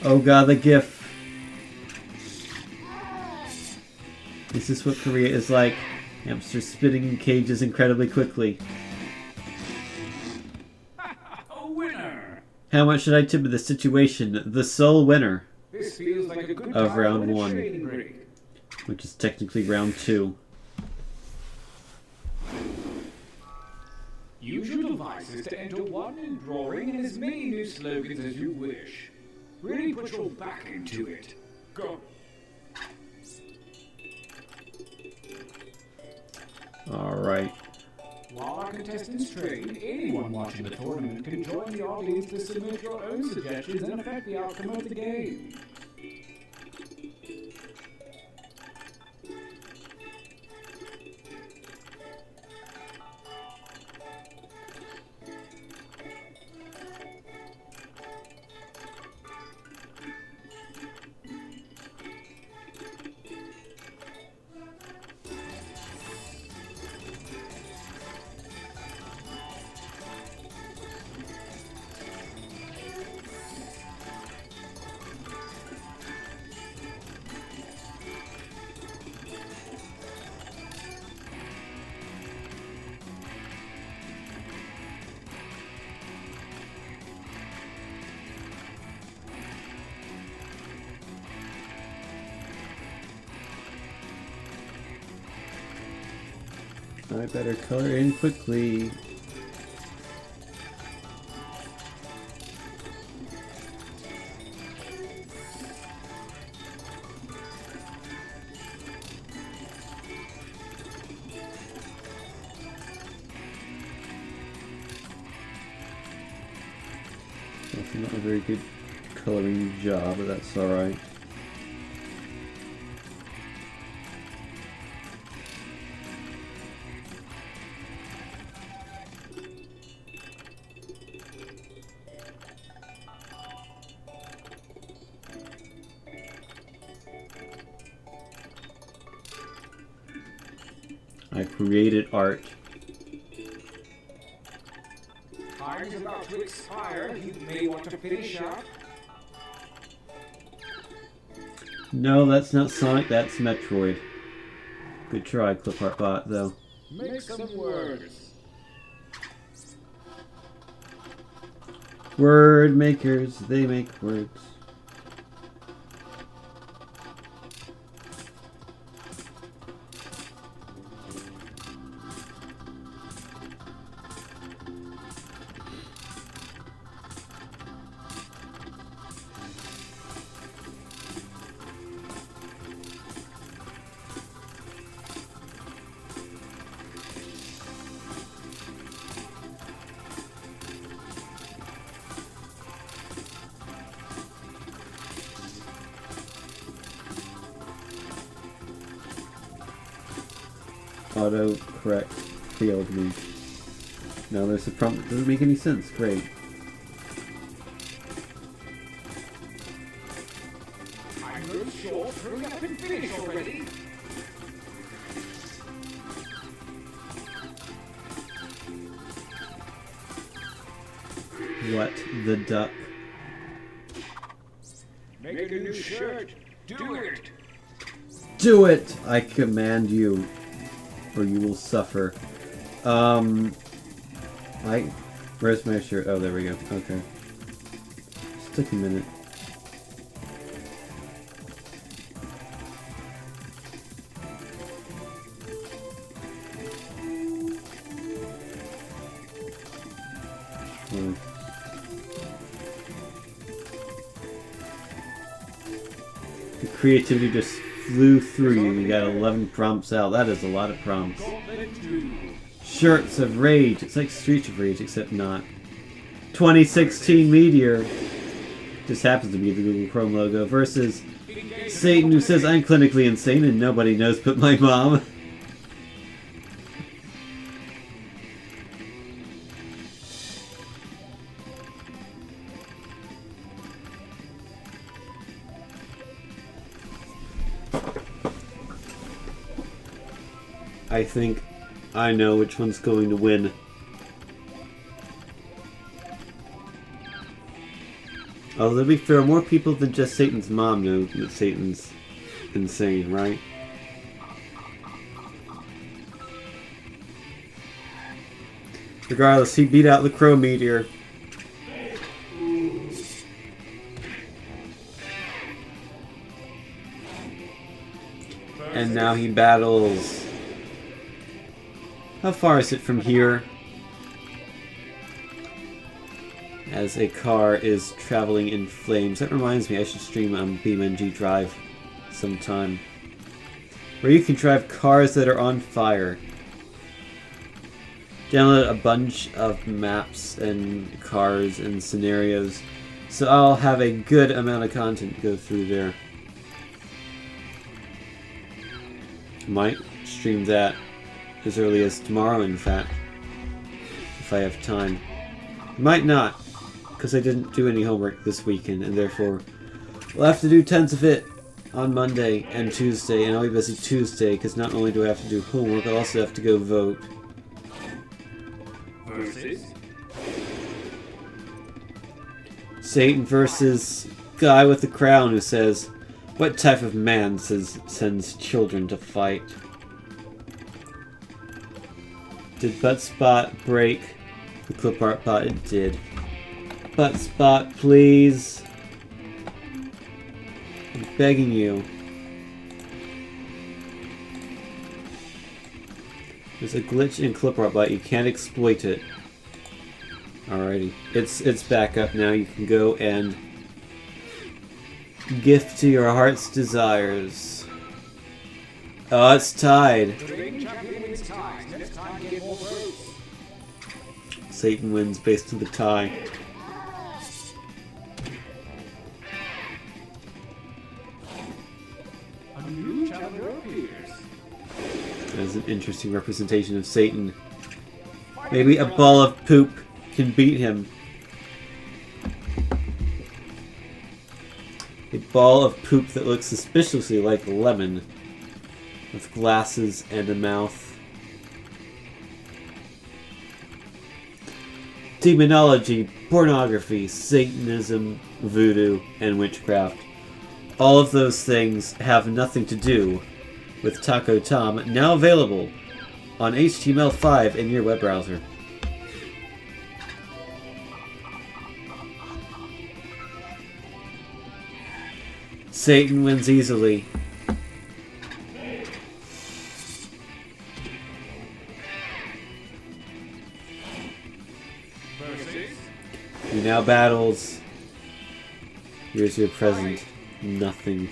[SPEAKER 1] Oh god, the GIF. This is what Korea is like. Hamsters spinning in cages incredibly quickly.
[SPEAKER 6] A winner!
[SPEAKER 1] How much should I tip in this situation? The sole winner
[SPEAKER 6] This feels like a good
[SPEAKER 1] of
[SPEAKER 6] time
[SPEAKER 1] round
[SPEAKER 6] for a
[SPEAKER 1] 1,
[SPEAKER 6] shade break.
[SPEAKER 1] which is technically round 2.
[SPEAKER 6] Use your devices to enter one new drawing and as many new slogans as you wish. Really put your back into it. Go.
[SPEAKER 1] Alright.
[SPEAKER 6] While our contestants train, anyone watching the tournament can join the audience to submit your own suggestions and affect the outcome of the game.
[SPEAKER 1] I better color in quickly. That's not a very good coloring job, but that's alright. I created art.
[SPEAKER 6] Time's about to expire. You may want to finish up.
[SPEAKER 1] No, that's not Sonic, that's Metroid. Good try, Clip Art Bot, though.
[SPEAKER 6] Make some words.
[SPEAKER 1] Word makers, they make words. Auto-correct failed me. Now there's a prompt that doesn't make any sense. Great.
[SPEAKER 6] I'm really short. Hurry up and finish already.
[SPEAKER 1] What the duck?
[SPEAKER 6] Make a new shirt. Do it.
[SPEAKER 1] Do it! I command you. Or you will suffer. Where's my shirt? Oh, there we go. Okay. Just took a minute. creativity just flew through you. You got 11 prompts out. That is a lot of prompts. Shirts of Rage. It's like Streets of Rage, except not. 2016 Meteor. Just happens to be the Google Chrome logo. Versus Satan, who says I'm clinically insane and nobody knows but my mom. I think I know which one's going to win. Although, to be fair, more people than just Satan's mom know that Satan's insane, right? Regardless, he beat out the Crow Meteor. And now he battles... How far is it from here? As a car is traveling in flames. That reminds me, I should stream on BeamNG Drive sometime. Where you can drive cars that are on fire. Download a bunch of maps and cars and scenarios. So I'll have a good amount of content to go through there. Might stream that as early as tomorrow, in fact, if I have time. Might not, because I didn't do any homework this weekend, and therefore we'll have to do tons of it on Monday and Tuesday, and I'll be busy Tuesday, because not only do I have to do homework, I also have to go vote.
[SPEAKER 6] Versus?
[SPEAKER 1] Satan versus guy with the crown who says, "What type of man sends children to fight?" Did Buttspot break the clip art bot? It did. Buttspot, please. I'm begging you. There's a glitch in clip art bot. You can't exploit it. Alrighty. It's back up now. You can go and gift to your heart's desires. Oh, it's tied. Satan wins based on the tie.
[SPEAKER 6] A new challenger appears.
[SPEAKER 1] That's an interesting representation of Satan. Maybe a ball of poop can beat him. A ball of poop that looks suspiciously like a lemon, with glasses and a mouth. Demonology, pornography, Satanism, voodoo, and witchcraft. All of those things have nothing to do with Taco Tom, now available on HTML5 in your web browser. Satan wins easily. He now battles. Here's your present. Nothing.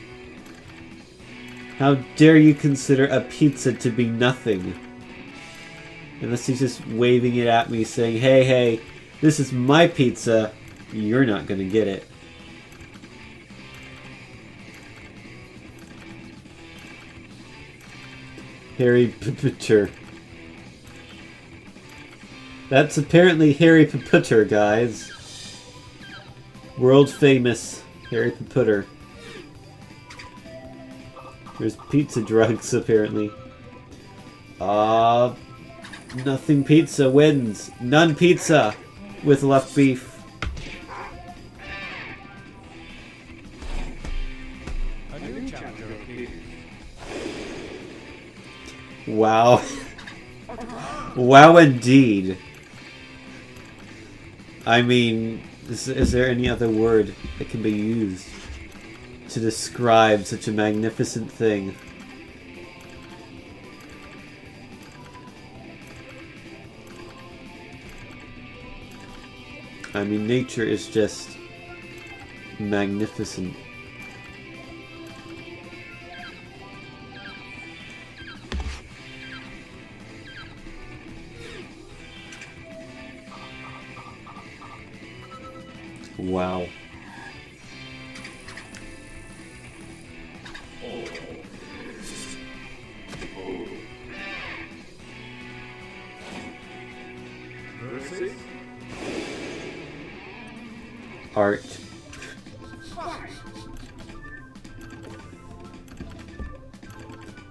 [SPEAKER 1] How dare you consider a pizza to be nothing? Unless he's just waving it at me saying, hey, hey, this is my pizza. You're not gonna get it. Harry Potter. That's apparently Harry Potter, guys. World famous Harry Potter. There's pizza drugs, apparently. Nothing pizza wins. None pizza with left beef.
[SPEAKER 6] A new challenger appears.
[SPEAKER 1] Wow. Wow, indeed. I mean, is there any other word that can be used to describe such a magnificent thing? I mean, nature is just magnificent. Wow. Art.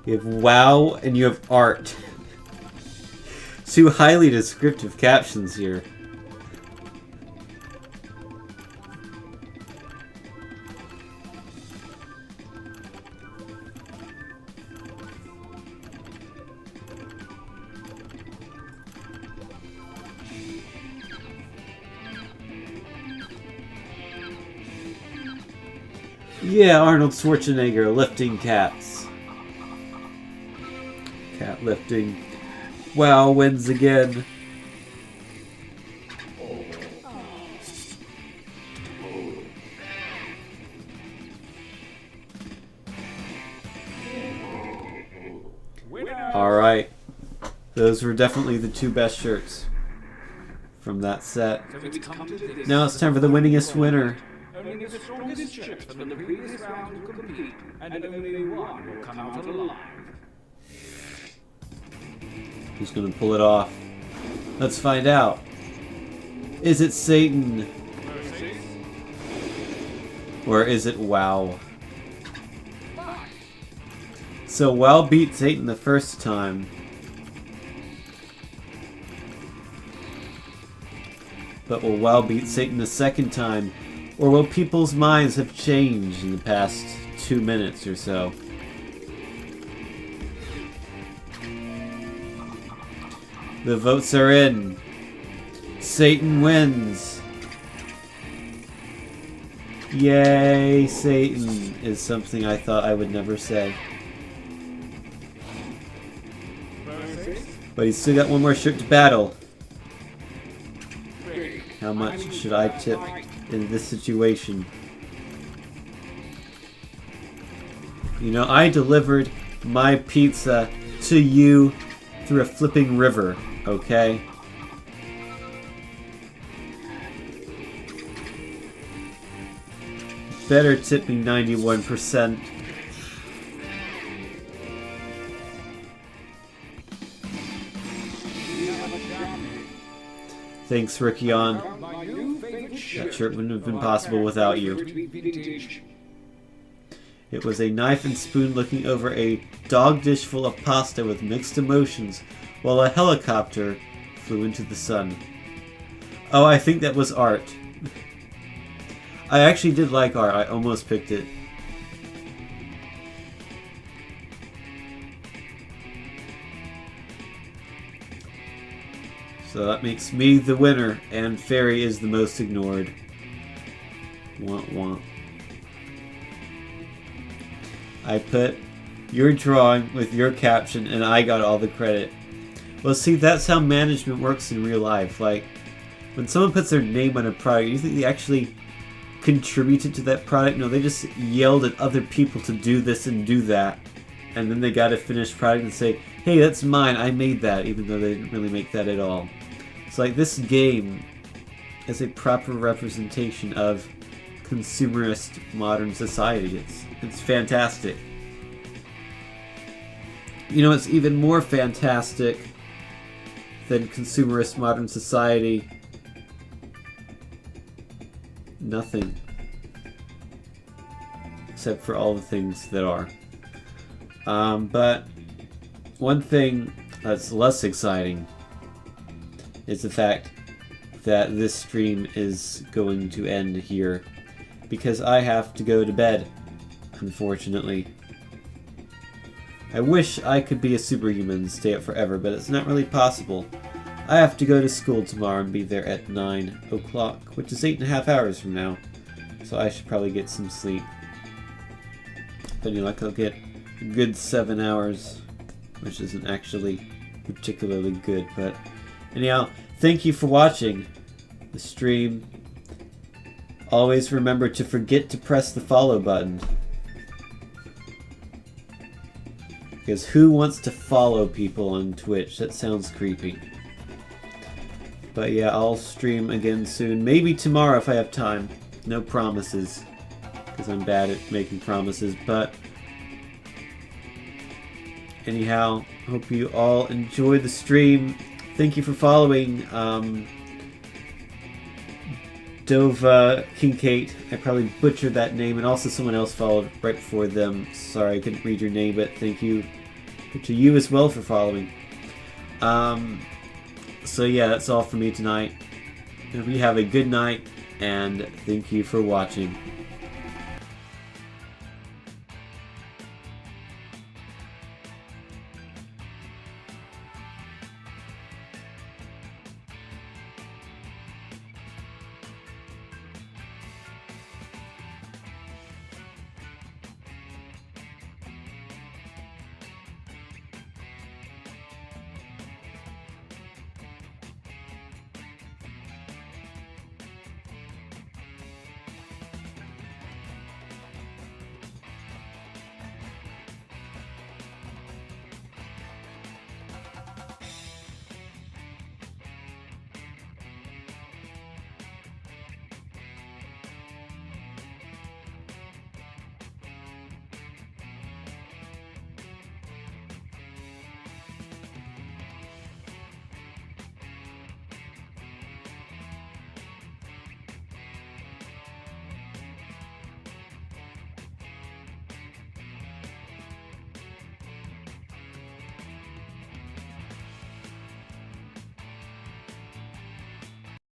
[SPEAKER 1] You have wow and you have art. Two highly descriptive captions here. Yeah, Arnold Schwarzenegger lifting cats. Cat lifting. Wow wins again. Alright. Those were definitely the two best shirts from that set. Now it's time for the winningest winner.
[SPEAKER 6] Only the strongest ships from the previous round will compete, and only one will come out alive.
[SPEAKER 1] Who's gonna pull it off? Let's find out. Is it Satan? Or is it WoW? So WoW beat Satan the first time. But will WoW beat Satan the second time? Or will people's minds have changed in the past 2 minutes or so? The votes are in. Satan wins. Yay, Satan is something I thought I would never say. But he's still got one more shirt to battle. How much should I tip in this situation? You know, I delivered my pizza to you through a flipping river, okay? Better tip me 91%. Thanks, Rickion. That shirt wouldn't have been possible without you. It was a knife and spoon looking over a dog dish full of pasta with mixed emotions while a helicopter flew into the sun. Oh, I think that was art. I actually did like art. I almost picked it. So that makes me the winner, and Fairy is the most ignored. Wah wah. I put your drawing with your caption, and I got all the credit. Well, see, that's how management works in real life. Like, when someone puts their name on a product, you think they actually contributed to that product? No, they just yelled at other people to do this and do that. And then they got a finished product and say, hey, that's mine, I made that, even though they didn't really make that at all. It's like this game is a proper representation of consumerist modern society. It's fantastic. You know, it's even more fantastic than consumerist modern society. Nothing. Except for all the things that are. But one thing that's less exciting is the fact that this stream is going to end here because I have to go to bed, unfortunately. I wish I could be a superhuman and stay up forever, but it's not really possible. I have to go to school tomorrow and be there at 9 o'clock, which is 8.5 hours from now, so I should probably get some sleep. If any luck, I'll get a good 7 hours, which isn't actually particularly good, but anyhow, thank you for watching the stream. Always remember to forget to press the follow button. Because who wants to follow people on Twitch? That sounds creepy. But yeah, I'll stream again soon. Maybe tomorrow if I have time. No promises, because I'm bad at making promises. But anyhow, hope you all enjoyed the stream. Thank you for following. Dova Kincaid, I probably butchered that name, and also someone else followed right before them. Sorry I couldn't read your name, but thank you to you as well for following. So yeah, that's all for me tonight. Hope you have a good night, and thank you for watching.